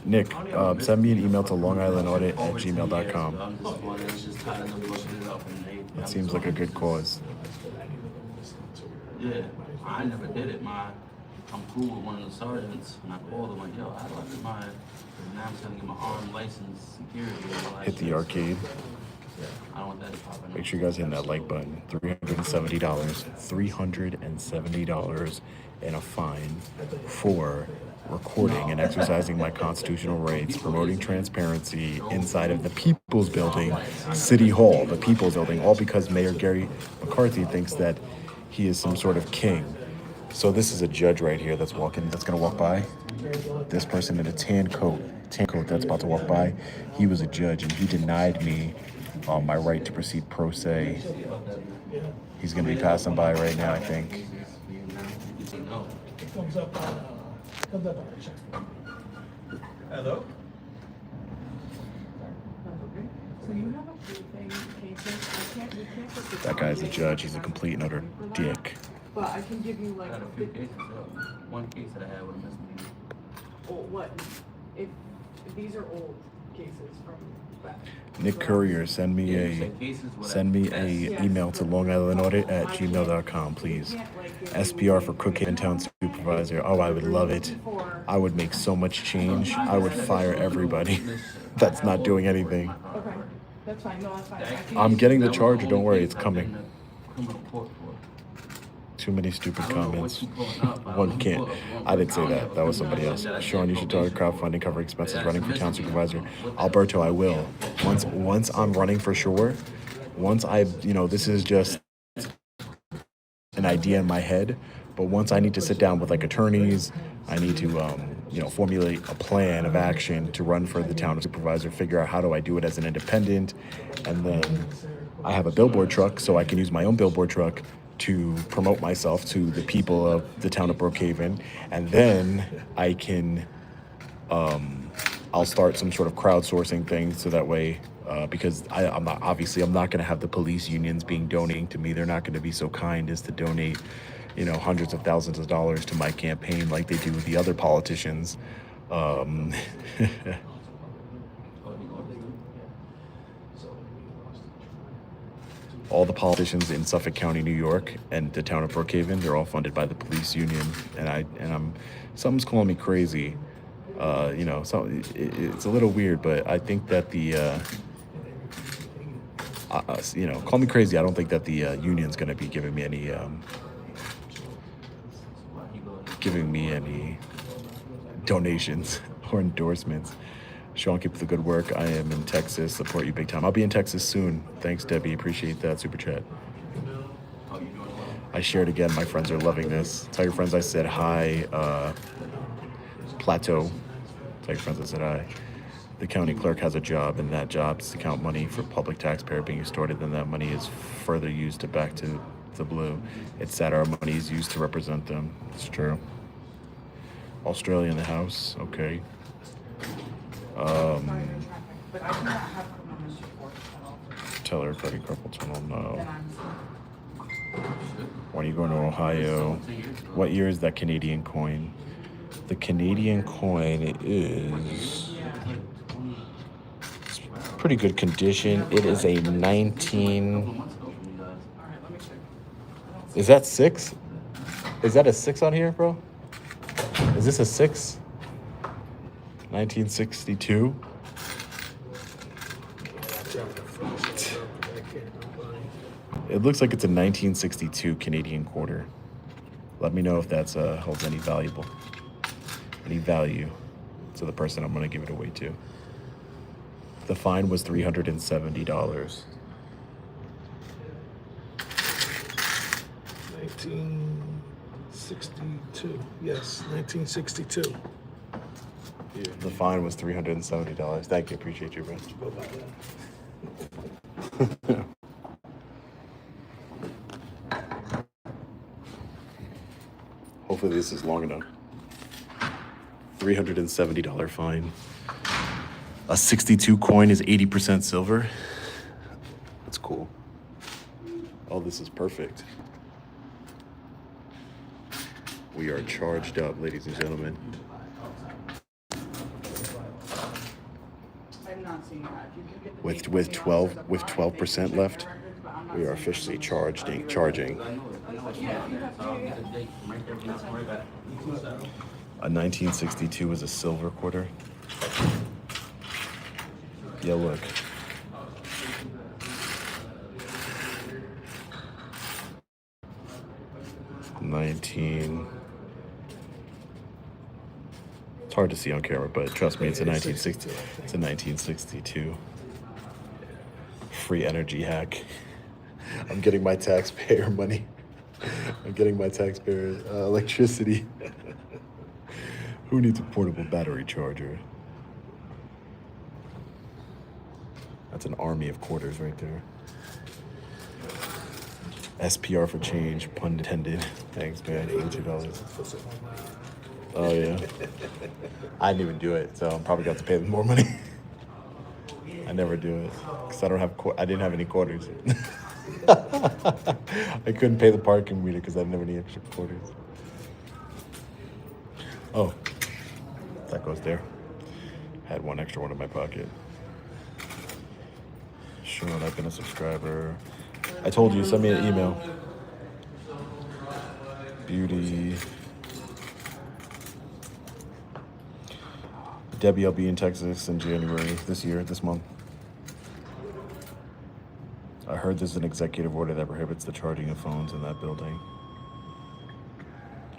Nick, send me an email to longislandaudit@gmail.com. I'm just wondering, it's just tired of looking it up and It seems like a good cause. Yeah, I never did it. I'm cool with one of the sergeants, and I called him like, yo, how do I get my? And now I'm telling him my armed license security. And all that Hit the shit. arcade. I don't want that to pop in. Make sure you guys hit that like button. $370. $370 and a fine for recording and exercising my constitutional rights, promoting transparency inside of the People's Building, City Hall, the People's Building, all because Mayor Gary McCarthy thinks that he is some sort of king. So this is a judge right here that's gonna walk by. This person in a tan coat that's about to walk by. He was a judge and he denied me my right to proceed pro se. He's gonna be passing by right now, I think. It comes up on a check. Hello? So you have a few cases, we can't get the. That guy's a judge. He's a complete and utter dick. But I can give you like. I had a few cases. One case that I had with a misdemeanor. Oh, what? If these are old cases from back. Nick Courier, send me a email to longislandaudit@gmail.com, please. SPR for Crookhaven Town Supervisor. Oh, I would love it. I would make so much change. I would fire everybody that's not doing anything. Okay, that's fine, no, that's fine. I'm getting the charger, don't worry, it's coming. Criminal court for. Too many stupid comments. One can't. I didn't say that. That was somebody else. Sean, you should target crowdfunding, cover expenses, running for town supervisor. Alberto, I will. Once I'm running for sure, this is just an idea in my head, but once I need to sit down with like attorneys, I need to, formulate a plan of action to run for the town supervisor, figure out how do I do it as an independent, and then I have a billboard truck, so I can use my own billboard truck to promote myself to the people of the town of Brookhaven, and then I can, I'll start some sort of crowdsourcing thing so that way, because I'm not going to have the police unions donating to me. They're not going to be so kind as to donate, hundreds of thousands of dollars to my campaign like they do with the other politicians. All the politicians in Suffolk County, New York, and the town of Brookhaven, they're all funded by the police union, and something's calling me crazy. So it's a little weird, but I think that call me crazy. I don't think that the union's going to be giving me any donations or endorsements. Sean, keep up the good work. I am in Texas. Support you big time. I'll be in Texas soon. Thanks, Debbie. Appreciate that super chat. I shared again. My friends are loving this. Tell your friends I said hi. Plateau. Tell your friends I said hi. The county clerk has a job, and that job is to count money for public taxpayer being extorted. Then that money is further used to back to the blue. It's that our money is used to represent them. It's true. Australia in the house. Okay. Teller, credit carpal tunnel. No. When are you going to Ohio? What year is that Canadian coin? The Canadian coin is pretty good condition. It is a 19. Is that 6? Is that a 6 on here, bro? Is this a 6? 1962? It looks like it's a 1962 Canadian quarter. Let me know if that's holds any value to the person I'm gonna give it away to. The fine was $370. 1962. Yes, 1962. The fine was $370. Thank you, appreciate you, bro. Go by that. Hopefully this is long enough. $370 fine. A 62 coin is 80% silver. That's cool. Oh, this is perfect. We are charged up, ladies and gentlemen. With 12% left, we are officially charging. A 1962 is a silver quarter. Yeah, look. It's hard to see on camera, but trust me, it's a 1960. It's a 1962. Free energy hack. I'm getting my taxpayer money. I'm getting my taxpayer electricity. Who needs a portable battery charger? That's an army of quarters right there. SPR for change, pun intended. Thanks, man. $82. Oh yeah. I didn't even do it, so I'm probably got to pay them more money. I never do it because I don't have. I didn't have any quarters. I couldn't pay the parking meter because I didn't have any extra quarters. Oh, that goes there. Had one extra one in my pocket. Sure, I've been a subscriber. I told you, send me an email. Beauty. Debbie, I'll be in Texas in January this month. I heard there's an executive order that prohibits the charging of phones in that building.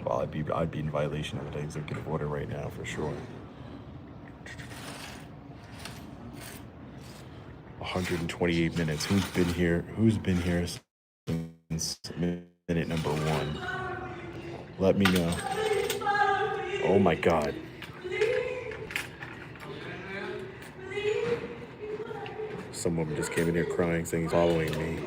Well, I'd be in violation of the executive order right now for sure. 128 minutes. Who's been here since minute number 1? Let me know. Oh my God. Some woman just came in here crying, saying he's following me.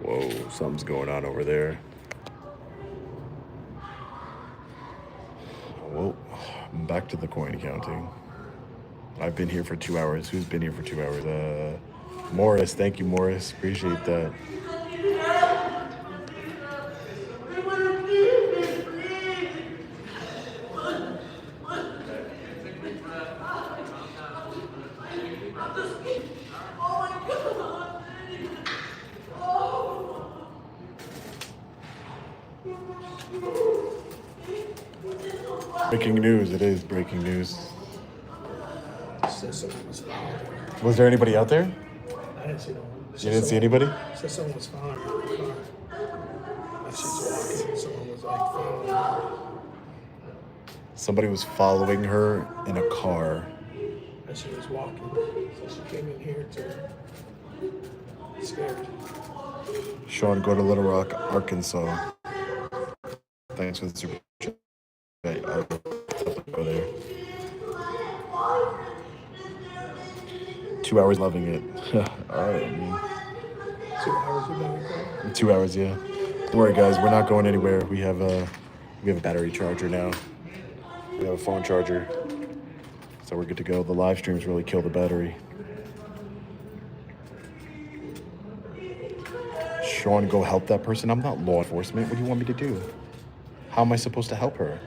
Whoa, something's going on over there. Well, back to the coin counting. I've been here for 2 hours. Who's been here for 2 hours? Morris, thank you, Morris. Appreciate that. Breaking news, it is breaking news. Was there anybody out there? I didn't see no one. You didn't see anybody? Said someone was following her in the car. Like she's walking, someone was like following her. Somebody was following her in a car. And she was walking. So she came in here to scared. Sean, go to Little Rock, Arkansas. Thanks for the super chat. I'll go there. 2 hours loving it. All right, I mean, 2 hours you've been recording? 2 hours, yeah. Don't worry, guys. We're not going anywhere. We have a battery charger now. We have a phone charger, so we're good to go. The live streams really kill the battery. Sean, go help that person. I'm not law enforcement. What do you want me to do? How am I supposed to help her?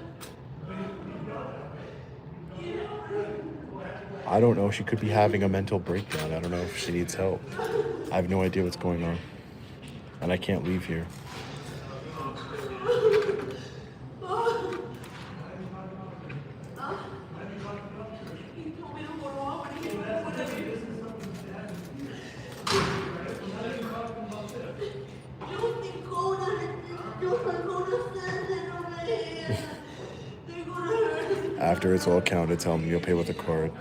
I don't know. She could be having a mental breakdown. I don't know if she needs help. I have no idea what's going on. And I can't leave here. After it's all counted, tell them you'll pay with a card.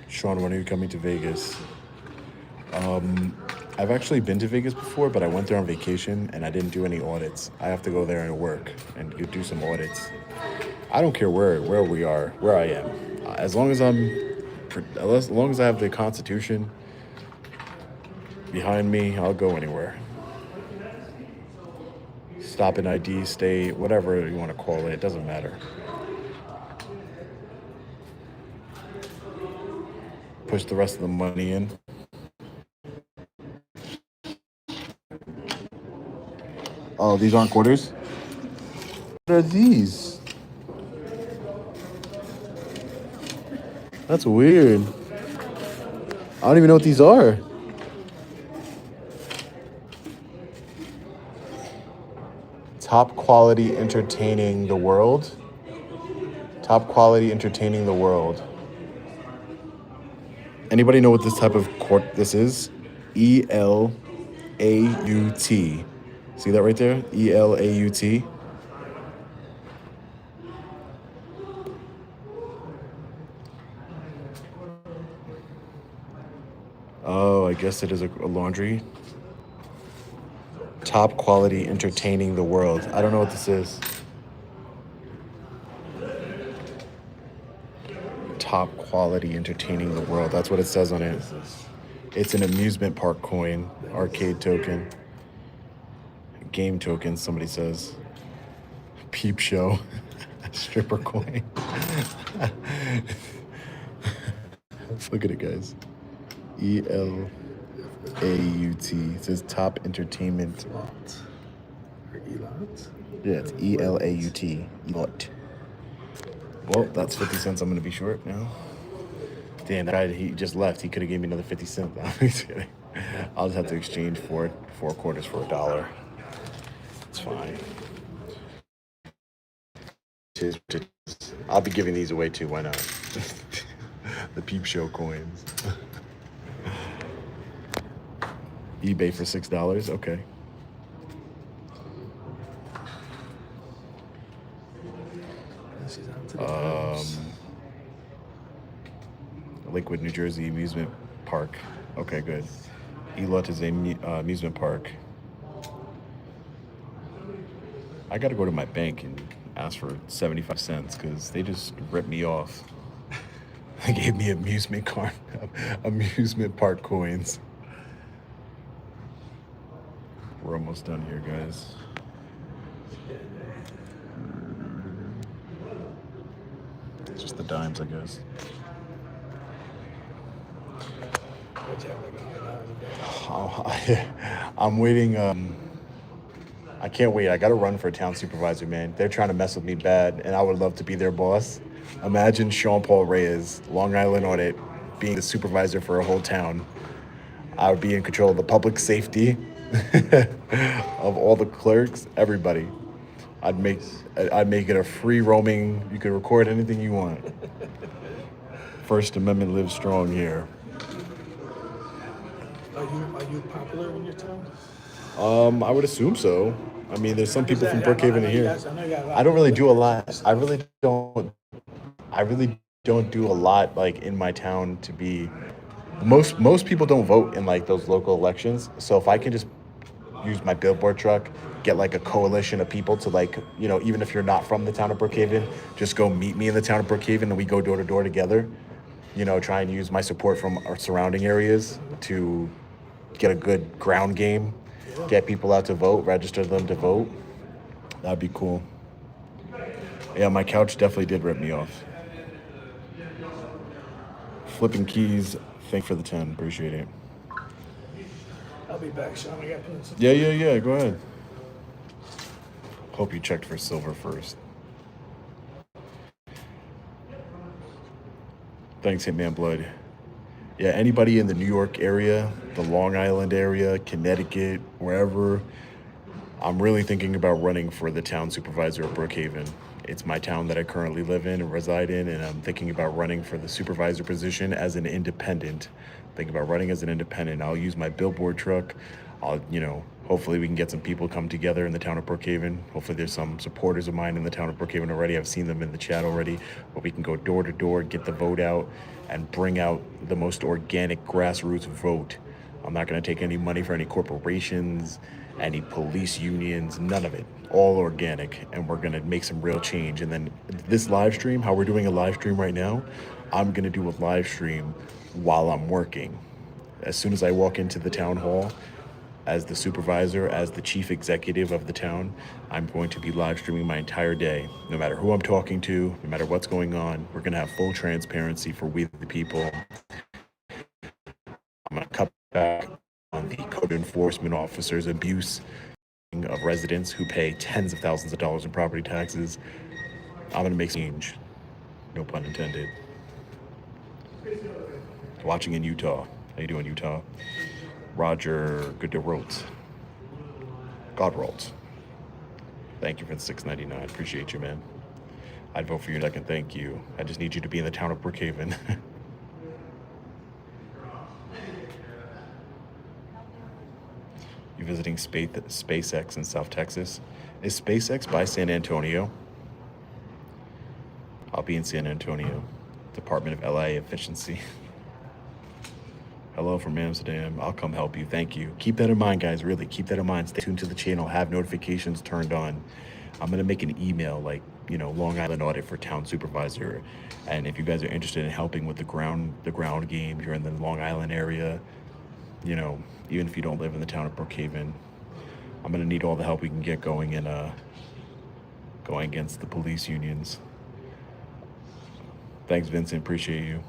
Sean, when are you coming to Vegas? I've actually been to Vegas before, but I went there on vacation and I didn't do any audits. I have to go there and work and do some audits. I don't care where we are, where I am. As long as I have the Constitution behind me, I'll go anywhere. Stop an ID, stay, whatever you want to call it, it doesn't matter. Push the rest of the money in. Oh, these aren't quarters? What are these? That's weird. I don't even know what these are. Top quality entertaining the world. Top quality entertaining the world. Anybody know what this type of court this is? ELAUT. See that right there? ELAUT. Oh, I guess it is a laundry. Top quality entertaining the world. I don't know what this is. Top quality entertaining the world. That's what it says on it. It's an amusement park coin, arcade token, game token, somebody says. Peep show, stripper coin. Look at it, guys. ELAUT. It says top entertainment. Or ELAUT? Yeah, it's ELAUT. ELAUT. Well, that's 50 cents I'm going to be short now. Damn, that guy, he just left. He could have gave me another 50 cents. I'm just kidding. I'll just have to exchange 4 quarters for $1. It's fine. I'll be giving these away too. Why not? The peep show coins. eBay for $6. Okay. Lakewood, New Jersey amusement park. Okay, good. ELAUT is a amusement park. I got to go to my bank and ask for 75 cents because they just ripped me off. They gave me amusement park coins. We're almost done here, guys. It's just the dimes, I guess. I'm waiting. I can't wait. I got to run for town supervisor, man. They're trying to mess with me bad, and I would love to be their boss. Imagine Sean Paul Reyes, Long Island Audit, being the supervisor for a whole town. I would be in control of the public safety, of all the clerks, everybody. I'd make it a free roaming. You could record anything you want. First Amendment lives strong here. Are you popular in your town? I would assume so. I mean, there's some people from Brookhaven here. I don't really do a lot. I really don't do a lot like in my town to be most people don't vote in like those local elections. So if I can just use my billboard truck, get like a coalition of people to like, you know, even if you're not from the town of Brookhaven, just go meet me in the town of Brookhaven and we go door to door together. You know, try and use my support from our surrounding areas to get a good ground game, get people out to vote, register them to vote. That'd be cool. Yeah, my couch definitely did rip me off. Flipping keys, thank for the 10, appreciate it. I'll be back, Sean. I got to put some. Yeah, go ahead. Hope you checked for silver first. Thanks, Hitman Blood. Yeah, anybody in the New York area, the Long Island area, Connecticut, wherever, I'm really thinking about running for the town supervisor of Brookhaven. It's my town that I currently live in and reside in, and I'm thinking about running for the supervisor position as an independent. Thinking about running as an independent. I'll use my billboard truck. Hopefully we can get some people come together in the town of Brookhaven. Hopefully there's some supporters of mine in the town of Brookhaven already. I've seen them in the chat already. But we can go door to door, get the vote out, and bring out the most organic grassroots vote. I'm not going to take any money for any corporations, any police unions, none of it. All organic, and we're going to make some real change. And then this live stream, how we're doing a live stream right now, I'm going to do a live stream while I'm working. As soon as I walk into the town hall, as the supervisor, as the chief executive of the town, I'm going to be live streaming my entire day. No matter who I'm talking to, no matter what's going on, we're going to have full transparency for we the people. I'm going to cut back on the code enforcement officers' abuse of residents who pay tens of thousands of dollars in property taxes. I'm going to make change. No pun intended. Watching in Utah. How you doing, Utah? Roger Gooderoltz. Godroltz. Thank you for the $6.99. Appreciate you, man. I'd vote for you in a second. Thank you. I just need you to be in the town of Brookhaven. You visiting SpaceX in South Texas? Is SpaceX by San Antonio? I'll be in San Antonio. Department of LA Efficiency. Hello from Amsterdam. I'll come help you. Thank you. Keep that in mind, guys. Really, keep that in mind. Stay tuned to the channel. Have notifications turned on. I'm going to make an email like, Long Island Audit for town supervisor. And if you guys are interested in helping with the ground game, you're in the Long Island area, even if you don't live in the town of Brookhaven, I'm going to need all the help we can get going against the police unions. Thanks, Vincent. Appreciate you.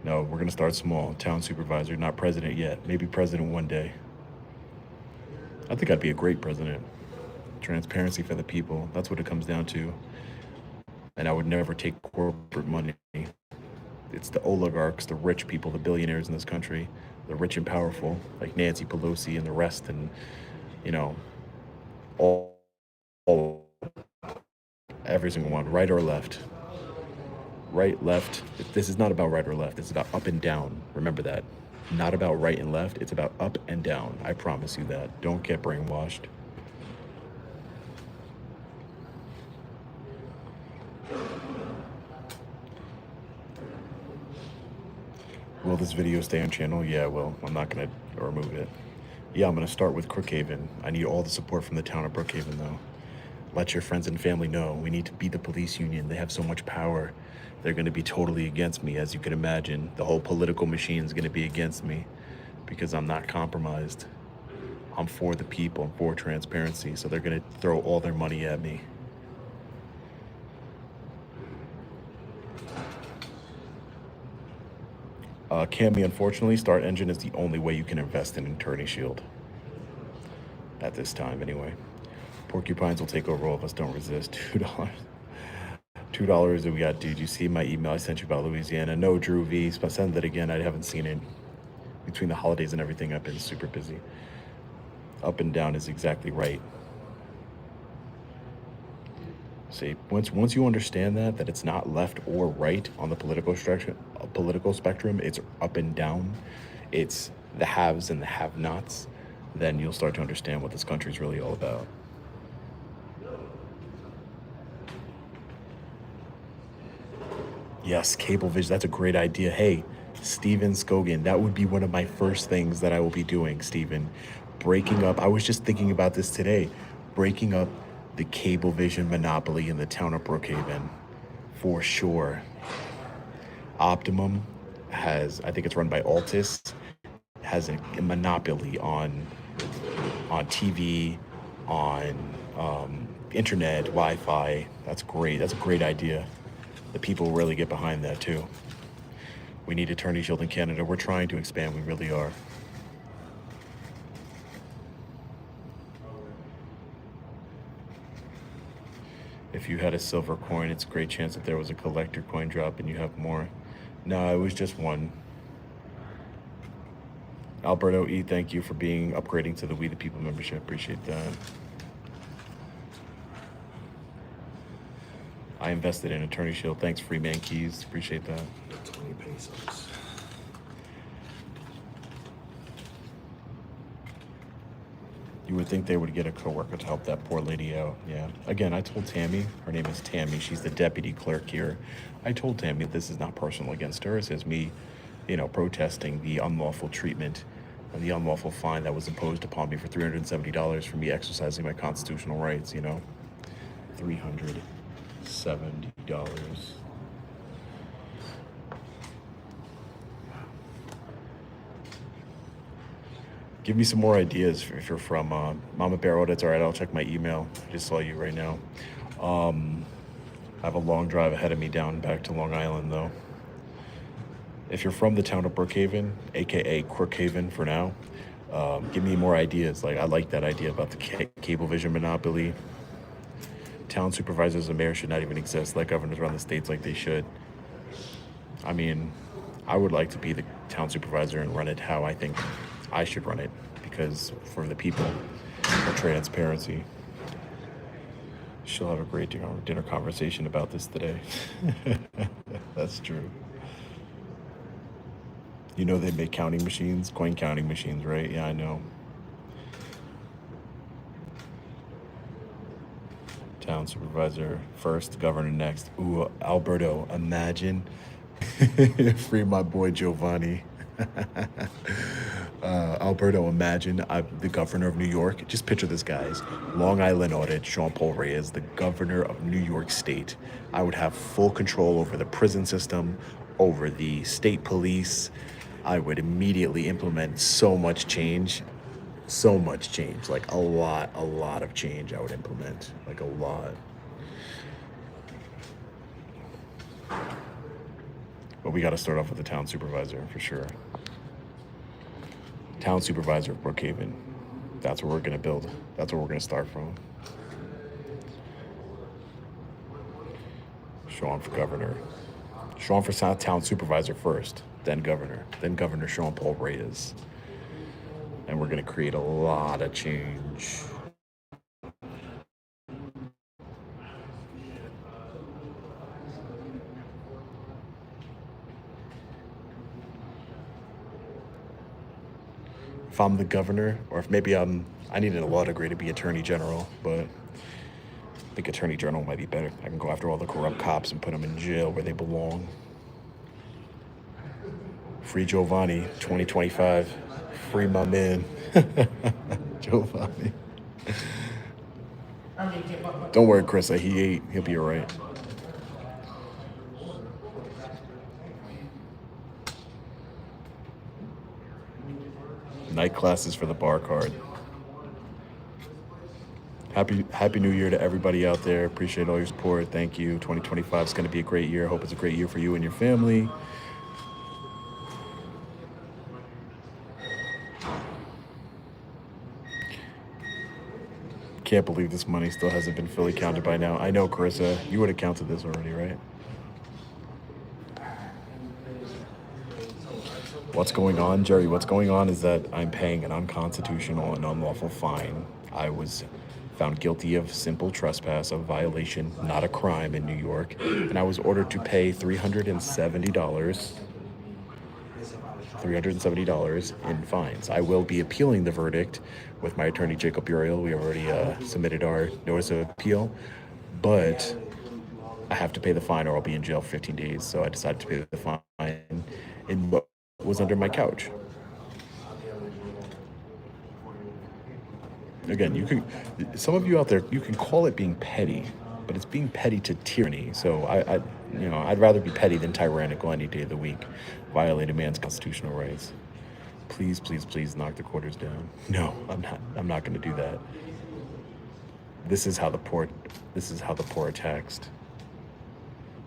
No, we're going to start small. Town supervisor, not president yet. Maybe president one day. I think I'd be a great president. Transparency for the people. That's what it comes down to. And I would never take corporate money. It's the oligarchs, the rich people, the billionaires in this country, the rich and powerful, like Nancy Pelosi and the rest, and, every single one, right or left. Right, left. This is not about right or left. It's about up and down. Remember that. Not about right and left. It's about up and down. I promise you that. Don't get brainwashed. Will this video stay on channel? Yeah, well, I'm not going to remove it. Yeah, I'm going to start with Brookhaven. I need all the support from the town of Brookhaven, though. Let your friends and family know. We need to beat the police union. They have so much power. They're going to be totally against me, as you can imagine. The whole political machine is going to be against me because I'm not compromised. I'm for the people. I'm for transparency. So they're going to throw all their money at me. Cami, unfortunately, Start Engine is the only way you can invest in Attorney Shield. At this time, anyway. Porcupines will take over all of us. Don't resist. $2. $2 that we got. Dude, you see my email I sent you about Louisiana? No, Drew V. Send that again. I haven't seen it. Between the holidays and everything, I've been super busy. Up and down is exactly right. See, once you understand that it's not left or right on the political spectrum, it's up and down. It's the haves and the have-nots. Then you'll start to understand what this country is really all about. Yes, Cablevision, that's a great idea. Hey, Steven Scogan. That would be one of my first things that I will be doing, Steven. Breaking up, I was just thinking about this today, breaking up the Cablevision monopoly in the town of Brookhaven, for sure. Optimum has, I think it's run by Altus, has a monopoly on TV, on internet, Wi-Fi. That's great. That's a great idea. The people really get behind that too. We need Attorney Shield in Canada. We're trying to expand. We really are. If you had a silver coin, it's a great chance that there was a collector coin drop and you have more. No, it was just one. Alberto E, thank you for upgrading to the We the People membership. Appreciate that. I invested in Attorney Shield. Thanks, Freeman Keys. Appreciate that. 20 pesos. You would think they would get a coworker to help that poor lady out. Yeah. Again, I told Tammy, her name is Tammy, she's the deputy clerk here. I told Tammy this is not personal against her. It's just me, protesting the unlawful treatment and the unlawful fine that was imposed upon me for $370 for me exercising my constitutional rights, $370. Give me some more ideas if you're from Mama Bear Audits. All right, I'll check my email. I just saw you right now. I have a long drive ahead of me back to Long Island, though. If you're from the town of Brookhaven, aka Crookhaven for now, give me more ideas. Like, I like that idea about the Cablevision monopoly. Town supervisors and mayors should not even exist. Let governors run the states like they should. I mean, I would like to be the town supervisor and run it how I think I should run it, because for the people, for transparency. She'll have a great dinner conversation about this today. That's true. They make coin counting machines, right? Yeah, I know. Town supervisor first, governor next. Ooh, Alberto, imagine. Free my boy Giovanni. Alberto, imagine I'm the governor of New York. Just picture this, guys. Long Island Audit, Jean Paul Reyes, the governor of New York State. I would have full control over the prison system, over the state police. I would immediately implement so much change, like a lot of change I would implement, like a lot. But we got to start off with the town supervisor for sure. Town supervisor of Brookhaven. That's what we're going to build. That's where we're going to start from. Sean for governor. Sean for town supervisor first, then governor Sean Paul Reyes. And we're going to create a lot of change. If I'm the governor, or if maybe I needed a law degree to be attorney general, but I think attorney general might be better. I can go after all the corrupt cops and put them in jail where they belong. Free Giovanni, 2025. Free my man, Giovanni. Don't worry, Chris. He'll be all right. Night classes for the bar card. Happy New Year to everybody out there. Appreciate all your support. Thank you. 2025 is going to be a great year. Hope it's a great year for you and your family. Can't believe this money still hasn't been fully counted by now. I know, Carissa, you would have counted this already, right? What's going on, Jerry? What's going on is that I'm paying an unconstitutional and unlawful fine. I was found guilty of simple trespass, a violation, not a crime in New York, and I was ordered to pay $370 in fines. I will be appealing the verdict with my attorney, Jacob Uriel. We already submitted our notice of appeal, but I have to pay the fine or I'll be in jail for 15 days. So I decided to pay the fine, in what was under my couch. Again, you can, some of you out there, you can call it being petty, but it's being petty to tyranny. So I'd rather be petty than tyrannical any day of the week. Violate a man's constitutional rights. Please, please, please knock the quarters down. No, I'm not going to do that. This is how the poor are taxed.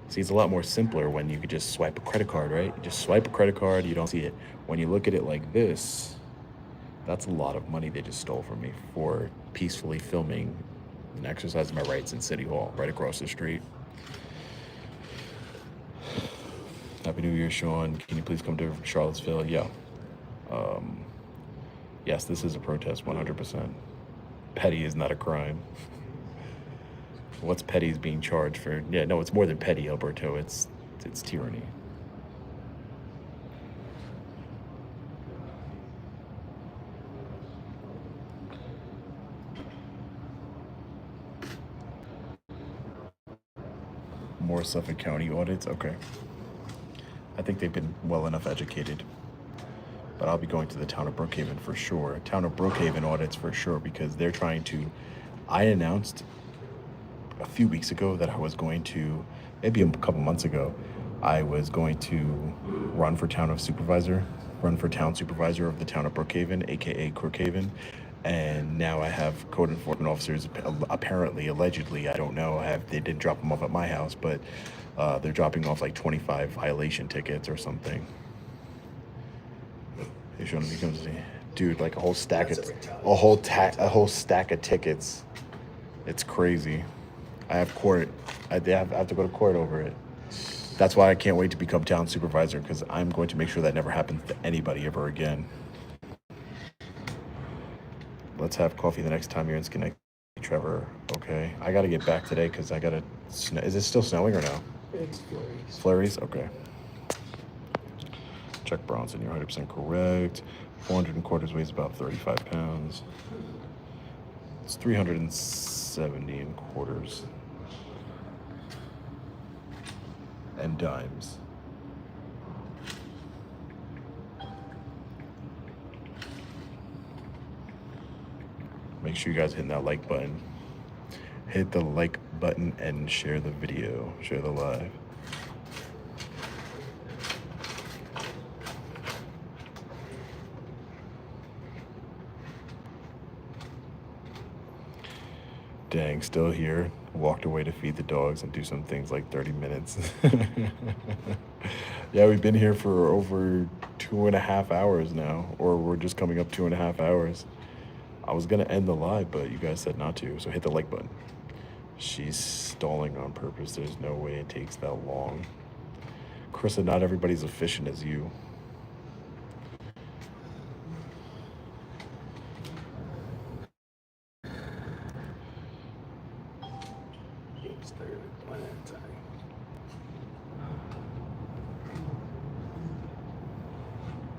See, it's a lot more simpler when you could just swipe a credit card, right? You just swipe a credit card, you don't see it. When you look at it like this, that's a lot of money they just stole from me for peacefully filming and exercising my rights in City Hall, right across the street. Happy New Year, Sean. Can you please come to Charlottesville? Yeah. Yes, this is a protest, 100%. Petty is not a crime. What's petty is being charged for. Yeah, no, it's more than petty, Alberto. It's tyranny. More Suffolk County audits? Okay. I think they've been well enough educated. But I'll be going to the town of Brookhaven for sure. Town of Brookhaven audits for sure, because they're trying to. I announced a few weeks ago that I was going to, maybe a couple months ago, I was going to run for town supervisor of the town of Brookhaven, aka Crookhaven. And now I have code enforcement officers, apparently, allegedly, I don't know, they didn't drop them off at my house, but they're dropping off like 25 violation tickets or something. They showing me comes to see, dude, like a whole stack of tickets. It's crazy. I have court. I have to go to court over it. That's why I can't wait to become town supervisor, because I'm going to make sure that never happens to anybody ever again. Let's have coffee the next time you're in Schenectady, Trevor. Okay. I got to get back today because I got to. Is it still snowing or no? It's flurries. Flurries? Okay. Chuck Bronson, you're 100% correct. 400 and quarters weighs about 35 pounds. It's 370 and quarters. And dimes. Make sure you guys hit that like button. Hit the like button and share the video, share the live. Dang, still here. Walked away to feed the dogs and do some things like 30 minutes. Yeah, we've been here for over 2.5 hours now, or we're just coming up 2.5 hours. I was gonna end the live, but you guys said not to, so hit the like button. She's stalling on purpose. There's no way it takes that long. Krista, not everybody's efficient as you.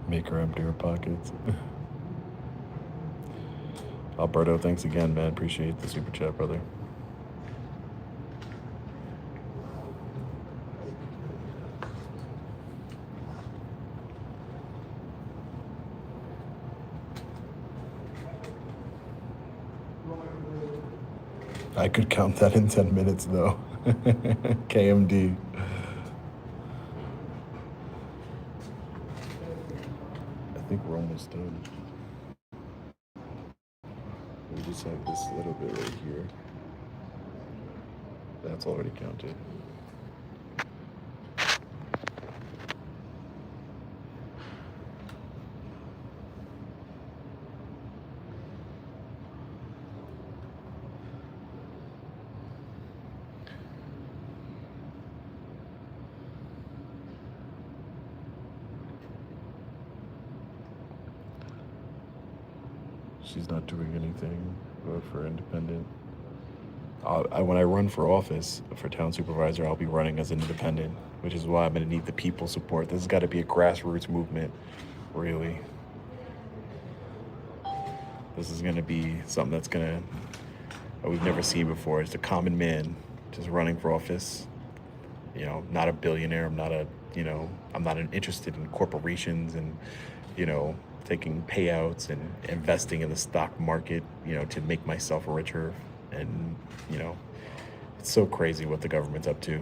Make her empty her pockets. Alberto, thanks again, man. Appreciate the super chat, brother. I could count that in 10 minutes, though. KMD. I think we're almost done. We just have this little bit right here. That's already counted. She's not doing anything. Vote for independent. When I run for office for town supervisor, I'll be running as an independent, which is why I'm going to need the people support. This has got to be a grassroots movement, really. This is going to be something that's that we've never seen before. It's a common man just running for office. You know, not a billionaire. I'm not a, you know, I'm not interested in corporations and, you know, taking payouts and investing in the stock market, you know, to make myself richer. And, you know, it's so crazy what the government's up to.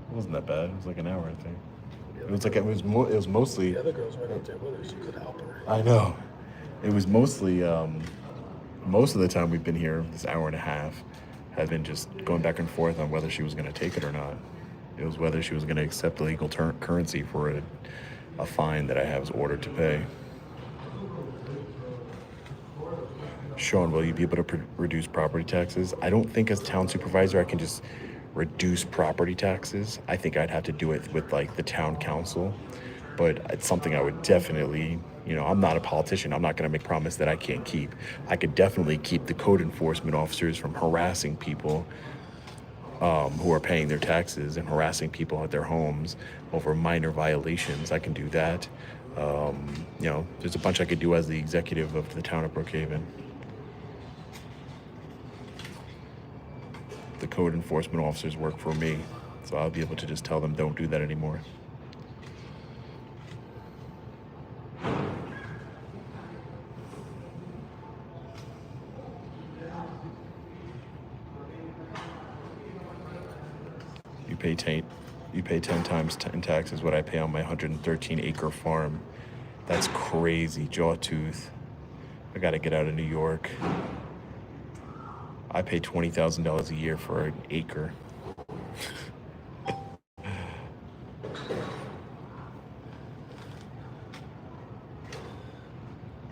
It wasn't that bad. It was like an hour, I think. It was like it was mostly. The other girl's right out there with her. She could help her. I know. It was mostly most of the time we've been here, this hour and a half, had been just going back and forth on whether she was going to take it or not. It was whether she was going to accept the legal currency for a fine that I was ordered to pay. Sean, will you be able to reduce property taxes? I don't think as town supervisor I can just reduce property taxes. I think I'd have to do it with like the town council, but it's something I would definitely, you know, I'm not a politician. I'm not going to make promise that I can't keep. I could definitely keep the code enforcement officers from harassing people who are paying their taxes and harassing people at their homes over minor violations. I can do that. You know, there's a bunch I could do as the executive of the town of Brookhaven. The code enforcement officers work for me, so I'll be able to just tell them don't do that anymore. You pay 10 times in taxes what I pay on my 113-acre farm. That's crazy, jawtooth. I gotta get out of New York. I pay $20,000 a year for an acre.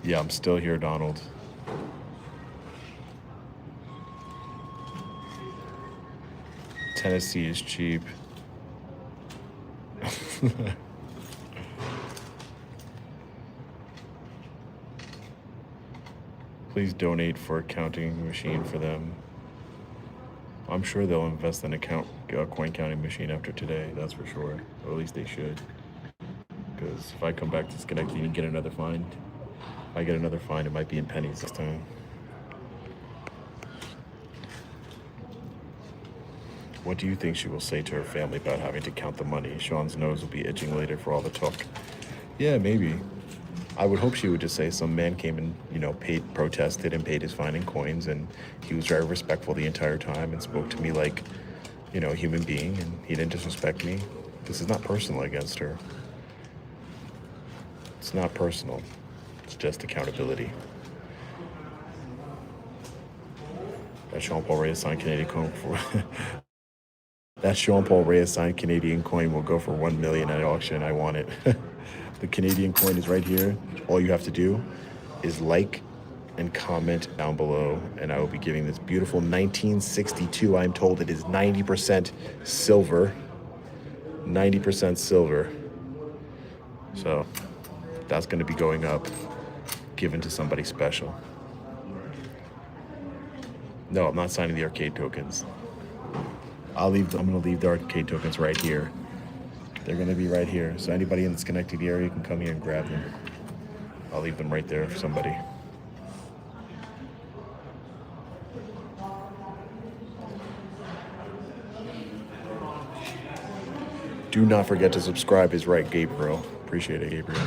Yeah, I'm still here, Donald. Tennessee is cheap. Please donate for a counting machine for them. I'm sure they'll invest in a coin counting machine after today, that's for sure. Or at least they should. Because if I come back to Schenectady and get another fine, if I get another fine, it might be in pennies this time. What do you think she will say to her family about having to count the money? Sean's nose will be itching later for all the talk. Yeah, maybe. I would hope she would just say some man came and, you know, protested and paid his fine in coins, and he was very respectful the entire time and spoke to me like, you know, a human being, and he didn't disrespect me. This is not personal against her. It's not personal. It's just accountability. That Sean Paul Reyes signed Canadian coin for that Sean Paul Reyes signed Canadian coin will go for $1 million at auction. I want it. The Canadian coin is right here. All you have to do is like and comment down below, and I will be giving this beautiful 1962. I'm told it is 90% silver. 90% silver. So that's going to be going up, given to somebody special. No, I'm not signing the arcade tokens. I'm going to leave the arcade tokens right here. They're going to be right here. So anybody in the Schenectady area can come here and grab them. I'll leave them right there for somebody. Do not forget to subscribe is right, Gabriel. Appreciate it, Gabriel.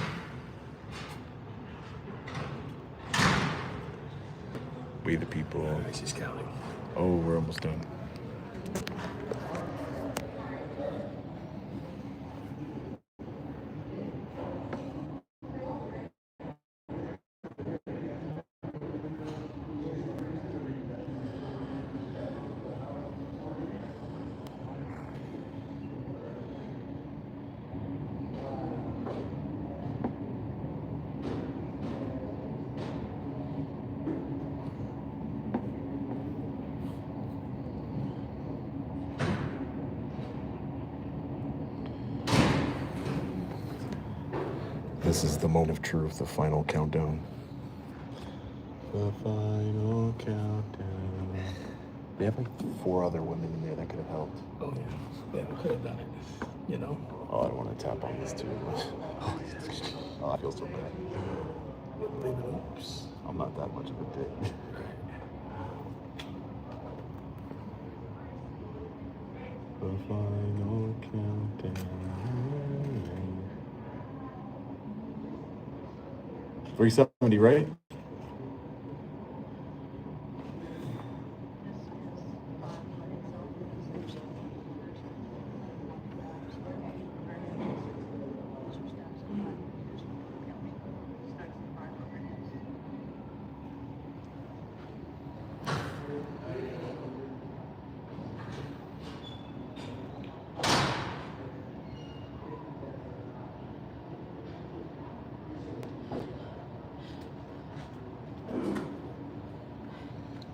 We the people. She's counting. Oh, we're almost done. This is the moment of truth, the final countdown. The final countdown. They have like 4 other women in there that could have helped. Oh yeah, yeah, we could have done it. You know. Oh, I don't want to tap on this too much. Oh, I feel so bad. Oops. I'm not that much of a dick. The final countdown. 370, right?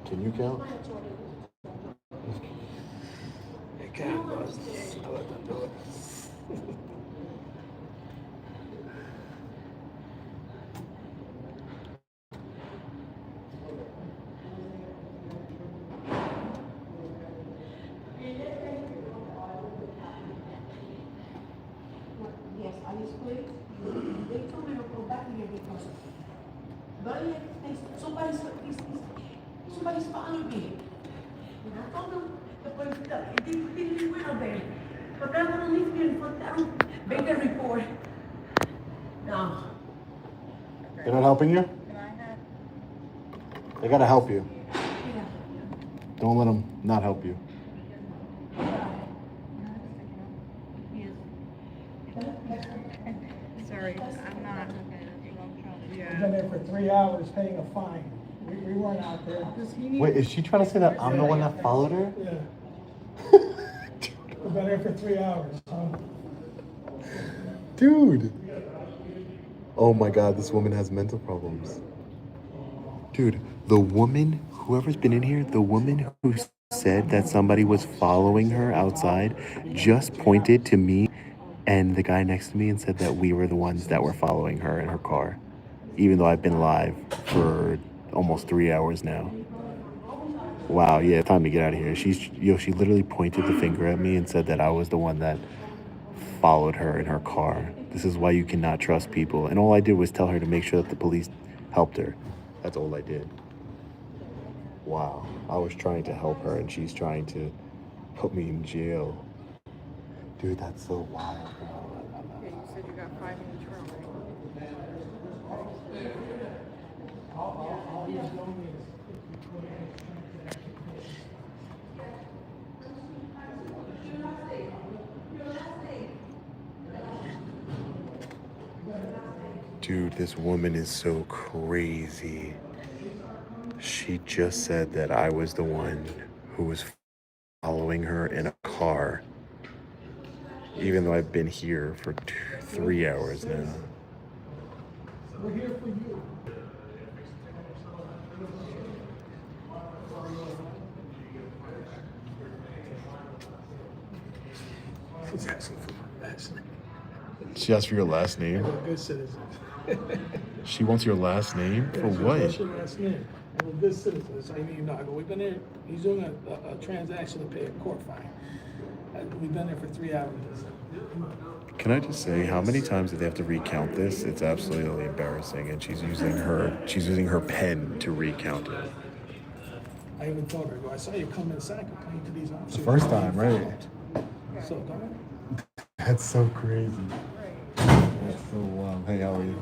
Can you count? It can't was. I let them do it. Yes, I just played. They told me to go back here because somebody's following me. And I told them the police that it didn't win out there. But they're gonna leave me and put down, make a report. No. They're not helping you? They gotta help you. Yeah. Don't let them not help you. Sorry, I'm not. We've been there for 3 hours paying a fine. We weren't out there. Wait, is she trying to say that I'm the one that followed her? Yeah. We've been there for 3 hours, huh? Dude. Oh my God, this woman has mental problems. Dude, the woman, whoever's been in here, the woman who said that somebody was following her outside just pointed to me and the guy next to me and said that we were the ones that were following her in her car, even though I've been live for almost 3 hours now. Wow, yeah, time to get out of here. She literally pointed the finger at me and said that I was the one that followed her in her car. This is why you cannot trust people. And all I did was tell her to make sure that the police helped her. That's all I did. Wow, I was trying to help her and she's trying to put me in jail. Dude, that's so wild, bro. Yeah, you said you got 5 minutes room, Dude, this woman is so crazy. She just said that I was the one who was following her in a car, even though I've been here for 3 hours now. We're here for you. She's asking for my last name. She asked for your last name? I'm a good citizen. She wants your last name? For what? What's your last name? I'm a good citizen, so I mean, no, we've been there, he's doing a transaction to pay a court fine. We've been there for 3 hours. Can I just say, how many times do they have to recount this? It's absolutely embarrassing, and she's using her pen to recount it. I even told her, I saw you come inside complaining to these officers. The first time, right? So don't. That's so crazy. That's so wild. Hey, how are you?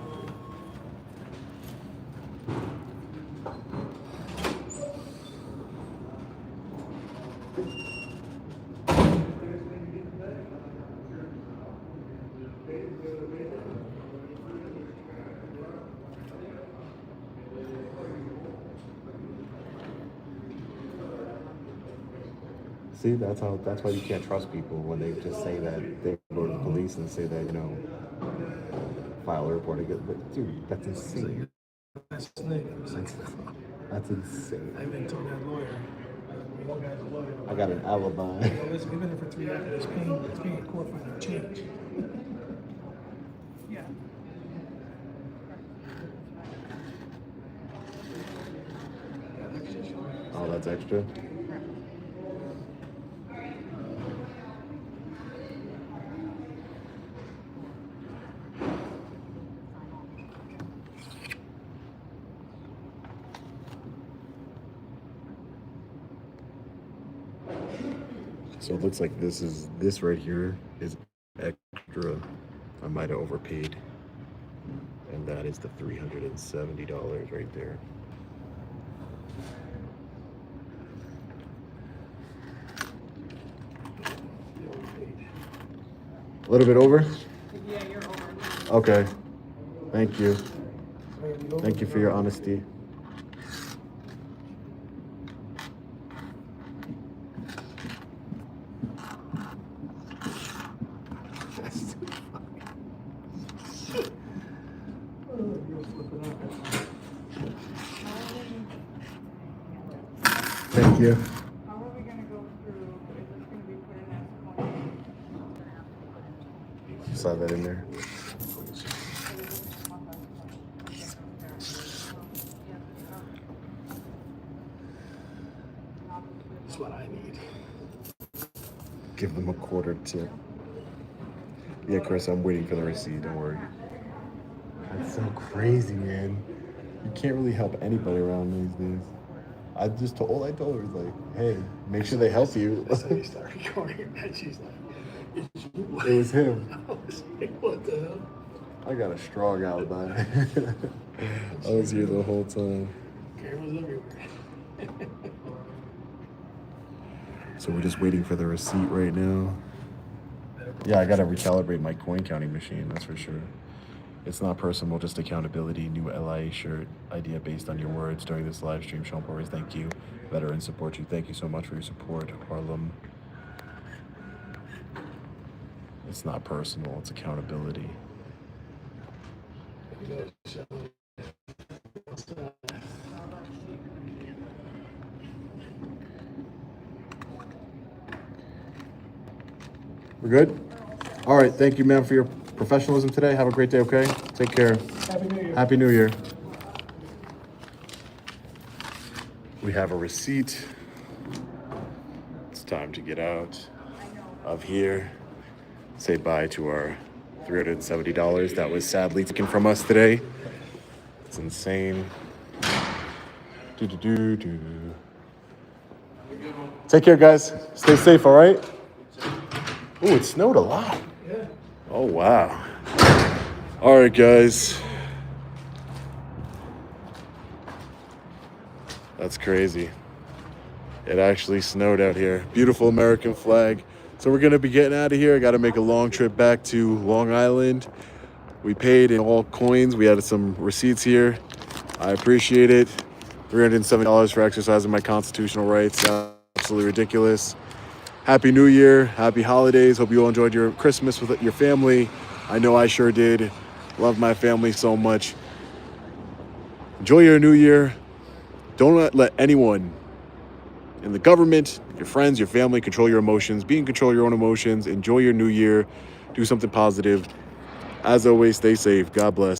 See, that's why you can't trust people when they just say that they go to the police and say that, file a report against. But dude, that's insane. That's insane. I even told that lawyer. I got an alibi. Listen, we've been there for 3 hours. It's paying a court fine of change. Yeah. That's extra. So it looks like this right here is extra. I might have overpaid. And that is the $370 right there. A little bit over? Yeah, you're over. Okay. Thank you. Thank you for your honesty. Thank you. How are we gonna go through, is this gonna be put in as claim? You saw that in there? That's what I need. Give them a quarter tip. Yeah, Chris, I'm waiting for the receipt. Don't worry. That's so crazy, man. You can't really help anybody around these days. All I told her was like, hey, make sure they help you. That's how you start recording, and she's like, it's you. It was him. I was like, what the hell? I got a strong alibi. I was here the whole time. Cameras everywhere. So we're just waiting for the receipt right now. Yeah, I gotta recalibrate my coin counting machine, that's for sure. It's not personal, just accountability. New LIA shirt, idea based on your words during this live stream. Sean Porras, thank you. Veterans support you. Thank you so much for your support, Harlem. It's not personal, it's accountability. We're good? All right, thank you, ma'am, for your professionalism today. Have a great day, okay? Take care. Happy New Year. Happy New Year. We have a receipt. It's time to get out of here. Say bye to our $370 that was sadly taken from us today. It's insane. Do. Take care, guys. Stay safe, all right? Ooh, it snowed a lot. Yeah. Oh, wow. All right, guys. That's crazy. It actually snowed out here. Beautiful American flag. So we're going to be getting out of here. I got to make a long trip back to Long Island. We paid in all coins. We had some receipts here. I appreciate it. $370 for exercising my constitutional rights. Absolutely ridiculous. Happy New Year. Happy holidays. Hope you all enjoyed your Christmas with your family. I know I sure did. Love my family so much. Enjoy your New Year. Don't let anyone in the government, your friends, your family control your emotions. Be in control of your own emotions. Enjoy your New Year. Do something positive. As always, stay safe. God bless.